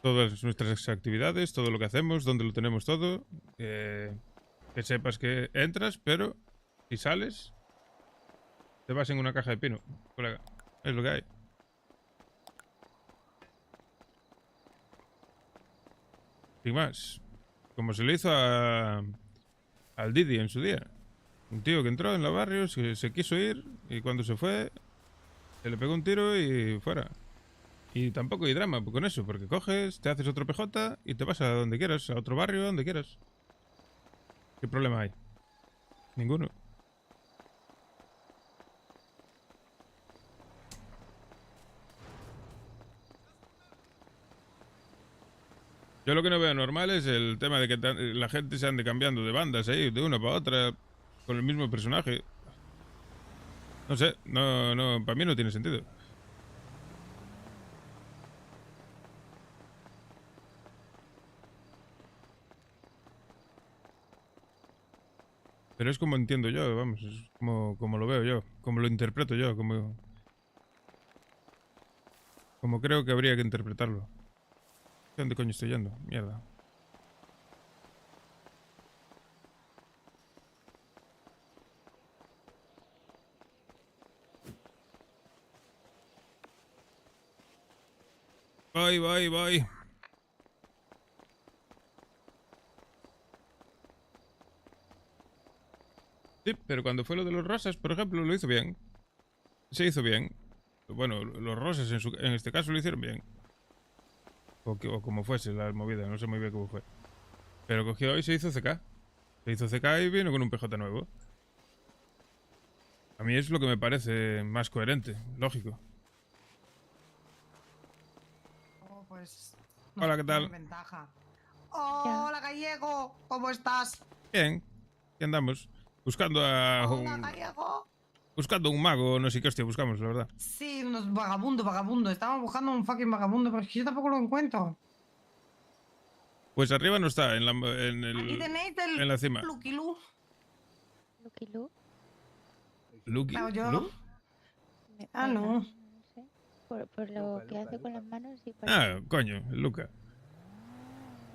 todas nuestras actividades, todo lo que hacemos, dónde lo tenemos todo. Que sepas que entras, pero si sales, te vas en una caja de pino, colega. Es lo que hay. Sin más. Como se le hizo al Didi en su día. Un tío que entró en el barrio, se quiso ir y cuando se fue, se le pegó un tiro y fuera. Y tampoco hay drama con eso, porque coges, te haces otro PJ y te vas a donde quieras, a otro barrio, donde quieras. ¿Qué problema hay? Ninguno. Yo lo que no veo normal es el tema de que la gente se ande cambiando de bandas ahí, de una para otra, con el mismo personaje. No sé, no, para mí no tiene sentido. Pero es como entiendo yo, vamos, es como lo veo yo, como lo interpreto yo, como creo que habría que interpretarlo. ¿Dónde coño estoy yendo? Mierda. Voy. Sí, pero cuando fue lo de los rosas, por ejemplo, lo hizo bien. Se hizo bien. Bueno, los rosas en este caso lo hicieron bien. O como fuese la movida, no sé muy bien cómo fue. Pero cogió y se hizo CK. Se hizo CK y vino con un PJ nuevo. A mí es lo que me parece más coherente, lógico. Pues. Hola, ¿qué tal? Ventaja. Hola, Gallego. ¿Cómo estás? Bien, aquí andamos. Buscando a Hola, Gallego. Buscando un mago, no sé qué hostia buscamos, la verdad. Sí, unos vagabundo. Estamos buscando un fucking vagabundo, pero es que yo tampoco lo encuentro. Pues arriba no está, Aquí tenéis el en la cima. Lucky Lu. Lucky Lu. ¿Lucky? Claro, yo. ¿Lu? No. No sé. Por lo que hace con las manos y Ah, coño, Luca.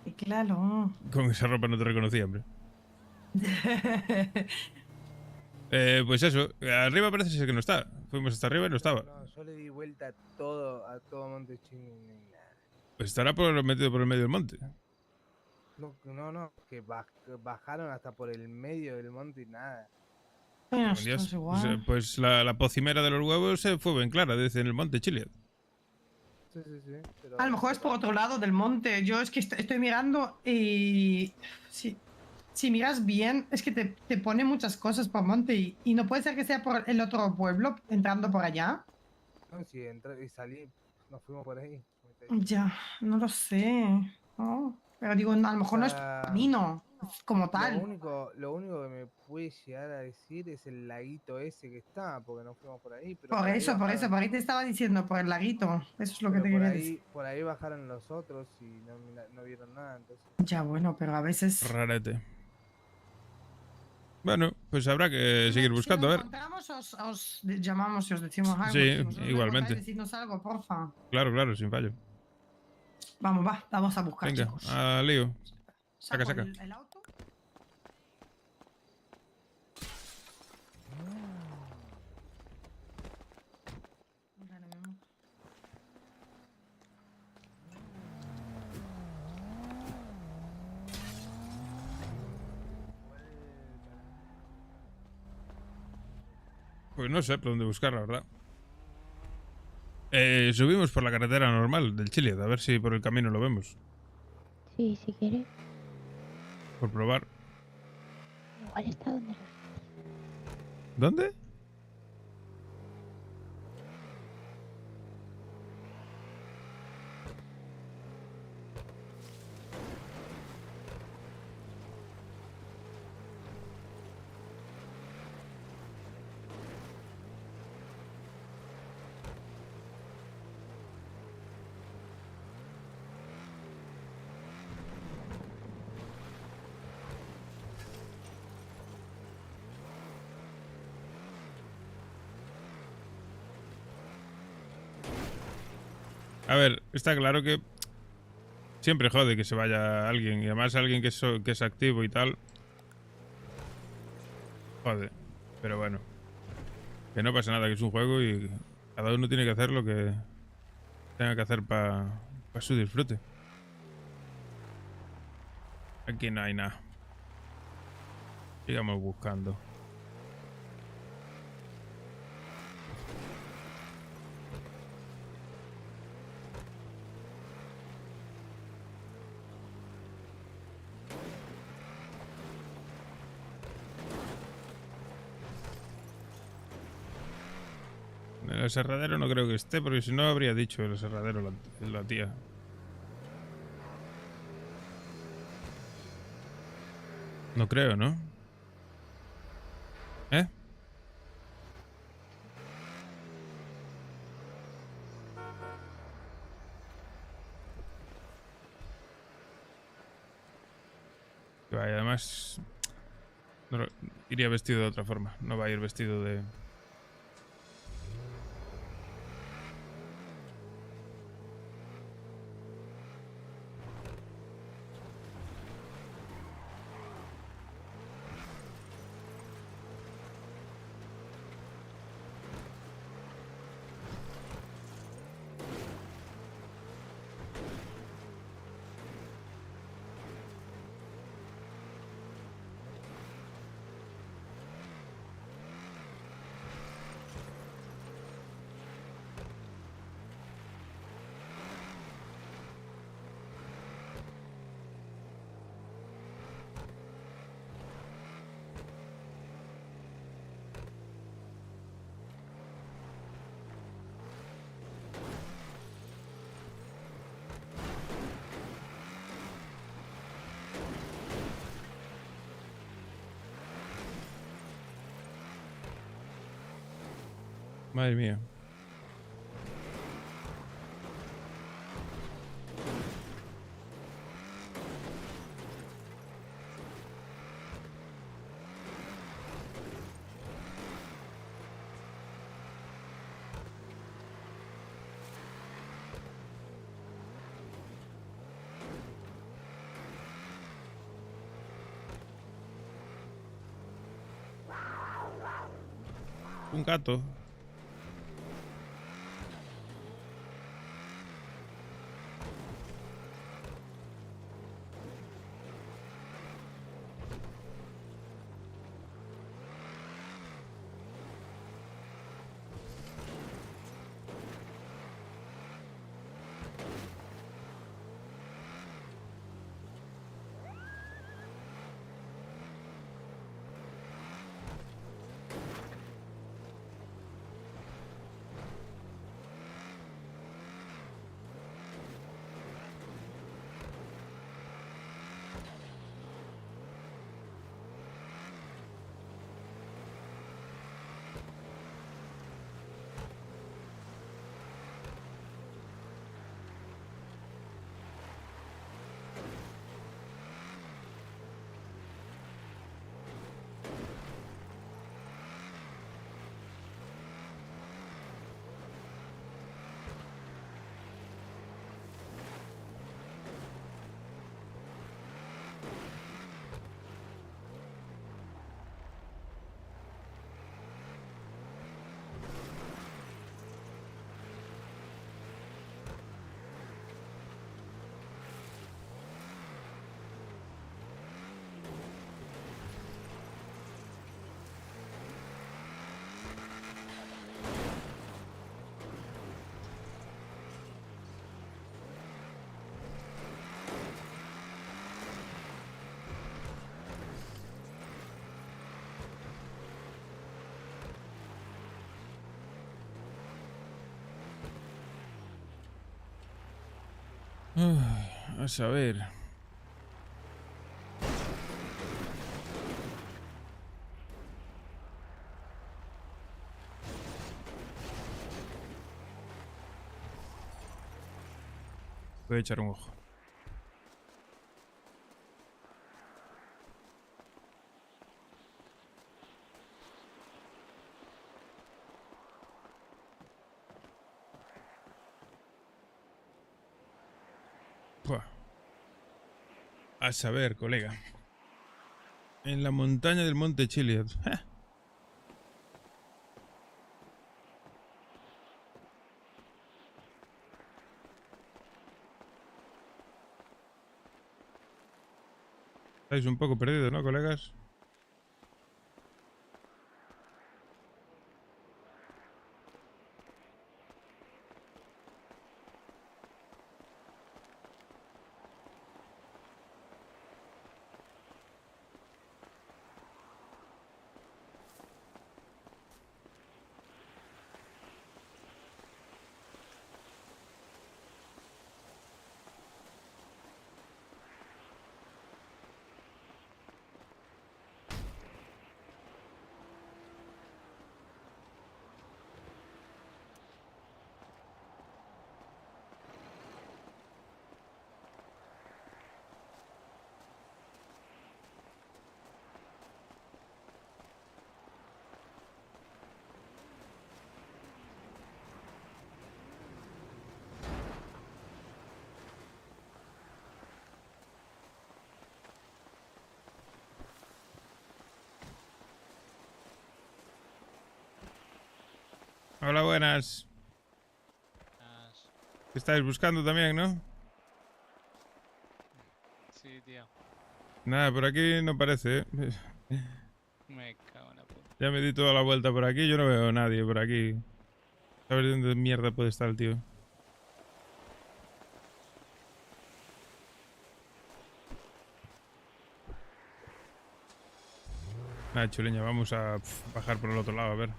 Y claro. Con esa ropa no te reconocía, hombre. Pues eso, arriba parece ser que no está. Fuimos hasta arriba y no estaba. No, yo le di vuelta a todo Monte Chino y nada. Pues estará metido por el medio del monte. No, que bajaron hasta por el medio del monte y nada. Bueno, Dios, es igual. pues la pocimera de los huevos se fue bien clara, dice en el monte Chiliad. Sí, pero A lo mejor es por otro lado del monte. Yo es que estoy mirando y. Si miras bien, es que te pone muchas cosas por monte y no puede ser que sea por el otro pueblo, entrando por allá. No, si entré y salí, nos fuimos por ahí. Ya, no lo sé. ¿No? Pero digo, a lo mejor no es camino como tal. Lo único que me puede llegar a decir es el laguito ese que está, porque nos fuimos por ahí. Pero Por ahí te estaba diciendo, por el laguito. Eso es lo que te quería decir. Por ahí bajaron los otros y no vieron nada, entonces. Ya, bueno, pero a veces. Rarete. Bueno, pues habrá que seguir buscando, si a nos ver. encontramos, os llamamos y os decimos algo. Sí, Si vosotros igualmente. Decidnos algo, porfa. Claro, sin fallo. Vamos a buscar, Venga, chicos. al lío. Saco Saca. el auto. Pues no sé por dónde buscar, la verdad. Subimos por la carretera normal del Chiliad, a ver si por el camino lo vemos. Sí, si quieres. Por probar. Igual está donde ¿Dónde? A ver, está claro que siempre jode que se vaya alguien, y además alguien que es activo y tal. Jode, pero bueno. Que no pasa nada, que es un juego y cada uno tiene que hacer lo que tenga que hacer para su disfrute. Aquí no hay nada. Sigamos buscando. El aserradero no creo que esté, porque si no habría dicho el aserradero la tía. No creo, ¿no? ¿Eh? Que vaya, además iría vestido de otra forma. No va a ir vestido de... Madre mía. Un gato. A saber. Voy a echar un ojo. Buah. A saber, colega. En la montaña del Monte Chiliad. Estáis un poco perdidos, ¿no, colegas? Hola, buenas. ¿Qué estáis buscando también, no? Sí, tío. Nada, por aquí no parece, ¿eh? Me cago en la puta. Ya me di toda la vuelta por aquí, yo no veo a nadie por aquí. A ver dónde mierda puede estar el tío. Nada, chuleña, vamos a bajar por el otro lado, a ver.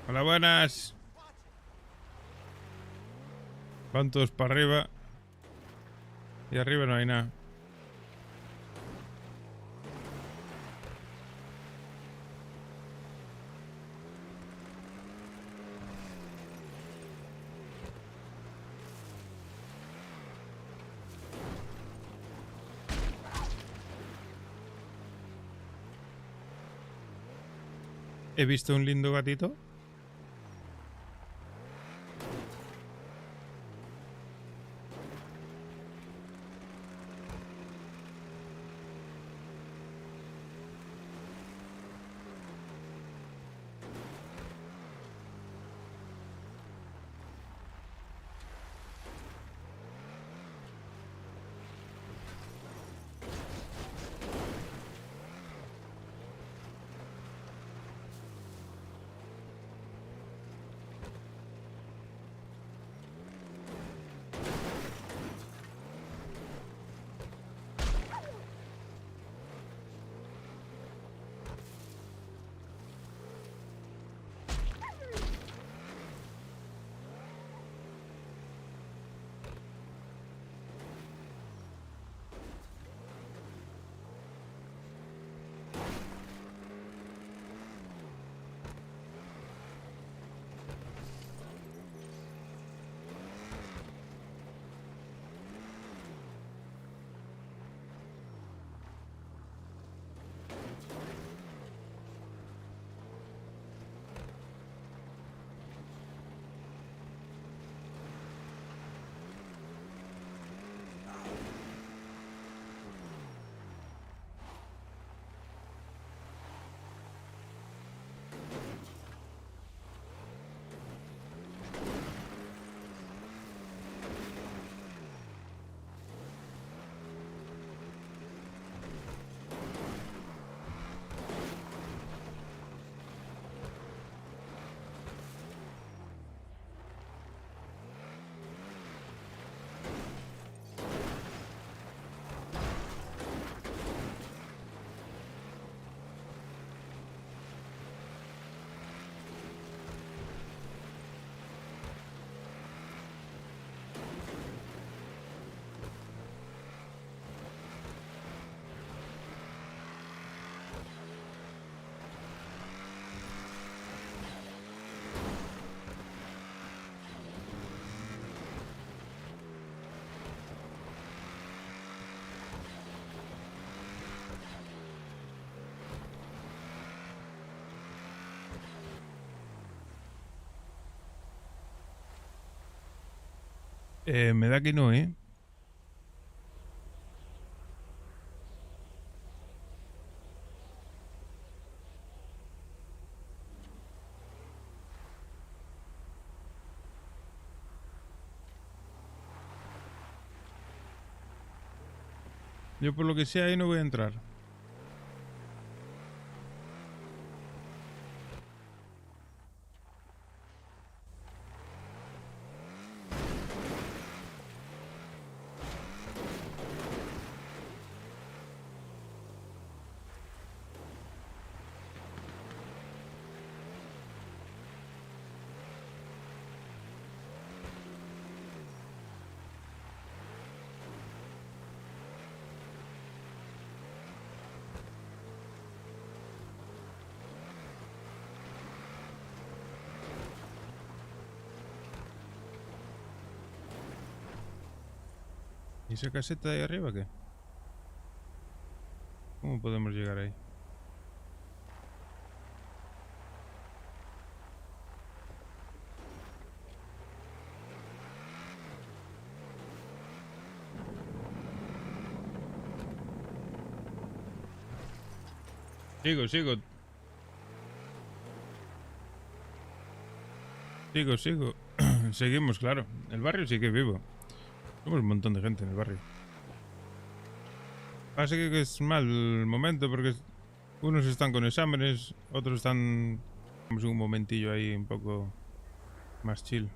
Hola, buenas. Van todos para arriba. Y arriba no hay nada. He visto un lindo gatito. Me da que no, ¿eh? Yo por lo que sea ahí no voy a entrar. esa caseta de ahí arriba qué? ¿Cómo podemos llegar ahí? Sigo. Sigo. Seguimos, claro. El barrio sigue vivo. Somos un montón de gente en el barrio. Pasa que es mal el momento porque unos están con exámenes, otros están... Vamos un momentillo ahí un poco más chill.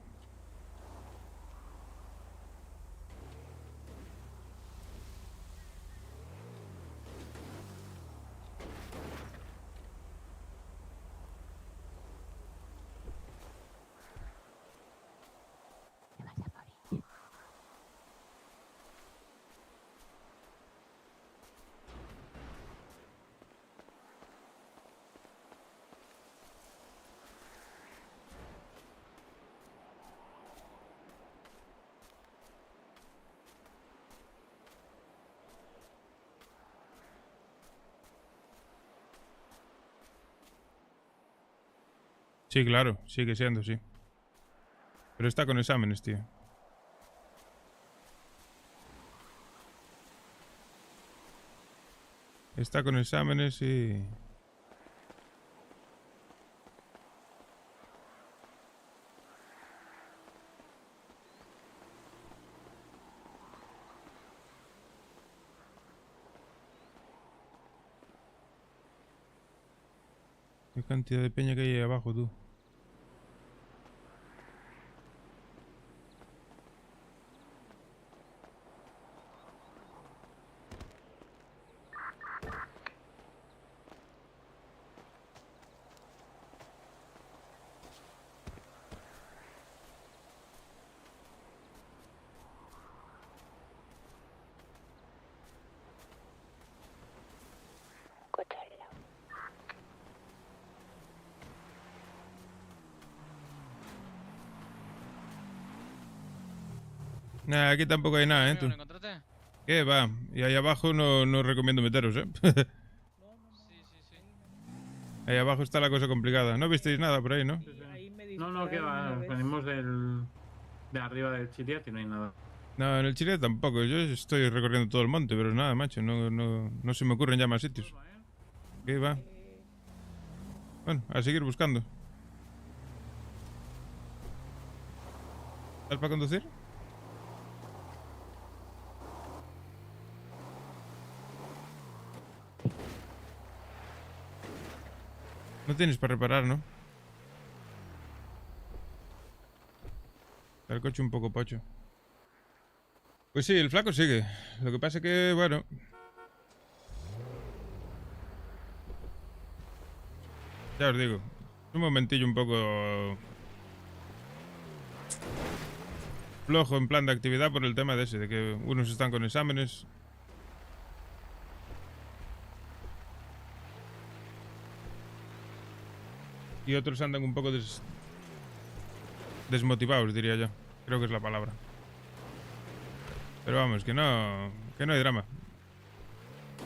Sí, claro, sigue siendo, sí. Pero está con exámenes, tío. Está con exámenes y... ¿Qué cantidad de peña que hay ahí abajo, tú? Nah, aquí tampoco hay nada, ¿eh? Tú. ¿Lo encontraste? ¿Qué va? Y ahí abajo no recomiendo meteros, ¿eh? Ahí abajo está la cosa complicada. No visteis nada por ahí, ¿no? No, que va. Venimos de arriba del Chiriat y no hay nada. No, en el Chile tampoco. Yo estoy recorriendo todo el monte, pero nada, macho. No se me ocurren ya más sitios. ¿Qué va? Bueno, a seguir buscando. ¿Estás para conducir? No tienes para reparar, ¿no? Está el coche un poco pocho. Pues sí, el flaco sigue. Lo que pasa es que, bueno... Ya os digo. Es un momentillo un poco... flojo en plan de actividad por el tema de ese. De que unos están con exámenes... Y otros andan un poco desmotivados, diría yo. Creo que es la palabra. Pero vamos, que no hay drama.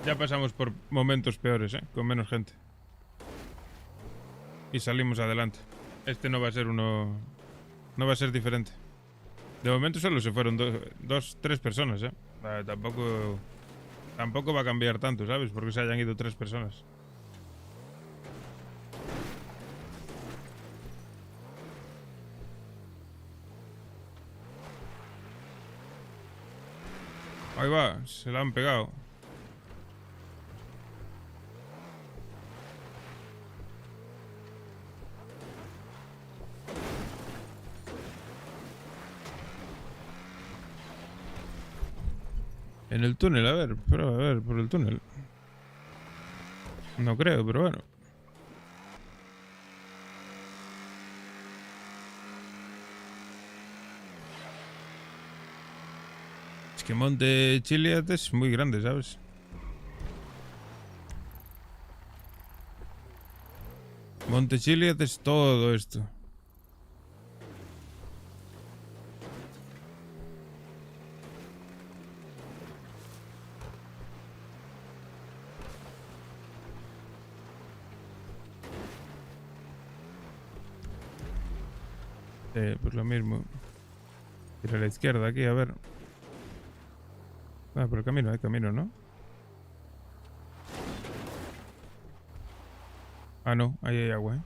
Ya pasamos por momentos peores, ¿eh? Con menos gente. Y salimos adelante. Este no va a ser uno... No va a ser diferente. De momento solo se fueron tres personas, ¿eh? Tampoco va a cambiar tanto, ¿sabes? Porque se hayan ido 3 personas. Ahí va, se la han pegado. En el túnel, a ver, por el túnel. No creo, pero bueno. Es que Monte Chiliad es muy grande, ¿sabes? Monte Chiliad es todo esto. Pues lo mismo. Ir a la izquierda aquí, a ver. Ah, por el camino, hay camino, ¿no? Ah, no, ahí hay agua, ¿eh?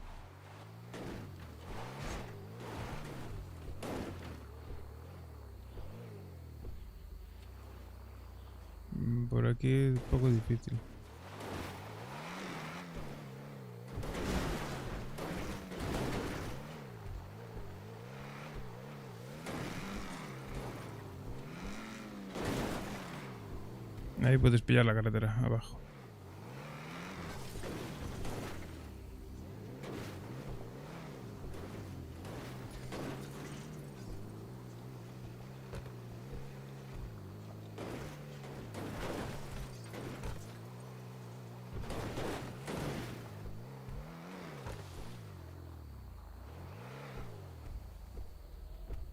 Por aquí es un poco difícil. Ahí puedes pillar la carretera, abajo.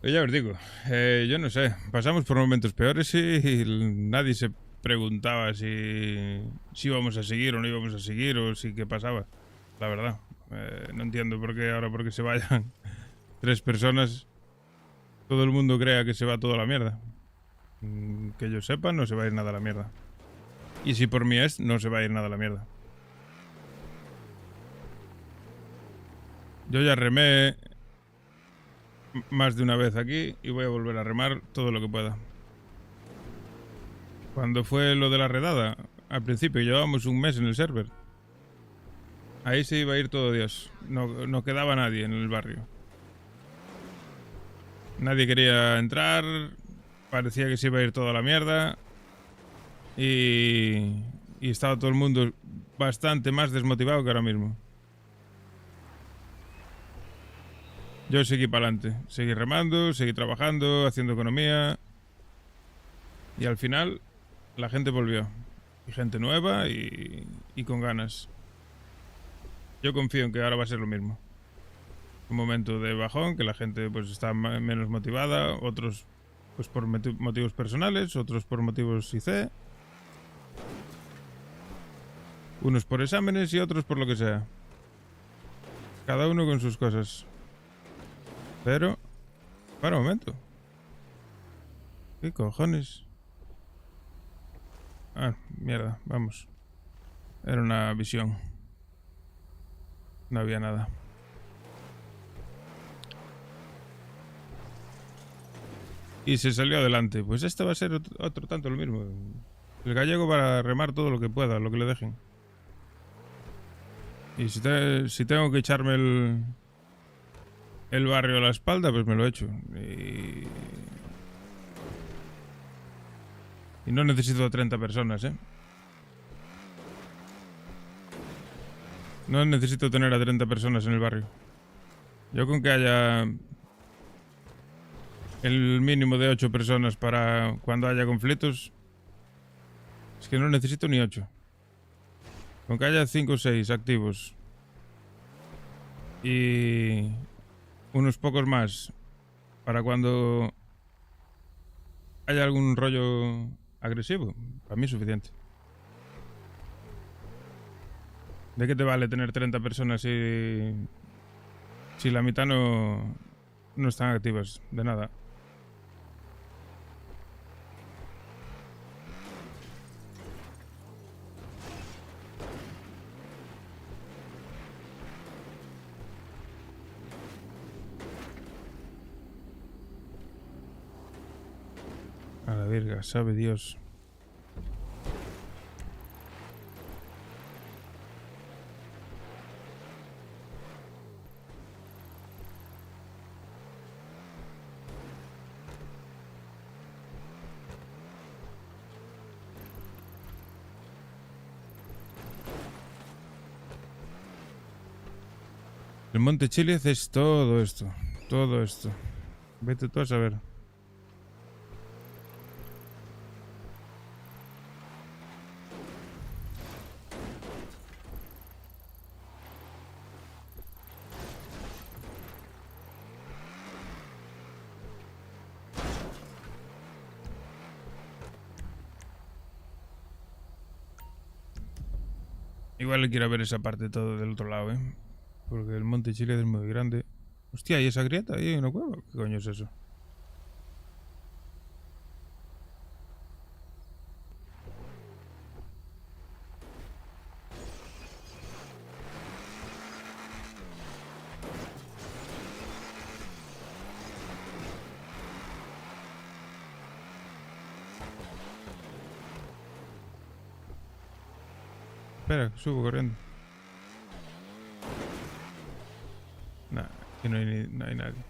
Ya os digo, yo no sé, pasamos por momentos peores y nadie se preguntaba si íbamos a seguir o no íbamos a seguir o si qué pasaba, la verdad. No entiendo por qué ahora porque se vayan 3 personas, todo el mundo crea que se va toda la mierda. Que yo sepa, no se va a ir nada a la mierda. Y si por mí es, no se va a ir nada a la mierda. Yo ya remé más de una vez aquí y voy a volver a remar todo lo que pueda. Cuando fue lo de la redada, al principio llevábamos un mes en el server. Ahí se iba a ir todo Dios. No quedaba nadie en el barrio. Nadie quería entrar. Parecía que se iba a ir toda la mierda. Y estaba todo el mundo bastante más desmotivado que ahora mismo. Yo seguí para adelante, seguí remando, seguí trabajando, haciendo economía. Y al final, la gente volvió. Y gente nueva y con ganas. Yo confío en que ahora va a ser lo mismo. Un momento de bajón, que la gente pues está menos motivada, otros pues por motivos personales, otros por motivos IC. Unos por exámenes y otros por lo que sea. Cada uno con sus cosas. Pero... para un momento. ¿Qué cojones? Ah, mierda, vamos. Era una visión. No había nada. Y se salió adelante. Pues este va a ser otro tanto lo mismo. El gallego para remar todo lo que pueda, lo que le dejen. Y si tengo que echarme el barrio a la espalda, pues me lo echo. Y no necesito 30 personas, ¿eh? No necesito tener a 30 personas en el barrio. Yo con que haya el mínimo de 8 personas para cuando haya conflictos, es que no necesito ni 8. Con que haya 5 o 6 activos y unos pocos más para cuando haya algún rollo agresivo, para mí es suficiente. ¿De qué te vale tener 30 personas si la mitad no están activas? De nada. A la verga, sabe Dios. El Monte Chiliez es todo esto. Todo esto. Vete tú a saber. Igual quiero ver esa parte todo del otro lado, ¿eh? Porque el Monte Chiliez es muy grande. Hostia, ¿y esa grieta? ¿Ahí hay una cueva? ¿Qué coño es eso? Espera, subo corriendo. Nah, aquí no hay, no hay nadie.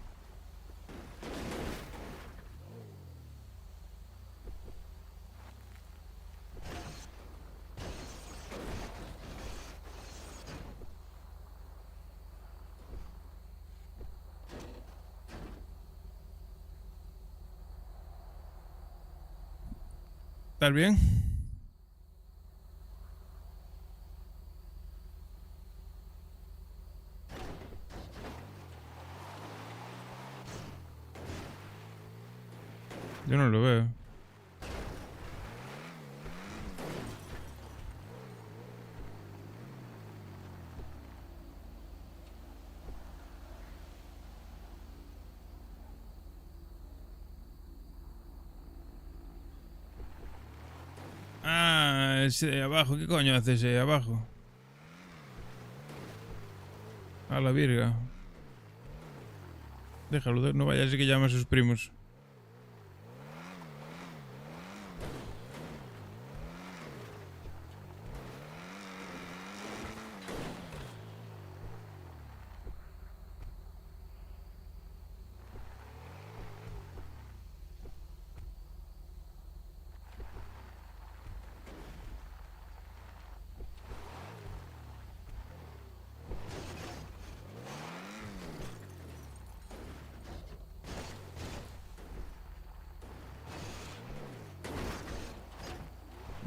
¿Estás bien? Yo no lo veo. Ah, ese de abajo. ¿Qué coño hace ese de abajo? A la virga. Déjalo, no vaya a ser que llame a sus primos.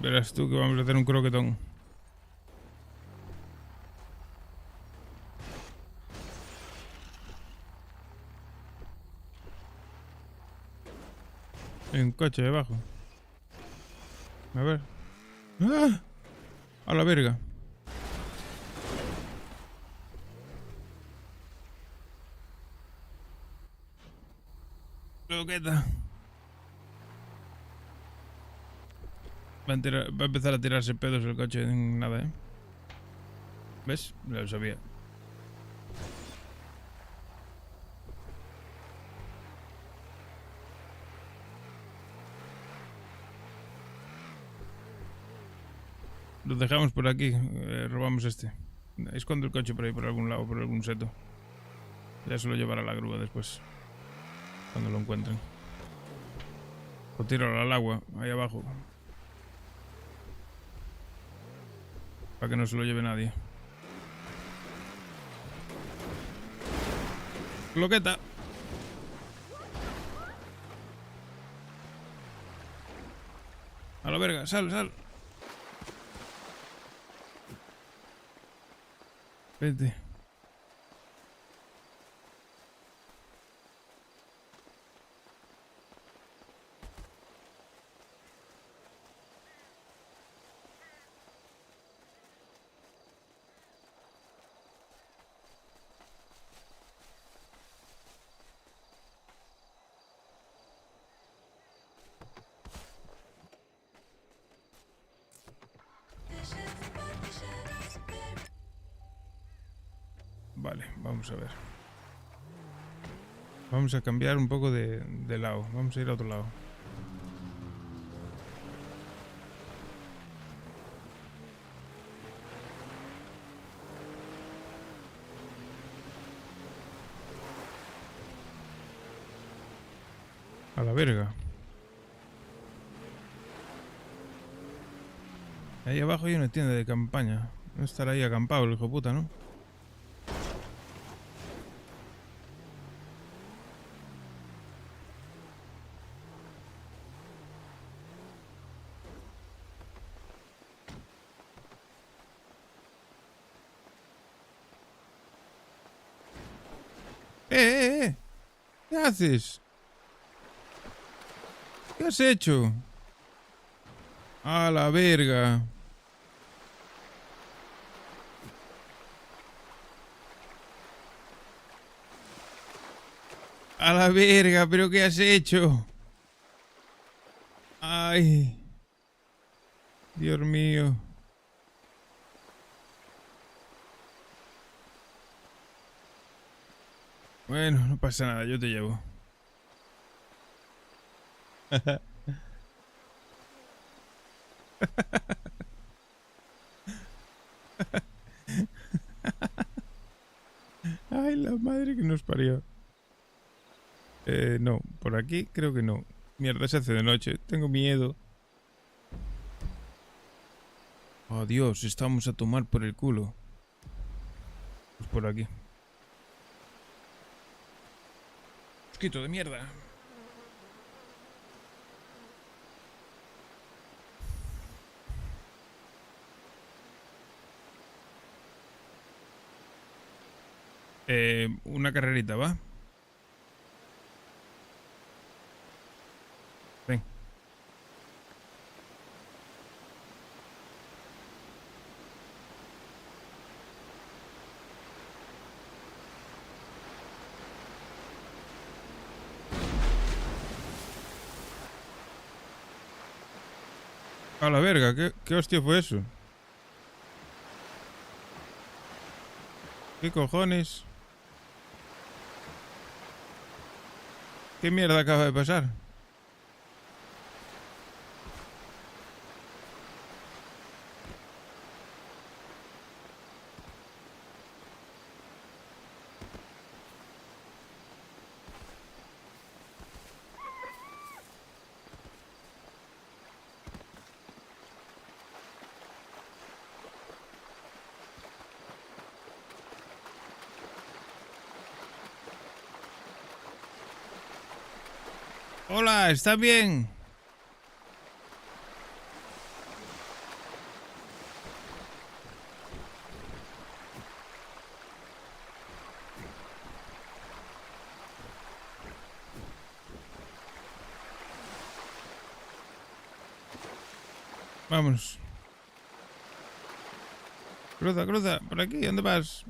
Verás tú que vamos a hacer un croquetón. Hay un coche debajo. A ver. ¡Ah! A la verga. Croqueta. Va a empezar a tirarse pedos el coche en nada, ¿eh? ¿Ves? Ya lo sabía. Lo dejamos por aquí. Robamos este. Escondo el coche por ahí, por algún lado, por algún seto. Ya se lo llevará la grúa después. Cuando lo encuentren. O tíralo al agua, ahí abajo. Para que no se lo lleve nadie. Cloqueta. A la verga, sal, sal. Vete. Vale, vamos a ver. Vamos a cambiar un poco de lado. Vamos a ir a otro lado. A la verga. Ahí abajo hay una tienda de campaña. No estará ahí acampado el hijo de puta, ¿no? ¡Eh! ¿Qué haces? ¿Qué has hecho? A la verga. A la verga, ¿pero qué has hecho? Ay. Dios mío. Bueno, no pasa nada, yo te llevo. Ay, la madre que nos parió. No, por aquí creo que no. Mierda, se hace de noche. Tengo miedo. Oh, Dios, estamos a tomar por el culo. Pues por aquí. Mosquito de mierda. Una carrerita, ¿va? Ven. A la verga, ¿qué hostia fue eso? ¿Qué cojones? ¿Qué mierda acaba de pasar? Hola, ¿está bien? Vamos. Cruza, cruza, por aquí, ¿dónde vas?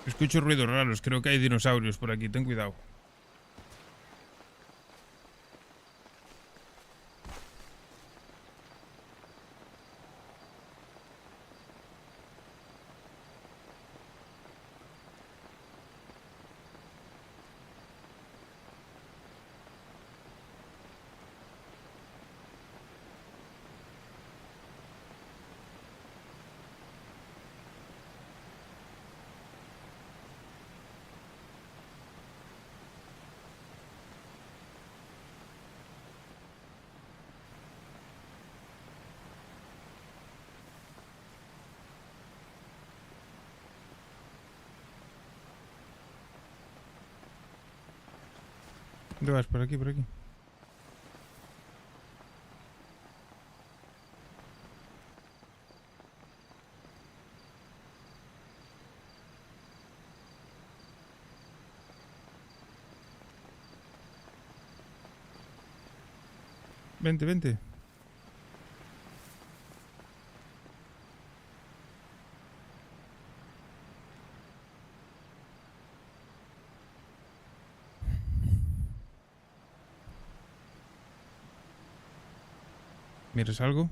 Escucho ruidos raros, creo que hay dinosaurios por aquí, ten cuidado. ¿Dónde vas? Por aquí, por aquí. Vente, vente. ¿Miras algo?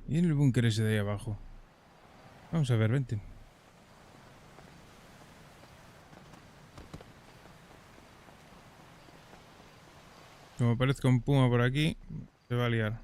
Y en el búnker ese de ahí abajo. Vamos a ver, vente. Como aparezca un puma por aquí, se va a liar.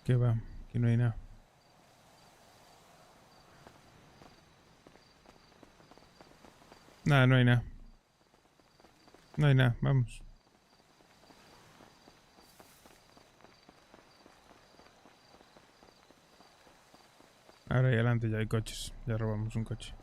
¿Qué va? Aquí no hay nada. Nada, no hay nada. No hay nada, vamos. Ahora ahí adelante ya hay coches. Ya robamos un coche.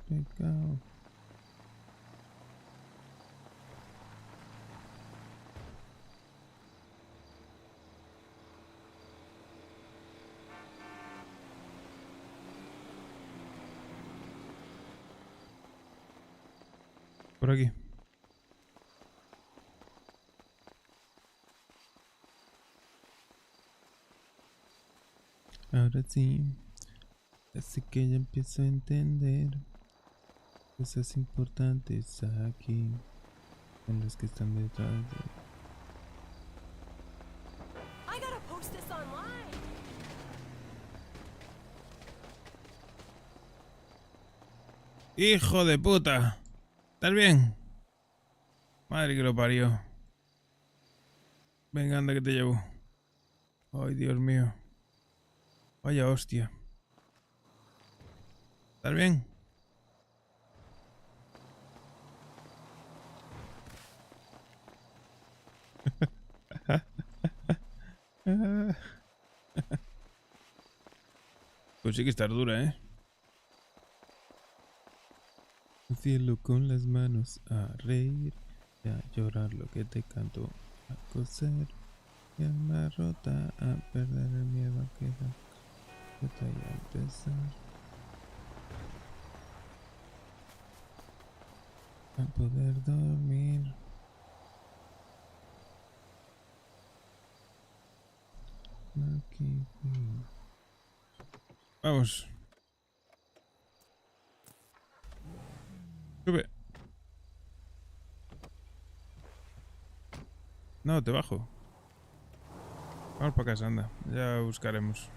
Pecado. Por aquí. Ahora sí. Así que ya empiezo a entender cosas importantes aquí en los que están detrás de... I gotta post this online. ¡Hijo de puta! ¿Estás bien? Madre que lo parió. Venga, anda que te llevo. Ay, Dios mío. Vaya hostia. ¿Estás bien? Pues sí que estar dura, ¿eh? Al cielo con las manos a reír y a llorar lo que te canto a coser. Y alma rota a perder el miedo a quedar rota y a empezar a poder dormir. Aquí. Vamos. Sube. No, te bajo. Vamos para casa, anda. Ya buscaremos.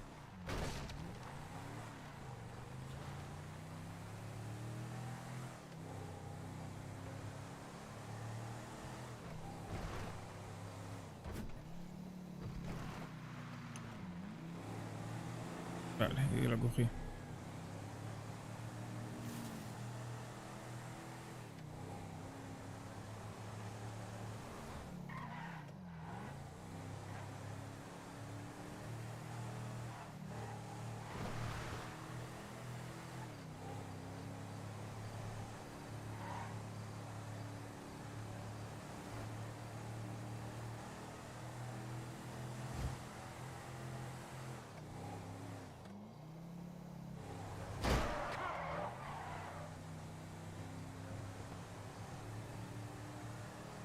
Vale, y lo cogí.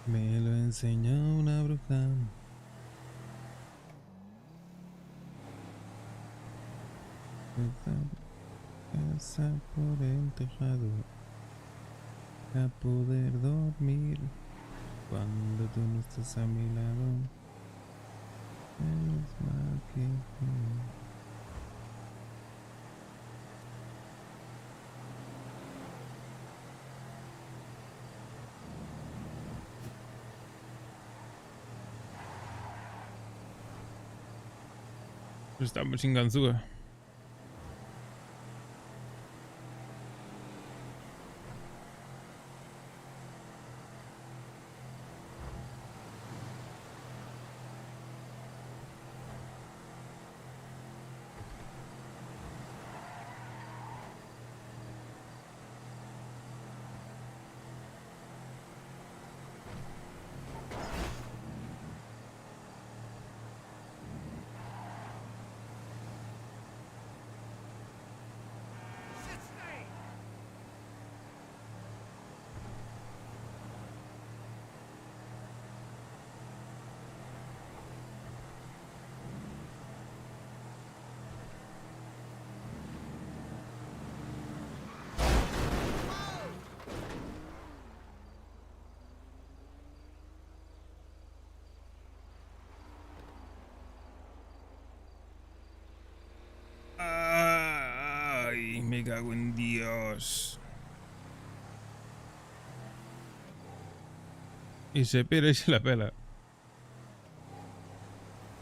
Me lo enseñó una bruja. Casa por el tejado a poder dormir cuando tú no estás a mi lado. Es mal que estamos sin ganzúa. me cago en Dios. Y se pira y se la pela.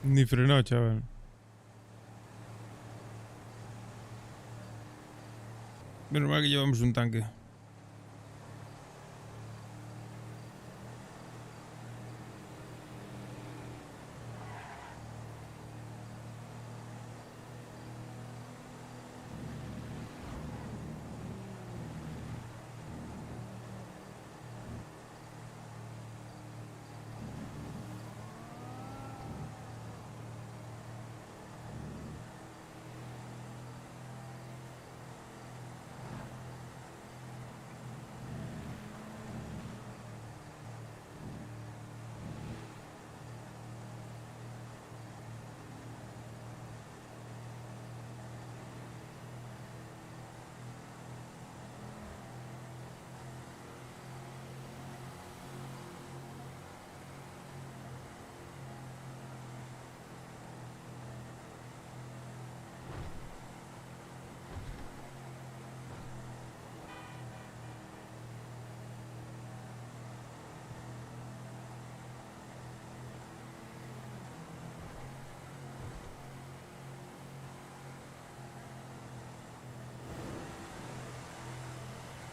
Ni frenó, chaval. Menos mal que llevamos un tanque.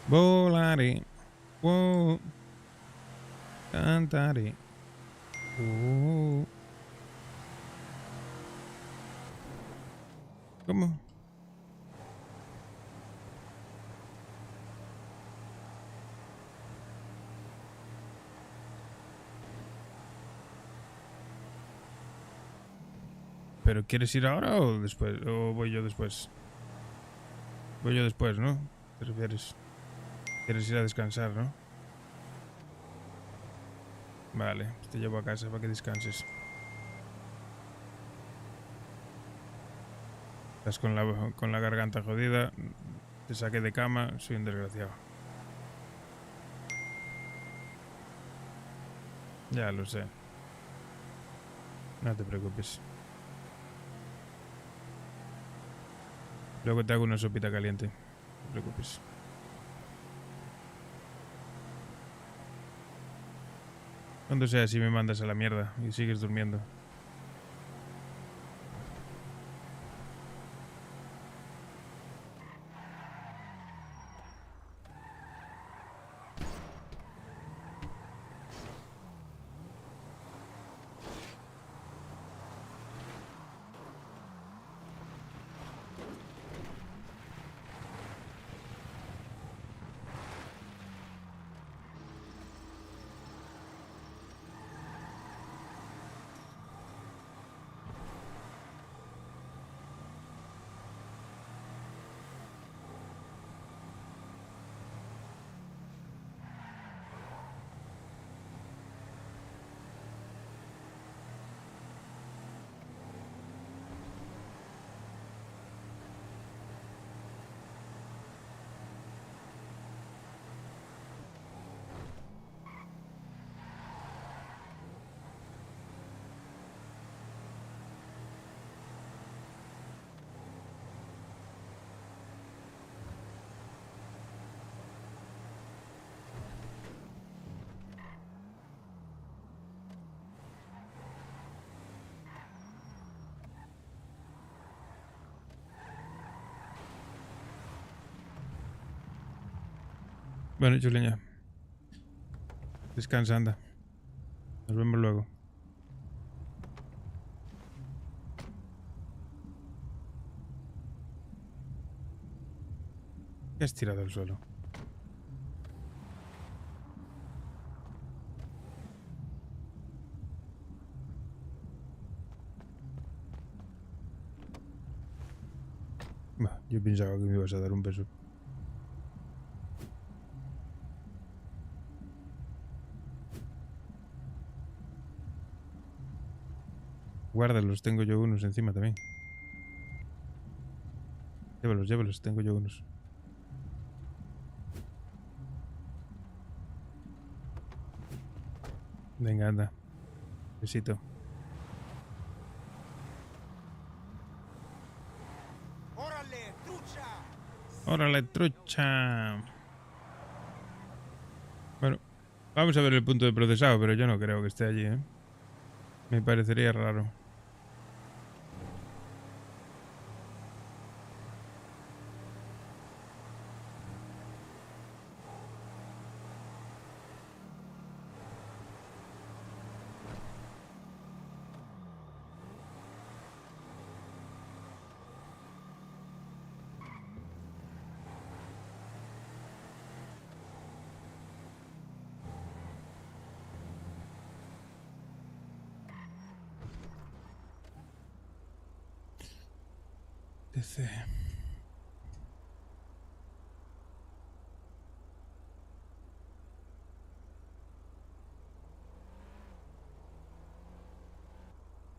Volaré. Wow. Cantaré. ¿Cómo? ¿Pero quieres ir ahora o después? ¿O voy yo después? Voy yo después, ¿no? ¿Te refieres? ¿Quieres ir a descansar, no? Vale, te llevo a casa para que descanses. Estás con la garganta jodida. Te saqué de cama, soy un desgraciado. Ya lo sé. No te preocupes. Luego te hago una sopita caliente. No te preocupes. Cuando sea así me mandas a la mierda y sigues durmiendo. Bueno, chuleña. Descansa, anda. Nos vemos luego. ¿Qué has tirado al suelo? Bah, yo pensaba que me ibas a dar un beso. Guárdalos, tengo yo unos encima también. Llévalos, llévalos, tengo yo unos. Venga, anda. Besito. ¡Órale, trucha! Bueno, vamos a ver el punto de procesado, pero yo no creo que esté allí, ¿eh? Me parecería raro. DC.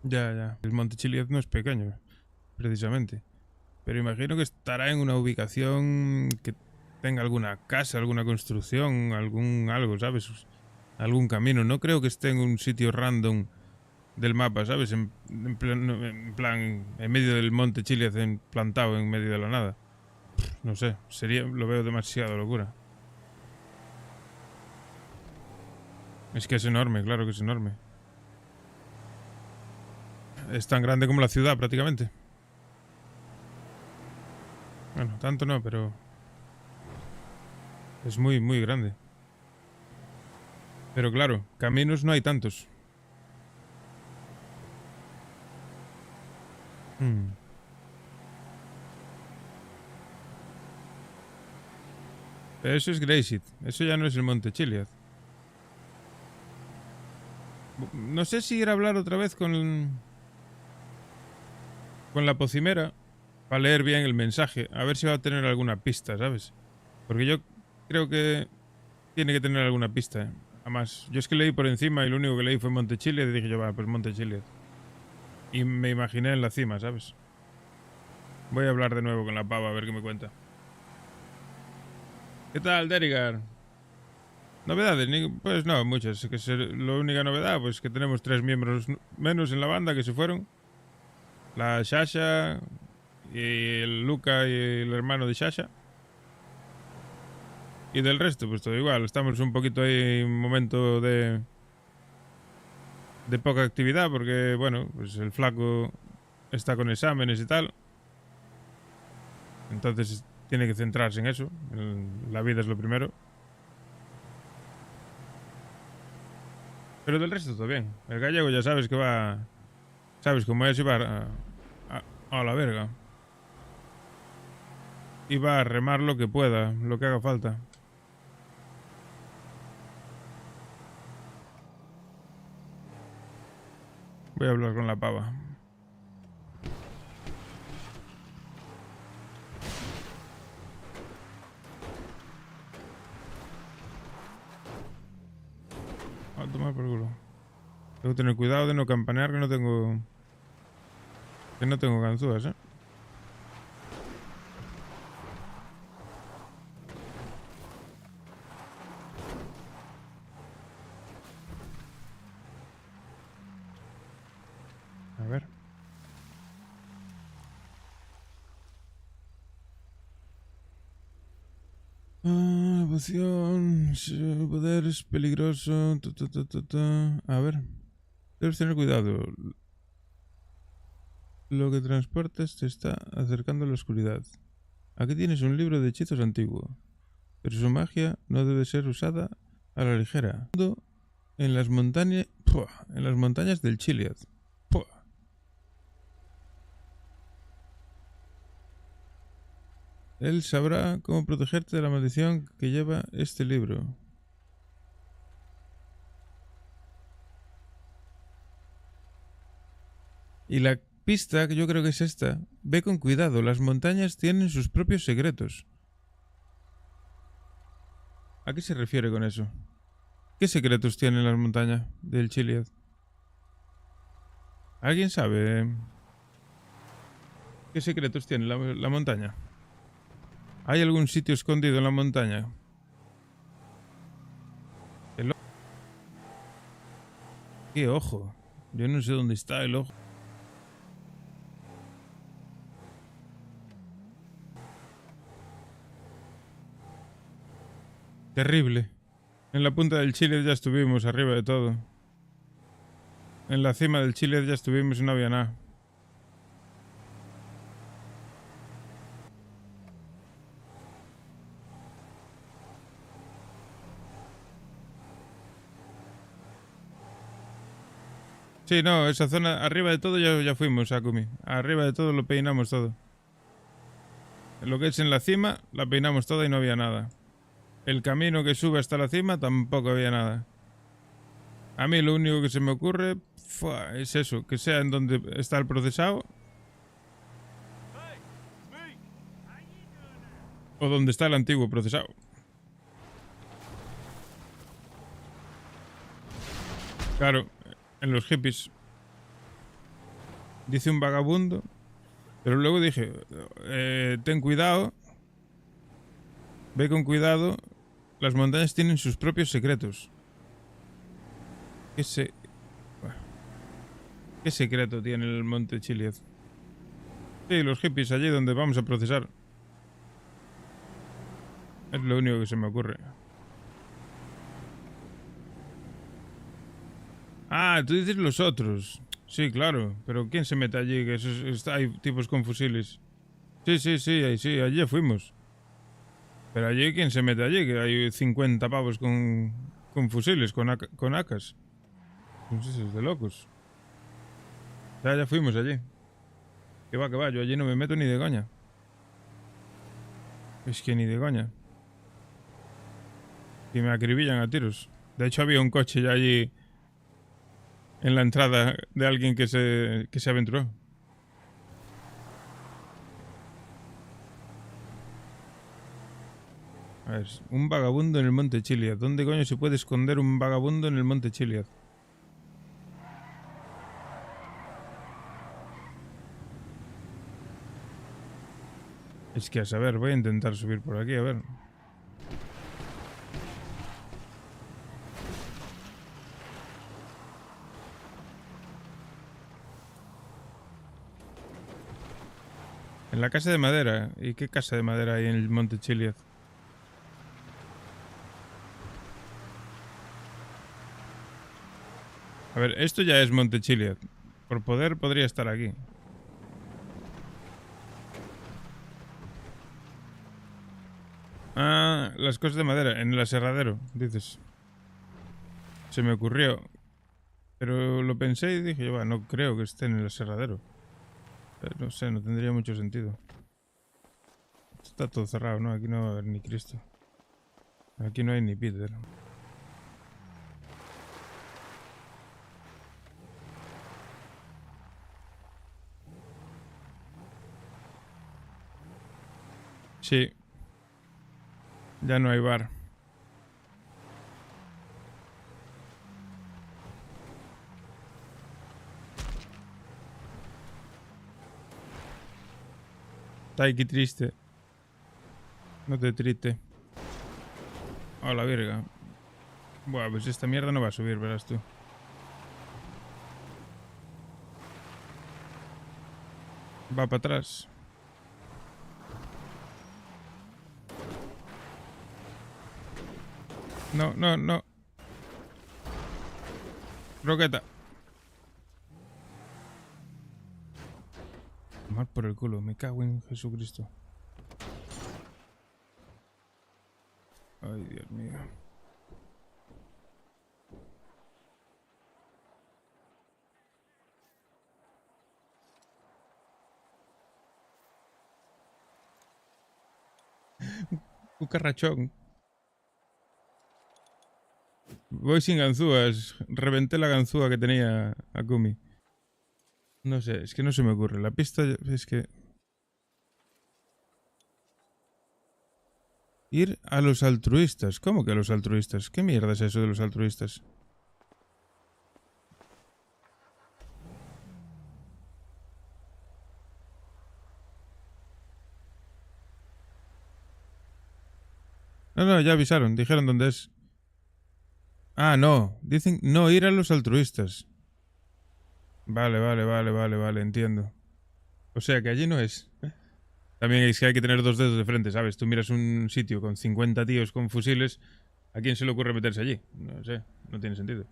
Ya. El Monte Chiliad no es pequeño, precisamente. Pero imagino que estará en una ubicación que tenga alguna casa, alguna construcción, algo, ¿sabes? Algún camino. No creo que esté en un sitio random del mapa, ¿sabes? En plan, en medio del Monte Chiliad, plantado en medio de la nada. No sé, lo veo demasiado locura. Es que es enorme, claro que es enorme. Es tan grande como la ciudad, prácticamente. Bueno, tanto no, pero... es muy, muy grande. Pero claro, caminos no hay tantos. Pero eso es Grayseed. Eso ya no es el Monte Chiliad. No sé si ir a hablar otra vez con la pocimera para leer bien el mensaje. A ver si va a tener alguna pista, ¿sabes? Porque yo creo que tiene que tener alguna pista, ¿eh? Además, yo es que leí por encima y lo único que leí fue Monte Chiliad y dije yo, va, pues Monte Chiliad. Y me imaginé en la cima, ¿sabes? Voy a hablar de nuevo con la pava a ver qué me cuenta. ¿Qué tal, Derigar? ¿Novedades? Pues no, muchas. La única novedad, pues que tenemos 3 miembros menos en la banda que se fueron. La Shasha y el Luca y el hermano de Shasha. Y del resto, pues todo igual. Estamos un poquito ahí en un momento de poca actividad porque, bueno, pues el flaco está con exámenes y tal. Entonces tiene que centrarse en eso. La vida es lo primero. Pero del resto todo bien. El gallego ya sabes que va... ¿Sabes cómo es? Y va a la verga. Y va a remar lo que pueda, lo que haga falta. Voy a hablar con la pava. A tomar por culo. Tengo que tener cuidado de no campanear, que no tengo ganzúas, ¿eh? A ver. Poción. Poder es peligroso. A ver. Debes tener cuidado. Lo que transportas te está acercando a la oscuridad. Aquí tienes un libro de hechizos antiguo, pero su magia no debe ser usada a la ligera. En las montañas del Chiliad. Él sabrá cómo protegerte de la maldición que lleva este libro. Y la pista, que yo creo que es esta, ve con cuidado, las montañas tienen sus propios secretos. ¿A qué se refiere con eso? ¿Qué secretos tienen las montañas del Chiliad? ¿Alguien sabe qué secretos tiene la montaña? ¿Hay algún sitio escondido en la montaña? ¿Qué ojo? Yo no sé dónde está el ojo. Terrible. En la punta del Chile ya estuvimos, arriba de todo. En la cima del Chile ya estuvimos y no había nada. Sí, no, esa zona, arriba de todo ya fuimos, Akumi. Arriba de todo lo peinamos todo. Lo que es en la cima, la peinamos toda y no había nada. El camino que sube hasta la cima, tampoco había nada. A mí lo único que se me ocurre es eso, que sea en donde está el procesado. O donde está el antiguo procesado. Claro, en los hippies. Dice un vagabundo. Pero luego dije, ten cuidado. Ve con cuidado. Las montañas tienen sus propios secretos. ¿Qué secreto tiene el monte Chiliad? Sí, los hippies, allí donde vamos a procesar. Es lo único que se me ocurre. Ah, tú dices los otros. Sí, claro. Pero ¿quién se mete allí? Que hay tipos con fusiles. Sí, allí ya fuimos. Pero allí, ¿quién se mete allí? Que hay 50 pavos con fusiles, con AKs. No sé si es de locos. Ya fuimos allí. Que va, yo allí no me meto ni de coña. Es que ni de coña. Y me acribillan a tiros. De hecho había un coche ya allí en la entrada de alguien que se aventuró. A ver, un vagabundo en el monte Chiliad. ¿Dónde coño se puede esconder un vagabundo en el monte Chiliad? Es que a saber, voy a intentar subir por aquí, a ver. En la casa de madera. ¿Y qué casa de madera hay en el monte Chiliad? A ver, esto ya es monte Chiliad. Por poder podría estar aquí. Ah, las cosas de madera, en el aserradero, dices. Se me ocurrió. Pero lo pensé y dije, va, no creo que esté en el aserradero. No sé, no tendría mucho sentido. Está todo cerrado, ¿no? Aquí no va a haber ni Cristo. Aquí no hay ni Peter. Sí. Ya no hay bar. Taiki triste. No te triste. A la verga. Buah, pues esta mierda no va a subir, verás tú. Va para atrás. No. Roqueta. Mal por el culo, me cago en Jesucristo. Ay, Dios mío. Un carrachón. Voy sin ganzúas. Reventé la ganzúa que tenía Akumi. No sé, es que no se me ocurre. La pista es que... Ir a los altruistas. ¿Cómo que a los altruistas? ¿Qué mierda es eso de los altruistas? No, ya avisaron. Dijeron dónde es. Ah, no. Dicen no ir a los altruistas. Vale, entiendo. O sea que allí no es. También es que hay que tener dos dedos de frente, ¿sabes? Tú miras un sitio con 50 tíos con fusiles, ¿a quién se le ocurre meterse allí? No sé, no tiene sentido.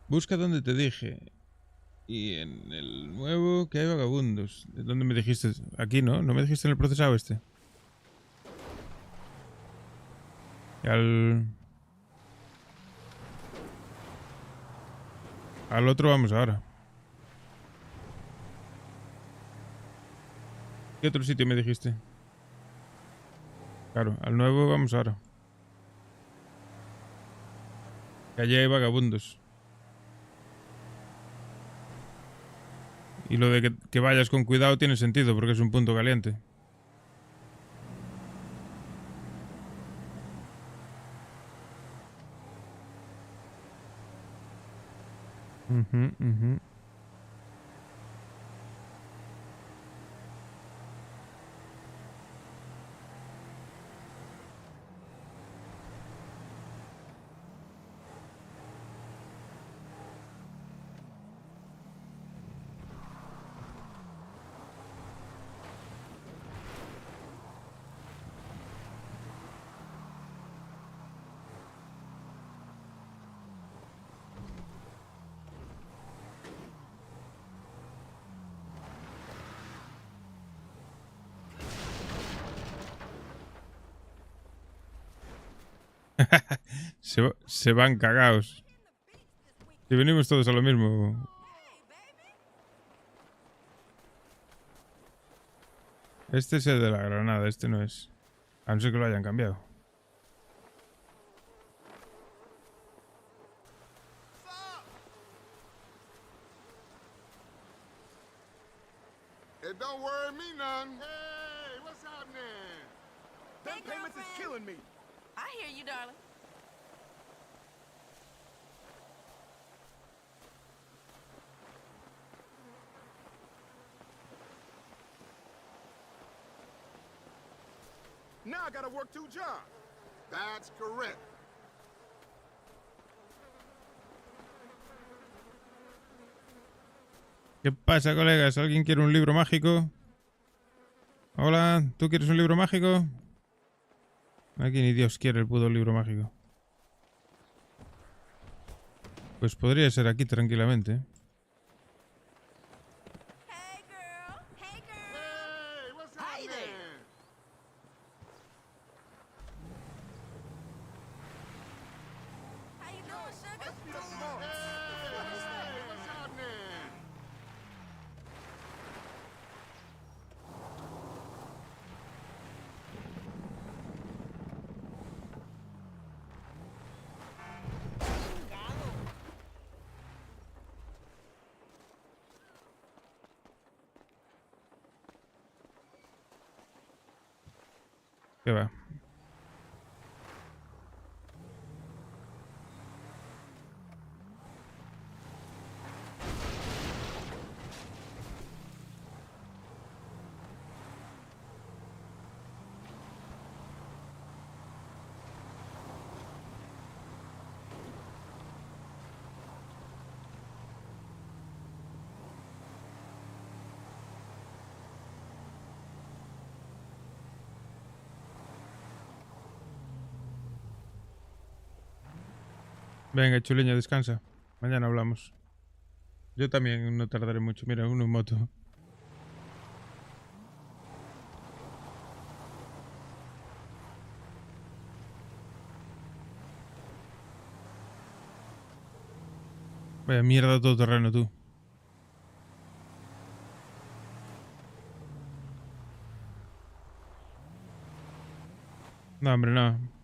Busca donde te dije. Y en el nuevo que hay vagabundos. ¿Dónde me dijiste? Aquí, ¿no? ¿No me dijiste en el procesado este? Y al otro vamos ahora. ¿Qué otro sitio me dijiste? Claro, al nuevo vamos ahora. Que allí hay vagabundos. Y lo de que vayas con cuidado tiene sentido porque es un punto caliente. Ujú, ujú. Se van cagados. Si venimos todos a lo mismo. Este es el de la granada, este no es. A no ser que lo hayan cambiado. It don't worry me none. Hey, what's happening? Them payments is killing me. I hear you, darling. Now I gotta work 2 jobs. That's correct. ¿Qué pasa, colegas? ¿Alguien quiere un libro mágico? Hola, ¿tú quieres un libro mágico? Aquí ni Dios quiere el puto libro mágico. Pues podría ser aquí tranquilamente, ¿eh? Hey, what's happening? How you doing, sugar? Hey, what's happening? ¿Qué va? Venga, chuleña, descansa. Mañana hablamos. Yo también no tardaré mucho. Mira, uno en moto. Vaya mierda todo terreno, tú. No, hombre, no.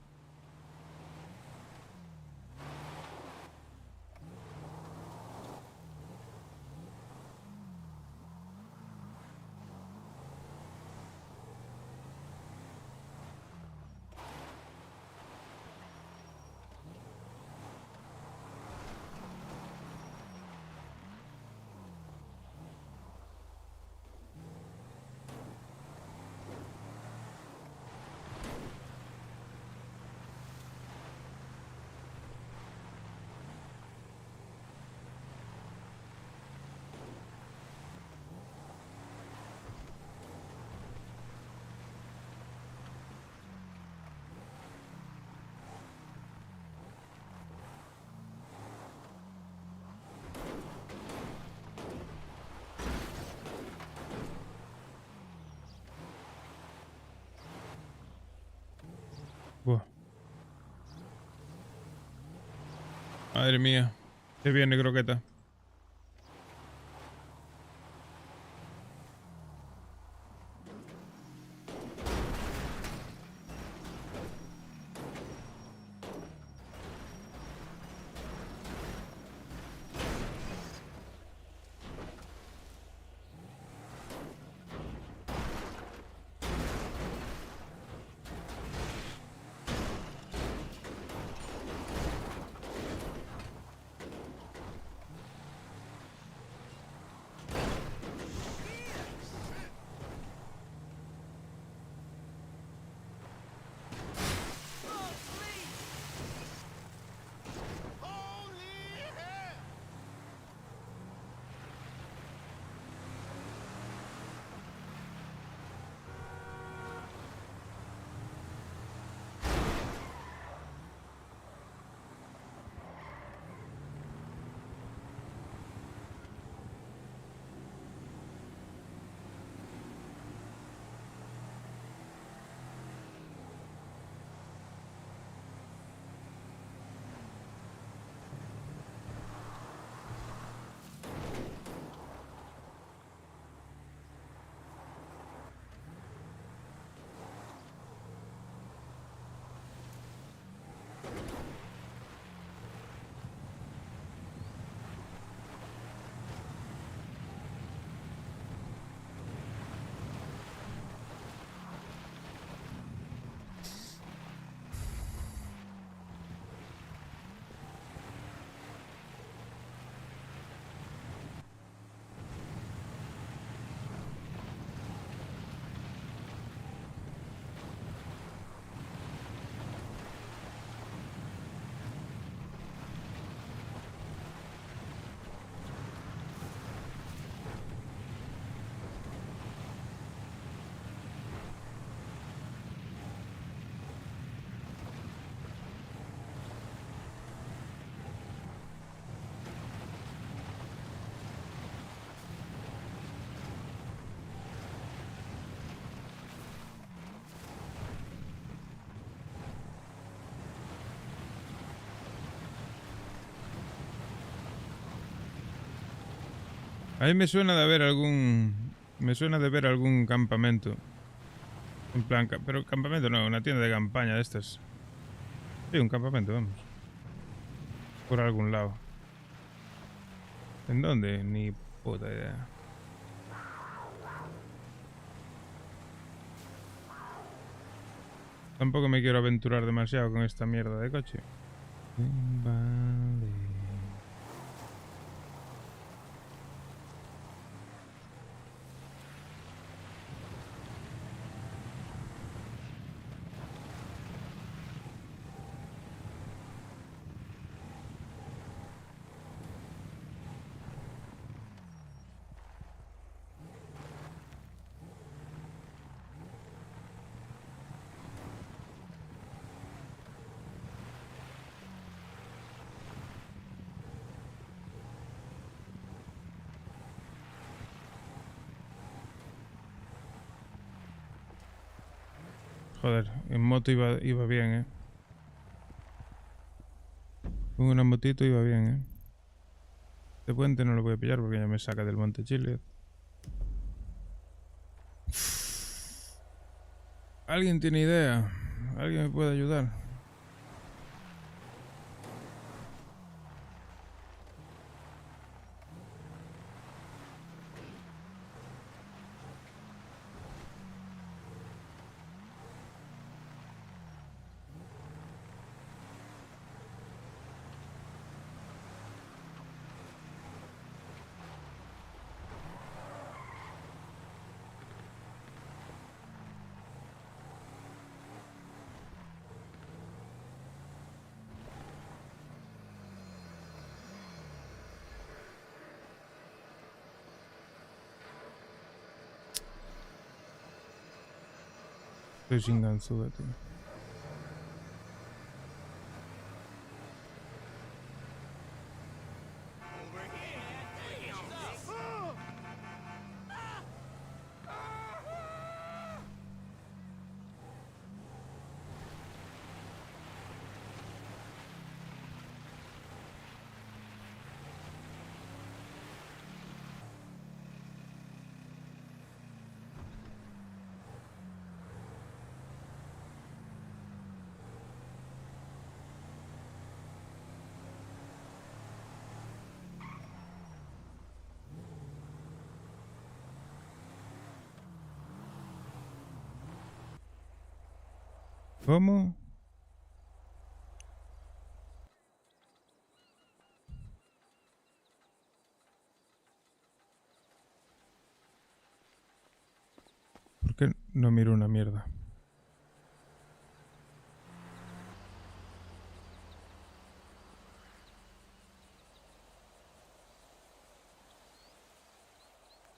Buah. Madre mía. Se viene croqueta. A mí me suena de haber algún... Me suena de ver algún campamento. En plan... Pero campamento no, una tienda de campaña de estas. Sí, un campamento, vamos. Por algún lado. ¿En dónde? Ni puta idea. Tampoco me quiero aventurar demasiado con esta mierda de coche. Vale. Joder, en moto iba bien, Con una motito iba bien, Este puente no lo voy a pillar porque ya me saca del Monte Chile. ¿Alguien tiene idea? ¿Alguien me puede ayudar? Estoy sin ganzúa, tío. ¿Cómo? ¿Por qué no miro una mierda?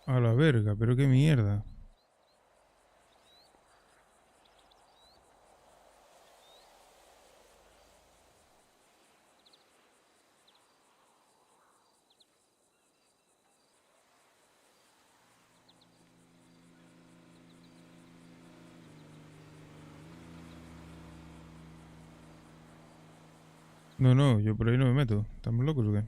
A la verga, pero qué mierda. No, no, yo por ahí no me meto. ¿Estamos locos o qué?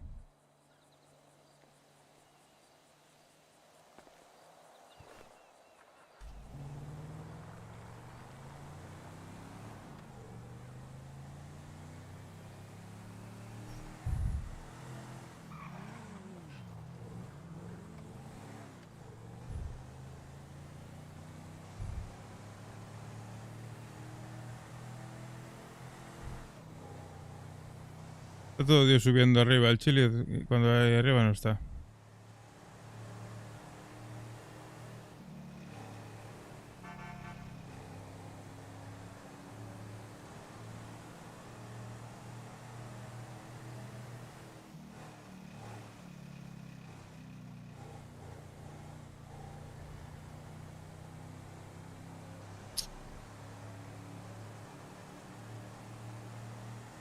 Está todo Dios subiendo arriba. El chile cuando hay arriba no está.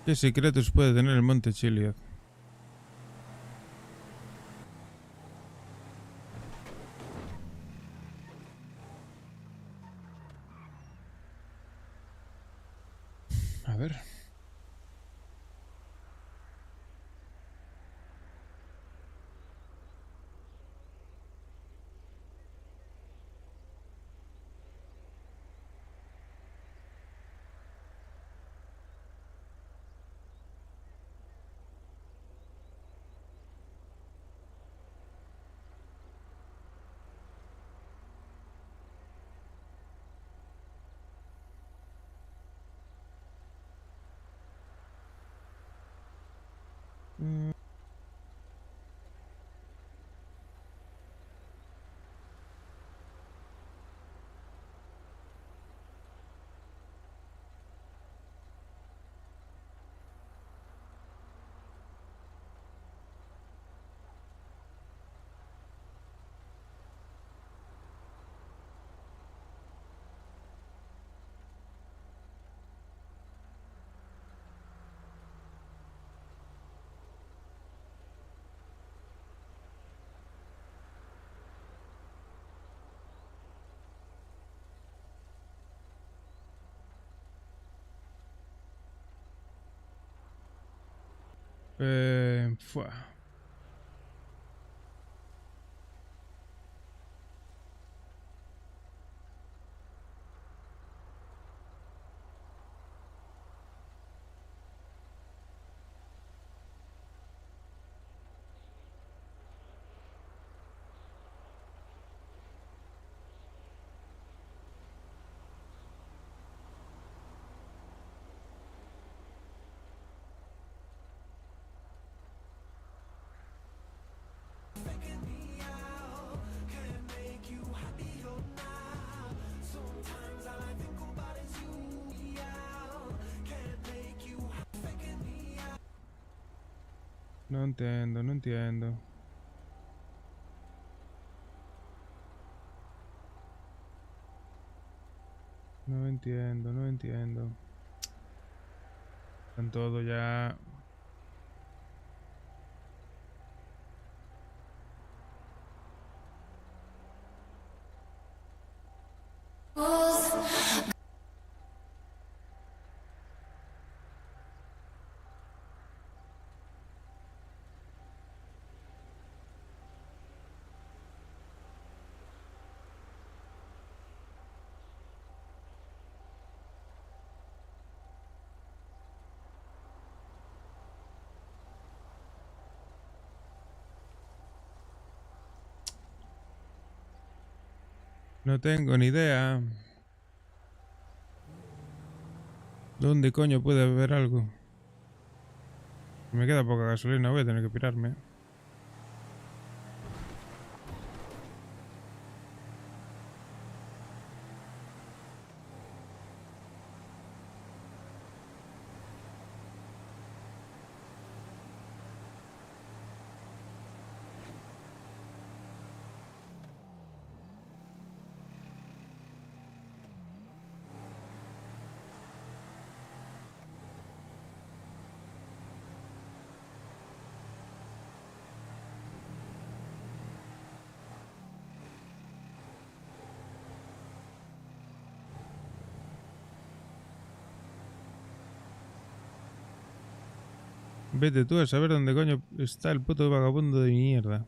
¿Qué secretos puede tener el monte Chiliad? A ver. Fua. No entiendo, no entiendo. No entiendo, no entiendo. Están todo ya. No tengo ni idea. ¿Dónde coño puede haber algo? Me queda poca gasolina, voy a tener que pirarme. Vete tú a saber dónde coño está el puto vagabundo de mierda.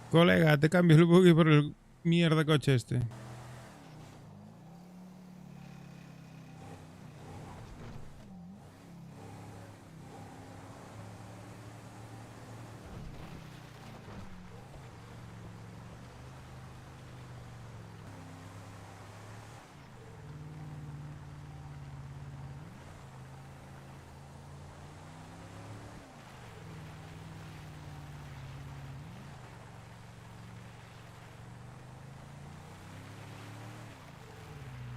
Colega, te cambio el buggy por el mierda coche este.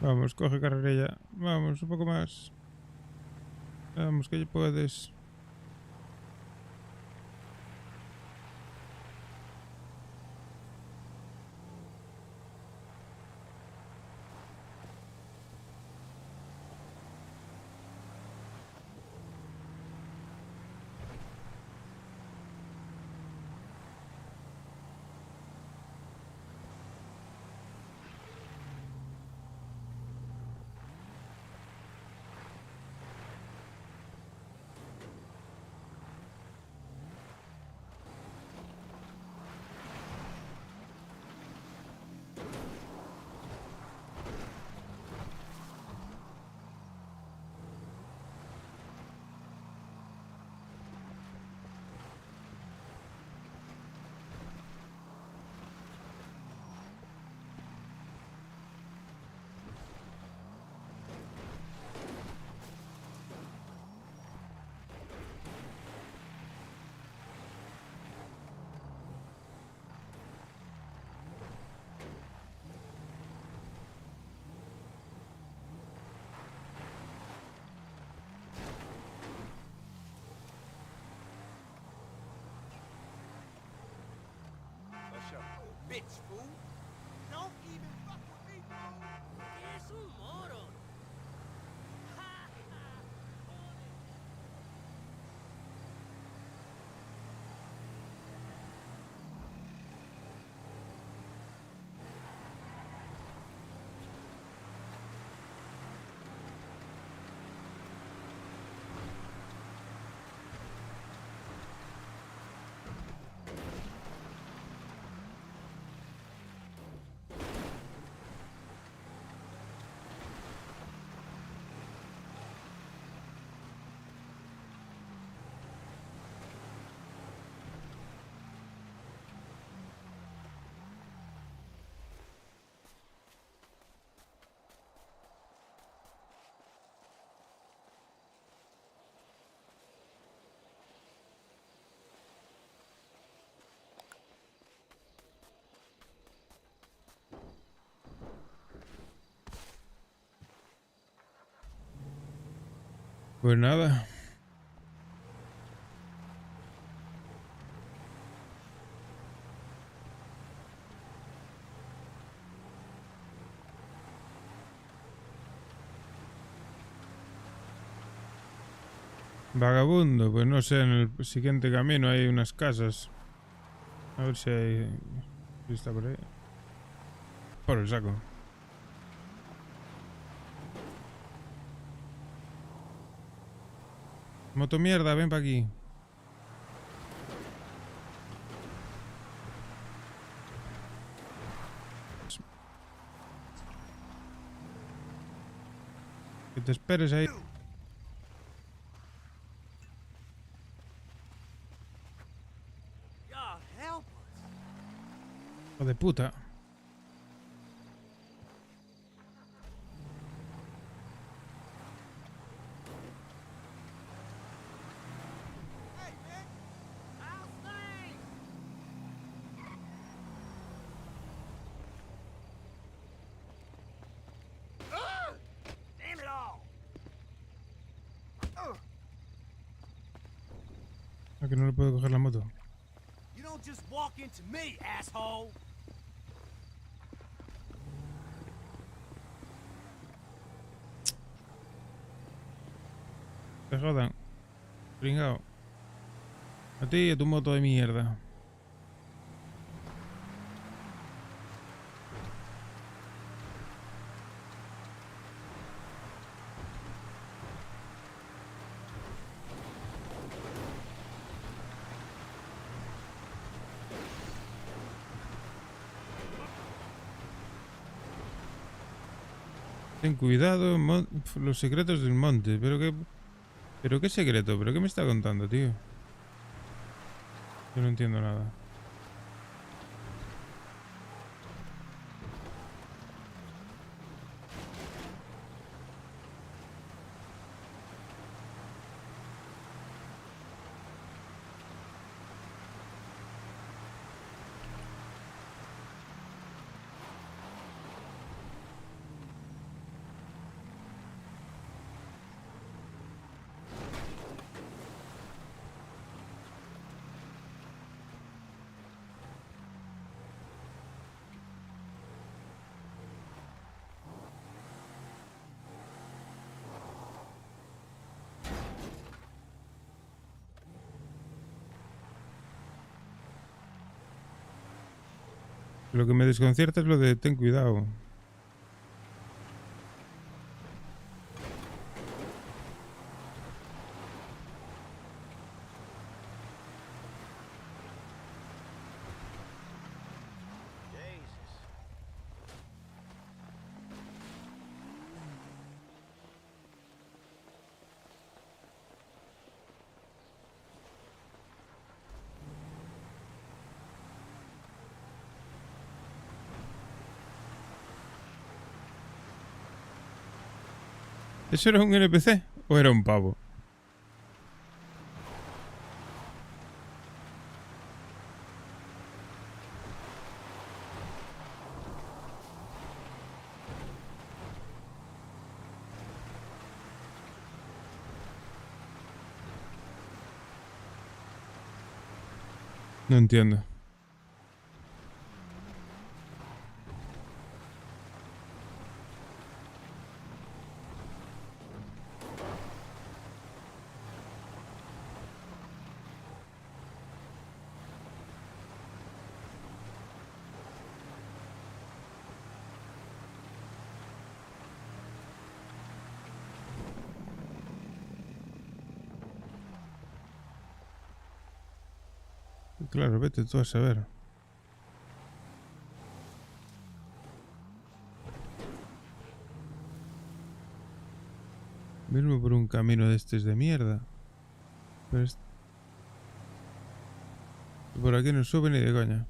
Vamos, coge carrerilla. Vamos, un poco más. Vamos, que puedes. Bitch, fool. Don't even fuck with me, fool. Es un moro. Pues nada. Vagabundo, pues no sé, en el siguiente camino hay unas casas. A ver si hay... si está por ahí. Por el saco. Moto mierda, ven para aquí. Que te esperes ahí. Hijo de puta. Ah, que no le puedo coger la moto. You don't just walk into me, asshole. Te jodan. Pringao. A ti y a tu moto de mierda. Ten cuidado, los secretos del monte. ¿Pero qué secreto? ¿Pero qué me está contando, tío? Yo no entiendo nada. Lo que me desconcierta es lo de ten cuidado. ¿Eso era un NPC o era un pavo? No entiendo. Claro, vete tú a saber. Venme por un camino de estos de mierda. Pero por aquí no sube ni de coña.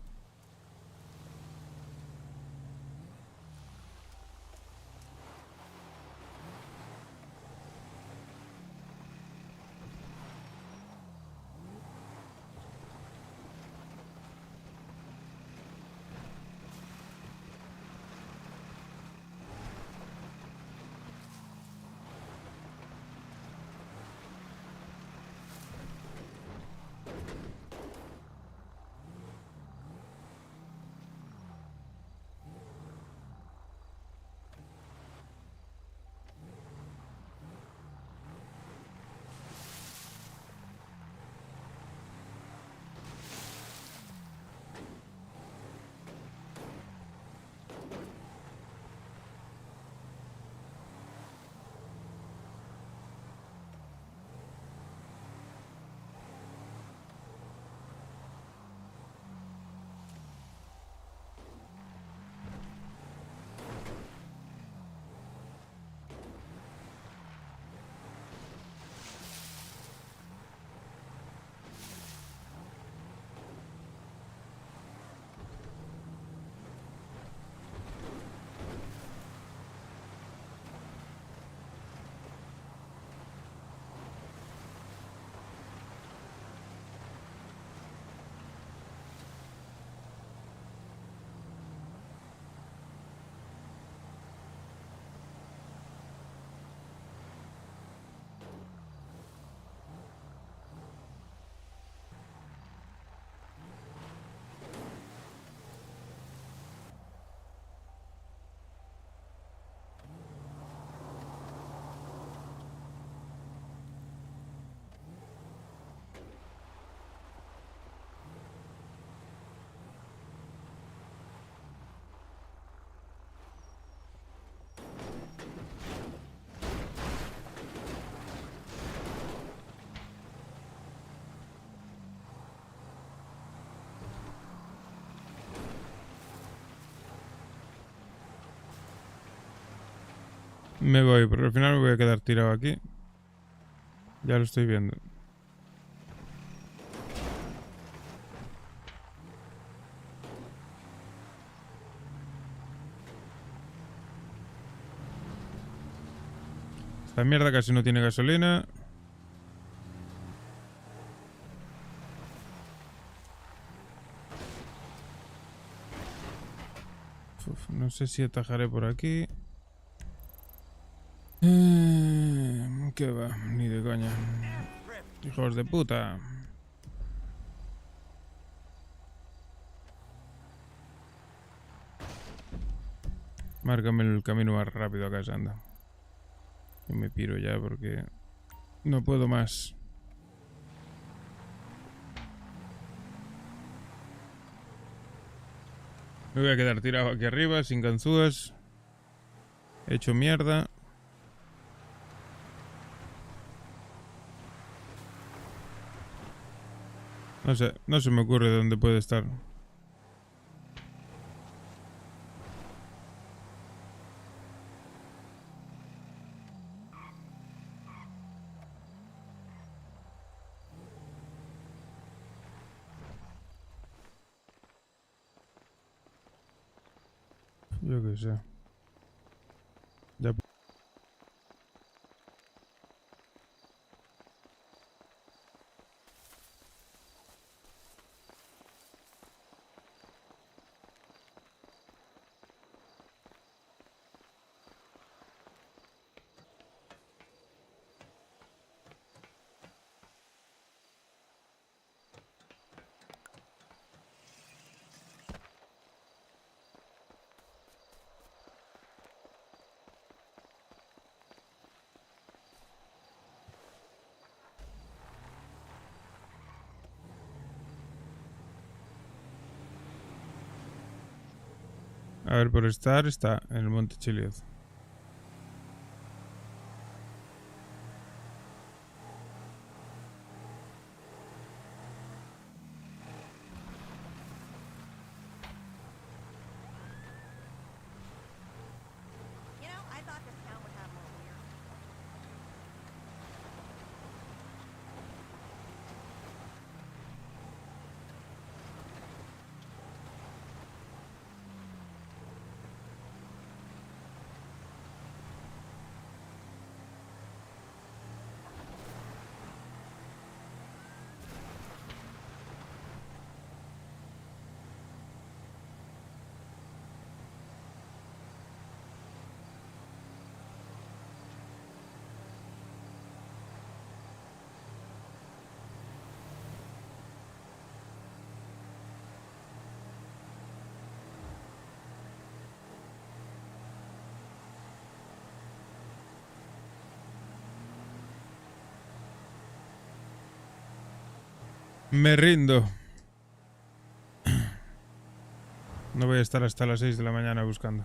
Me voy, pero al final me voy a quedar tirado aquí. Ya lo estoy viendo. Esta mierda casi no tiene gasolina. Uf, no sé si atajaré por aquí. ¿Qué va? Ni de coña. Hijos de puta. Márcame el camino más rápido a casa, anda. Yo me piro ya porque no puedo más. Me voy a quedar tirado aquí arriba, sin ganzúas. Hecho mierda. No sé, no se me ocurre dónde puede estar. Yo qué sé. Ya. A ver, por estar, está en el Monte Chiliad. Me rindo. No voy a estar hasta las 6 de la mañana buscando.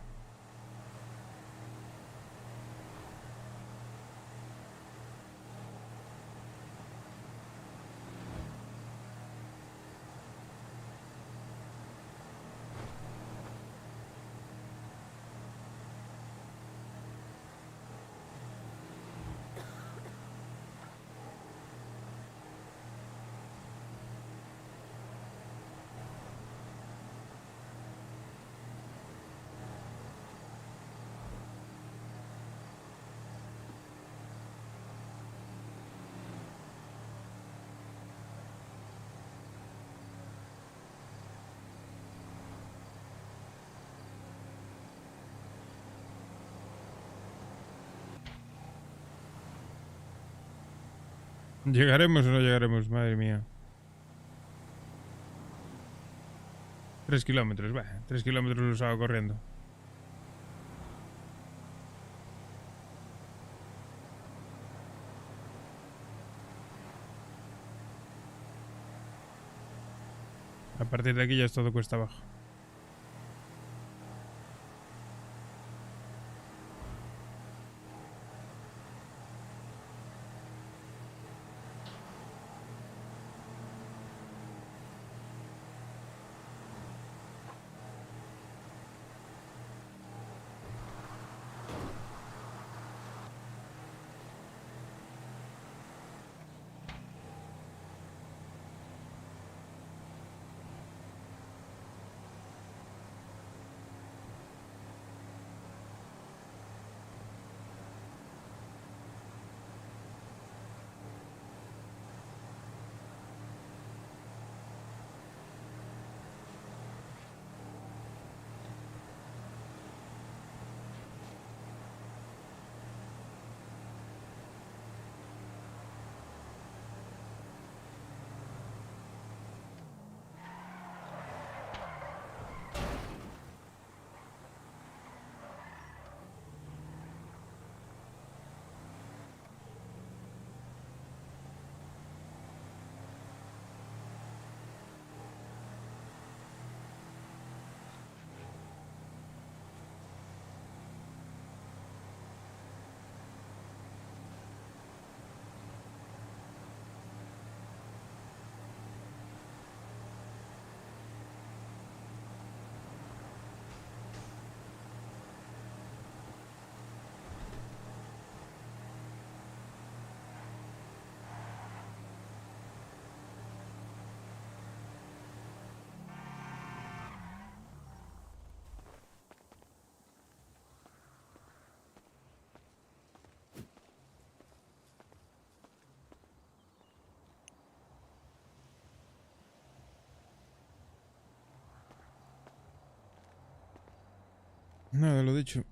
¿Llegaremos o no llegaremos? Madre mía. 3 kilómetros, 3 kilómetros los hago corriendo. A partir de aquí ya es todo cuesta abajo. Nada, lo dicho.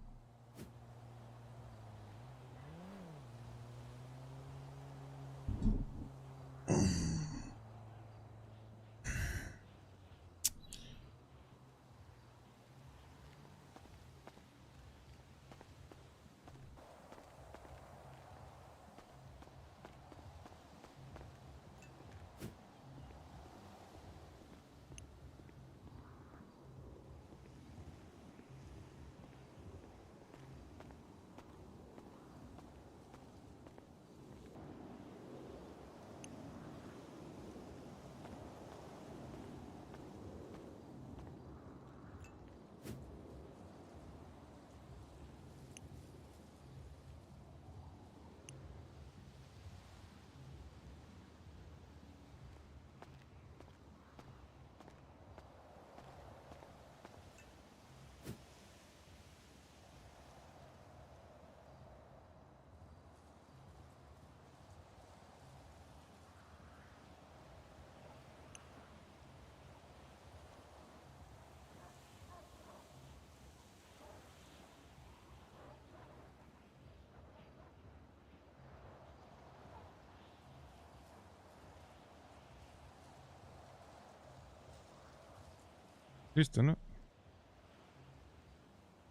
Listo, ¿no?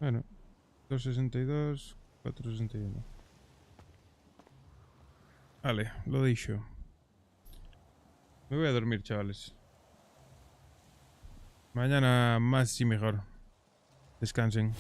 Bueno, 262, 461. Vale, lo dicho. Me voy a dormir, chavales. Mañana más y mejor. Descansen.